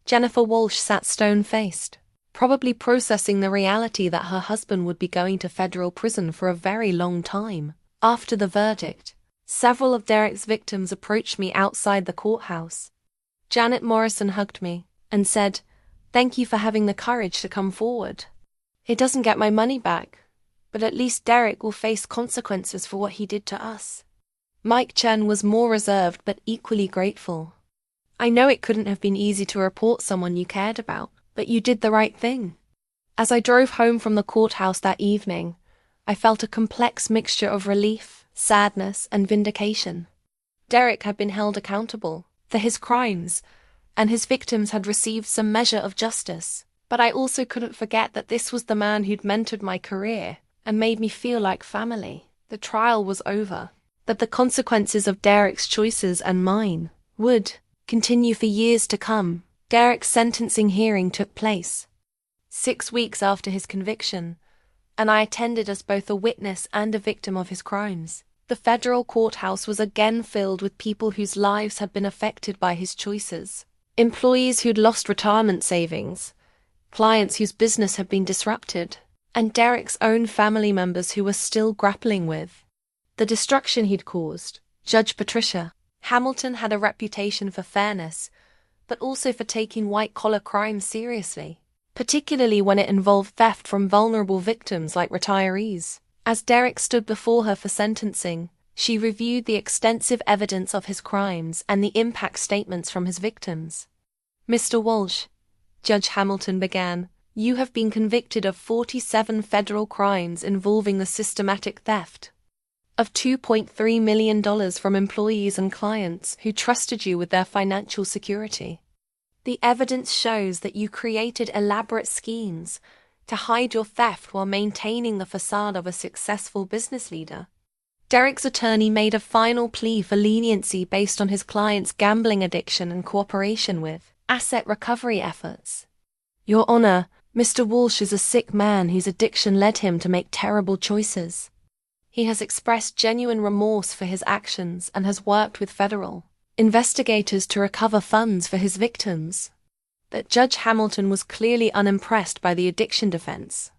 Jennifer Walsh sat stone-faced, probably processing the reality that her husband would be going to federal prison for a very long time. After the verdict, several of Derek's victims approached me outside the courthouse. Janet Morrison hugged me and said, "Thank you for having the courage to come forward. It doesn't get my money back, but at least Derek will face consequences for what he did to us." Mike Chen was more reserved but equally grateful. "I know it couldn't have been easy to report someone you cared about, but you did the right thing." As I drove home from the courthouse that evening, I felt a complex mixture of relief, sadness, and vindication. Derek had been held accountable for his crimes, and his victims had received some measure of justice. But I also couldn't forget that this was the man who'd mentored my career and made me feel like family. The trial was over, but the consequences of Derek's choices and mine would continue for years to come. Derek's sentencing hearing took place. 6 weeks after his conviction, and I attended as both a witness and a victim of his crimes. The federal courthouse was again filled with people whose lives had been affected by his choices. Employees who'd lost retirement savings, clients whose business had been disrupted, and Derek's own family members who were still grappling with the destruction he'd caused. Judge Patricia Hamilton had a reputation for fairness, but also for taking white-collar crimes seriously, particularly when it involved theft from vulnerable victims like retirees. As Derek stood before her for sentencing, she reviewed the extensive evidence of his crimes and the impact statements from his victims. "Mr. Walsh," Judge Hamilton began, "you have been convicted of 47 federal crimes involving the systematic theft of $2.3 million from employees and clients who trusted you with their financial security. The evidence shows that you created elaborate schemes to hide your theft while maintaining the facade of a successful business leader." Derek's attorney made a final plea for leniency based on his client's gambling addiction and cooperation with asset recovery efforts. "Your Honor, Mr. Walsh is a sick man whose addiction led him to make terrible choices. He has expressed genuine remorse for his actions and has worked with federal investigators to recover funds for his victims." But Judge Hamilton was clearly unimpressed by the addiction defense.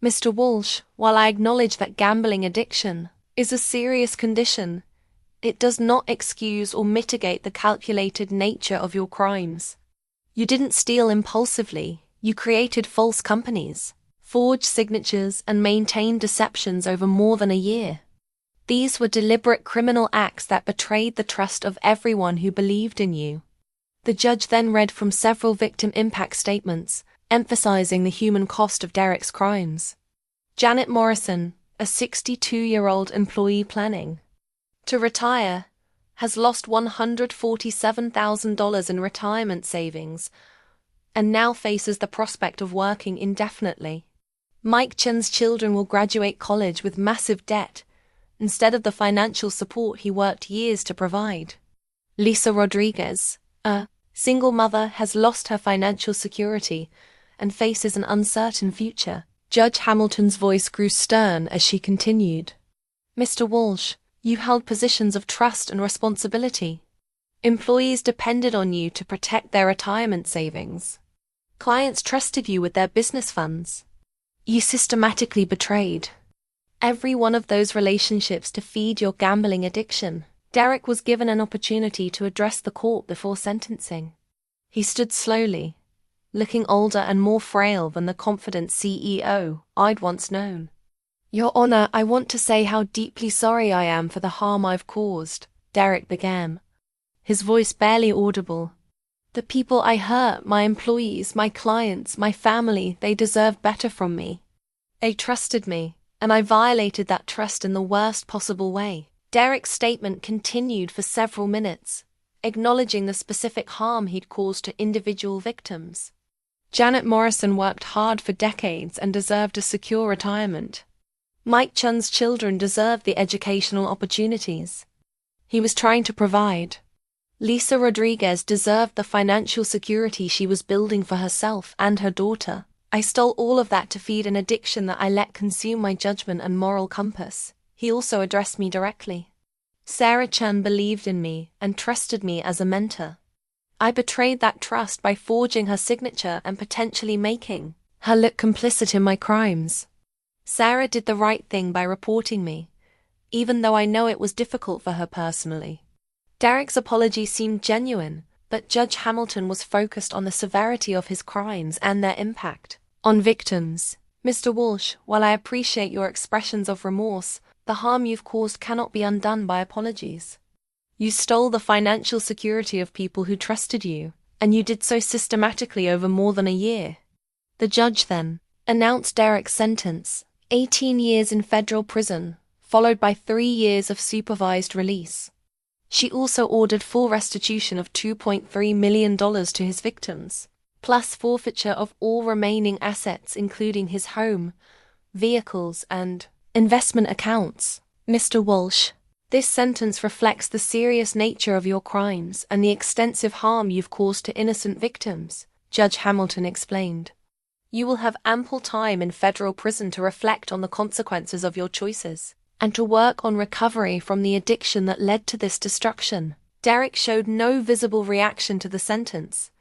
"Mr. Walsh, while I acknowledge that gambling addiction is a serious condition, it does not excuse or mitigate the calculated nature of your crimes. You didn't steal impulsively, you created false companies, forged signatures, and maintained deceptions over more than a year. These were deliberate criminal acts that betrayed the trust of everyone who believed in you." The judge then read from several victim impact statements, emphasizing the human cost of Derek's crimes. Janet Morrison, a 62-year-old employee planning to retire, has lost $147,000 in retirement savings and now faces the prospect of working indefinitely. Mike Chen's children will graduate college with massive debt instead of the financial support he worked years to provide. Lisa Rodriguez, a single mother, has lost her financial security and faces an uncertain future. Judge Hamilton's voice grew stern as she continued. "Mr. Walsh, you held positions of trust and responsibility. Employees depended on you to protect their retirement savings. Clients trusted you with their business funds. You systematically betrayed every one of those relationships to feed your gambling addiction." Derek was given an opportunity to address the court before sentencing. He stood slowly, looking older and more frail than the confident CEO I'd once known. "Your Honor, I want to say how deeply sorry I am for the harm I've caused," Derek began, his voice barely audible. "The people I hurt, my employees, my clients, my family, they deserve better from me. They trusted me, and I violated that trust in the worst possible way." Derek's statement continued for several minutes, acknowledging the specific harm he'd caused to individual victims. Janet Morrison worked hard for decades and deserved a secure retirement. Mike Chun's children deserved the educational opportunities he was trying to provide. Lisa Rodriguez deserved the financial security she was building for herself and her daughter. "I stole all of that to feed an addiction that I let consume my judgment and moral compass." He also addressed me directly. "Sarah Chen believed in me and trusted me as a mentor. I betrayed that trust by forging her signature and potentially making her look complicit in my crimes. Sarah did the right thing by reporting me, even though I know it was difficult for her personally." Derek's apology seemed genuine, but Judge Hamilton was focused on the severity of his crimes and their impact on victims. "Mr. Walsh, while I appreciate your expressions of remorse, the harm you've caused cannot be undone by apologies. You stole the financial security of people who trusted you, and you did so systematically over more than a year." The judge then announced Derek's sentence, 18 years in federal prison, followed by 3 years of supervised release. She also ordered full restitution of $2.3 million to his victims, plus forfeiture of all remaining assets including his home, vehicles, and investment accounts. "Mr. Walsh, this sentence reflects the serious nature of your crimes and the extensive harm you've caused to innocent victims," Judge Hamilton explained. You will have ample time in federal prison to reflect on the consequences of your choices and to work on recovery from the addiction that led to this destruction. Derek showed no visible reaction to the sentence,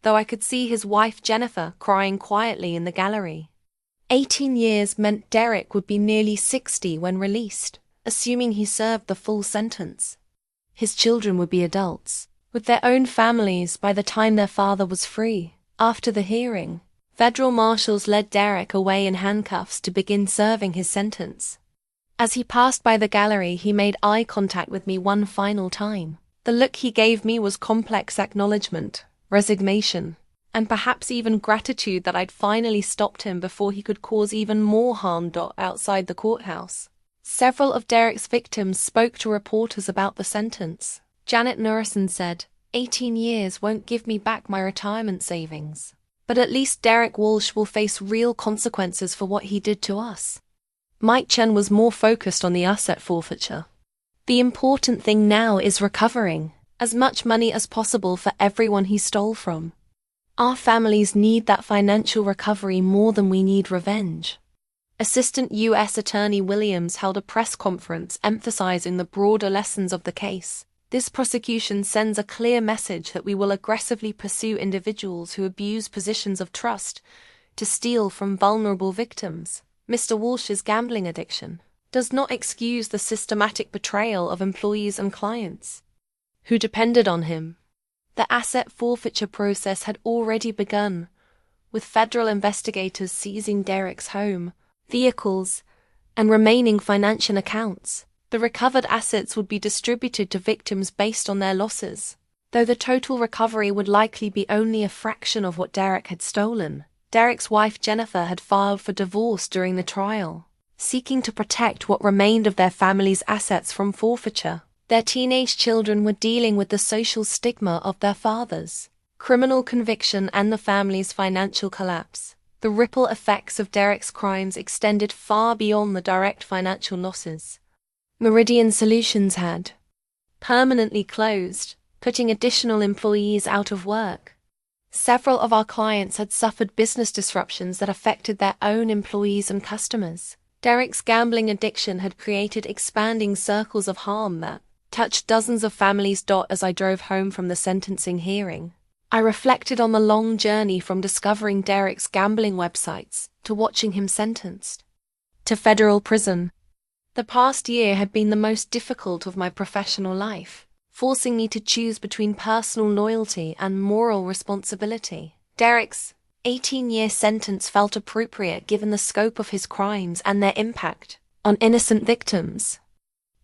though I could see his wife Jennifer crying quietly in the gallery. 18 years meant Derek would be nearly 60 when released, assuming he served the full sentence. His children would be adults, with their own families by the time their father was free. After the hearing, federal marshals led Derek away in handcuffs to begin serving his sentence. As he passed by the gallery, he made eye contact with me one final time. The look he gave me was complex acknowledgement, resignation, and perhaps even gratitude that I'd finally stopped him before he could cause even more harm outside the courthouse. Several of Derek's victims spoke to reporters about the sentence. Janet Nurison said, 18 years won't give me back my retirement savings. But at least Derek Walsh will face real consequences for what he did to us. Mike Chen was more focused on the asset forfeiture. The important thing now is recovering as much money as possible for everyone he stole from. Our families need that financial recovery more than we need revenge. Assistant U.S. Attorney Williams held a press conference emphasizing the broader lessons of the case. This prosecution sends a clear message that we will aggressively pursue individuals who abuse positions of trust to steal from vulnerable victims. Mr. Walsh's gambling addiction does not excuse the systematic betrayal of employees and clients who depended on him. The asset forfeiture process had already begun, with federal investigators seizing Derek's home, vehicles, and remaining financial accounts. The recovered assets would be distributed to victims based on their losses, though the total recovery would likely be only a fraction of what Derek had stolen. Derek's wife Jennifer had filed for divorce during the trial, seeking to protect what remained of their family's assets from forfeiture. Their teenage children were dealing with the social stigma of their fathers, criminal conviction, and the family's financial collapse. The ripple effects of Derek's crimes extended far beyond the direct financial losses. Meridian Solutions had permanently closed, putting additional employees out of work. Several of our clients had suffered business disruptions that affected their own employees and customers. Derek's gambling addiction had created expanding circles of harm that touched dozens of families. As I drove home from the sentencing hearing, I reflected on the long journey from discovering Derek's gambling websites to watching him sentenced to federal prison. The past year had been the most difficult of my professional life, forcing me to choose between personal loyalty and moral responsibility. Derek's 18-year sentence felt appropriate given the scope of his crimes and their impact on innocent victims.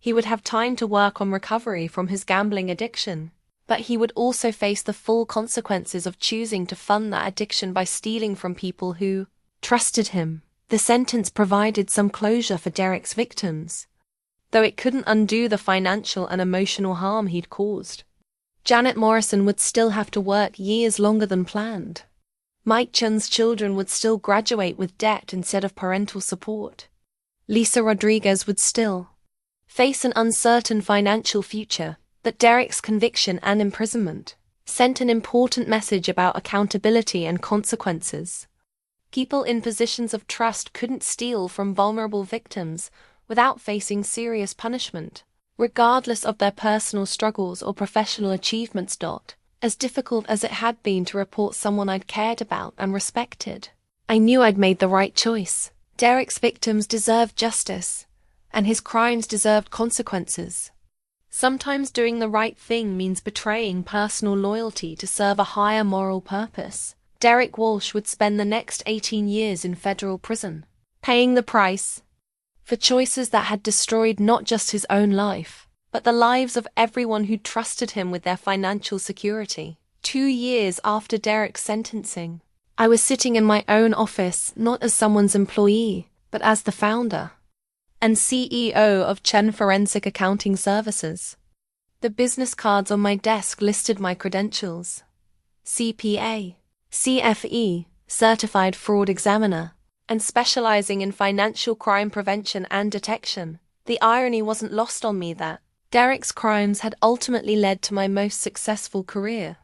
He would have time to work on recovery from his gambling addiction, but he would also face the full consequences of choosing to fund that addiction by stealing from people who trusted him. The sentence provided some closure for Derek's victims, though it couldn't undo the financial and emotional harm he'd caused. Janet Morrison would still have to work years longer than planned. Mike Chen's children would still graduate with debt instead of parental support. Lisa Rodriguez would still face an uncertain financial future. But Derek's conviction and imprisonment sent an important message about accountability and consequences. People in positions of trust couldn't steal from vulnerable victims without facing serious punishment, regardless of their personal struggles or professional achievements. As difficult as it had been to report someone I'd cared about and respected, I knew I'd made the right choice. Derek's victims deserved justice, and his crimes deserved consequences. Sometimes doing the right thing means betraying personal loyalty to serve a higher moral purpose. Derek Walsh would spend the next 18 years in federal prison, paying the price for choices that had destroyed not just his own life, but the lives of everyone who trusted him with their financial security. 2 years after Derek's sentencing, I was sitting in my own office, not as someone's employee, but as the founder and CEO of Chen Forensic Accounting Services. The business cards on my desk listed my credentials: CPA, CFE, Certified Fraud Examiner, and specializing in financial crime prevention and detection. The irony wasn't lost on me that Derek's crimes had ultimately led to my most successful career.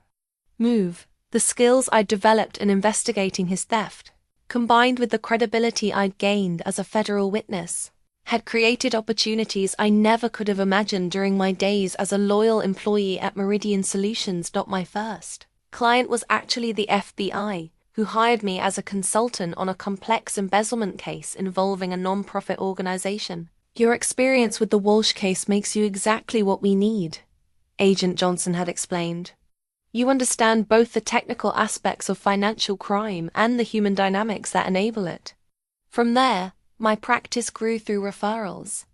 The skills I developed in investigating his theft combined with the credibility I'd gained as a federal witness, had created opportunities I never could have imagined during my days as a loyal employee at Meridian Solutions. My first client was actually the FBI, who hired me as a consultant on a complex embezzlement case involving a non-profit organization. Your experience with the Walsh case makes you exactly what we need, Agent Johnson had explained. You understand both the technical aspects of financial crime and the human dynamics that enable it. From there, my practice grew through referrals.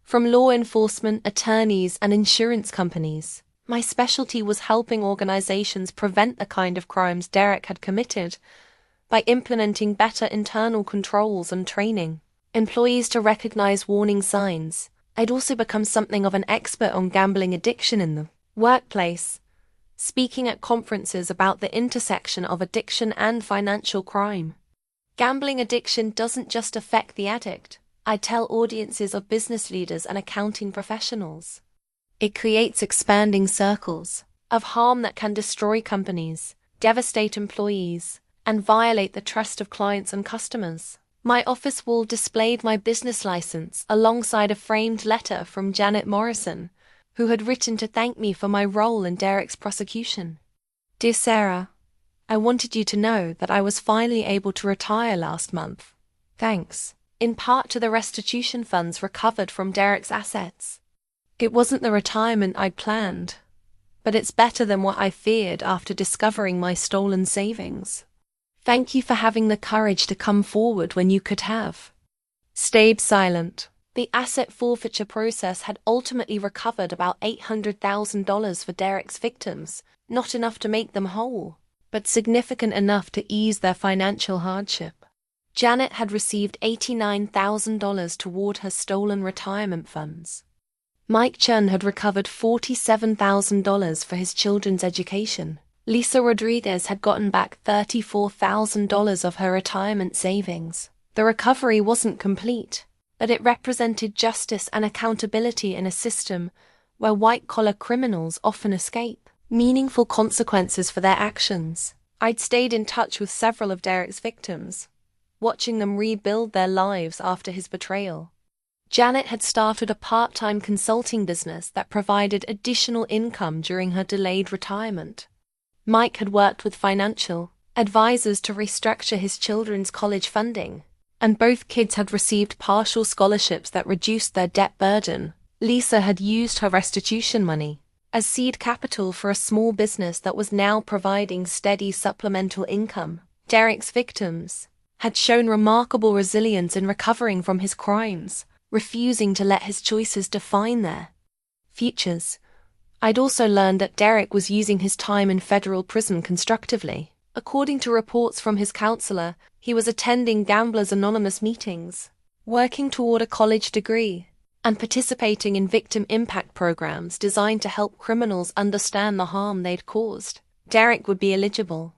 From law enforcement, attorneys, and insurance companies, my specialty was helping organizations prevent the kind of crimes Derek had committed by implementing better internal controls and training employees to recognize warning signs. I'd also become something of an expert on gambling addiction in the workplace, speaking at conferences about the intersection of addiction and financial crime. Gambling addiction doesn't just affect the addict, I tell audiences of business leaders and accounting professionals. It creates expanding circles of harm that can destroy companies, devastate employees, and violate the trust of clients and customers. My office wall displayed my business license alongside a framed letter from Janet Morrison, who had written to thank me for my role in Derek's prosecution. Dear Sarah, I wanted you to know that I was finally able to retire last month. Thanks, in part to the restitution funds recovered from Derek's assets. It wasn't the retirement I'd planned, but it's better than what I feared after discovering my stolen savings. Thank you for having the courage to come forward when you could have stayed silent. The asset forfeiture process had ultimately recovered about $800,000 for Derek's victims, not enough to make them whole, but significant enough to ease their financial hardship. Janet had received $89,000 toward her stolen retirement funds. Mike Chun had recovered $47,000 for his children's education. Lisa Rodriguez had gotten back $34,000 of her retirement savings. The recovery wasn't complete, but it represented justice and accountability in a system where white-collar criminals often escape meaningful consequences for their actions. I'd stayed in touch with several of Derek's victims, watching them rebuild their lives after his betrayal. Janet had started a part-time consulting business that provided additional income during her delayed retirement. Mike had worked with financial advisors to restructure his children's college funding, and both kids had received partial scholarships that reduced their debt burden. Lisa had used her restitution money as seed capital for a small business that was now providing steady supplemental income. Derek's victims had shown remarkable resilience in recovering from his crimes, refusing to let his choices define their futures. I'd also learned that Derek was using his time in federal prison constructively. According to reports from his counselor, he was attending Gamblers Anonymous meetings, working toward a college degree, and participating in victim impact programs designed to help criminals understand the harm they'd caused. Derek would be eligible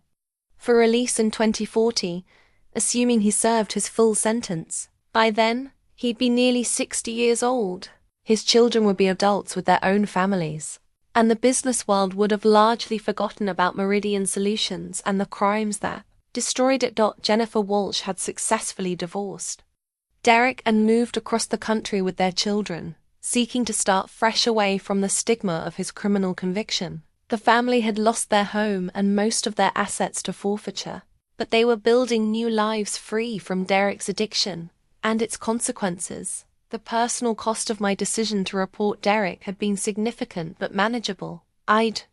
for release in 2040, assuming he served his full sentence. By then, he'd be nearly 60 years old. His children would be adults with their own families, and the business world would have largely forgotten about Meridian Solutions and the crimes that destroyed it. Jennifer Walsh had successfully divorced Derek and moved across the country with their children, seeking to start fresh away from the stigma of his criminal conviction. The family had lost their home and most of their assets to forfeiture, but they were building new lives free from Derek's addiction and its consequences. The personal cost of my decision to report Derek had been significant but manageable. I'd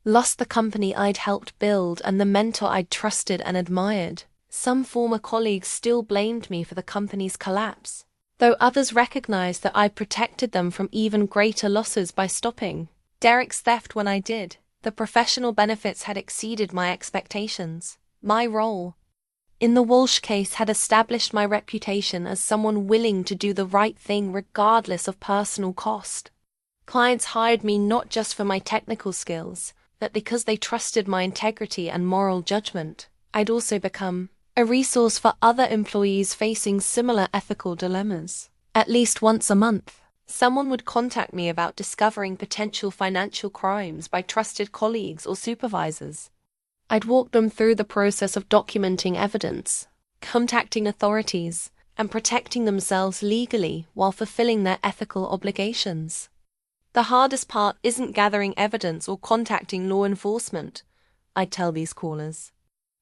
lost the company I'd helped build and the mentor I'd trusted and admired. Some former colleagues still blamed me for the company's collapse, though others recognized that I protected them from even greater losses by stopping Derek's theft when I did. The professional benefits had exceeded my expectations. My role in the Walsh case had established my reputation as someone willing to do the right thing regardless of personal cost. Clients hired me not just for my technical skills, but because they trusted my integrity and moral judgment. I'd also become a resource for other employees facing similar ethical dilemmas. At least once a month, someone would contact me about discovering potential financial crimes by trusted colleagues or supervisors. I'd walk them through the process of documenting evidence, contacting authorities, and protecting themselves legally while fulfilling their ethical obligations. The hardest part isn't gathering evidence or contacting law enforcement, I tell these callers.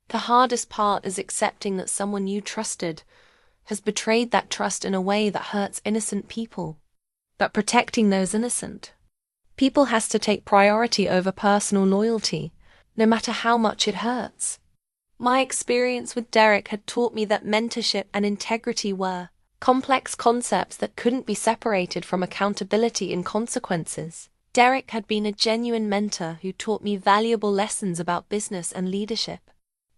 The hardest part is accepting that someone you trusted has betrayed that trust in a way that hurts innocent people. But protecting those innocent people has to take priority over personal loyalty, no matter how much it hurts. My experience with Derek had taught me that mentorship and integrity were complex concepts that couldn't be separated from accountability and consequences. Derek had been a genuine mentor who taught me valuable lessons about business and leadership.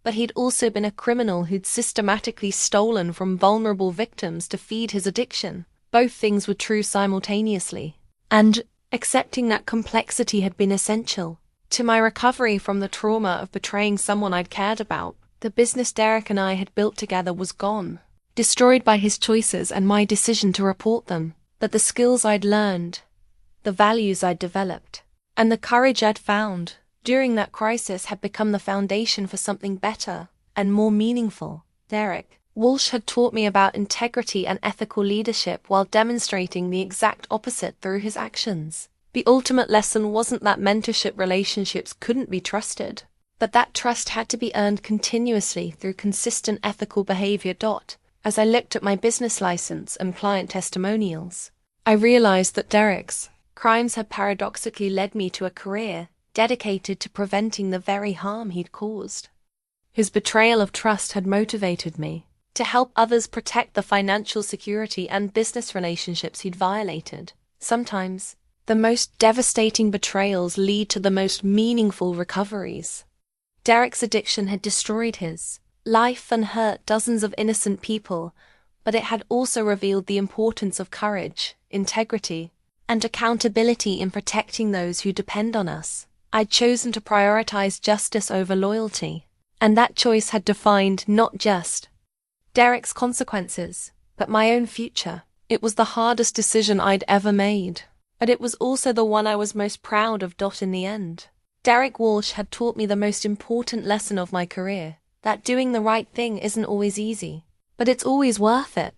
But he'd also been a criminal who'd systematically stolen from vulnerable victims to feed his addiction. Both things were true simultaneously. And accepting that complexity had been essential to my recovery from the trauma of betraying someone I'd cared about. The business Derek and I had built together was gone, destroyed by his choices and my decision to report them. But the skills I'd learned, the values I'd developed, and the courage I'd found during that crisis had become the foundation for something better and more meaningful. Derek Walsh had taught me about integrity and ethical leadership while demonstrating the exact opposite through his actions. The ultimate lesson wasn't that mentorship relationships couldn't be trusted, but that trust had to be earned continuously through consistent ethical behavior. As I looked at my business license and client testimonials, I realized that Derek's crimes had paradoxically led me to a career dedicated to preventing the very harm he'd caused. His betrayal of trust had motivated me to help others protect the financial security and business relationships he'd violated. Sometimes, the most devastating betrayals lead to the most meaningful recoveries. Derek's addiction had destroyed his life and hurt dozens of innocent people, but it had also revealed the importance of courage, integrity, and accountability in protecting those who depend on us. I'd chosen to prioritize justice over loyalty, and that choice had defined not just Derek's consequences, but my own future. It was the hardest decision I'd ever made, but it was also the one I was most proud of. In the end, Derek Walsh had taught me the most important lesson of my career, that doing the right thing isn't always easy, but it's always worth it.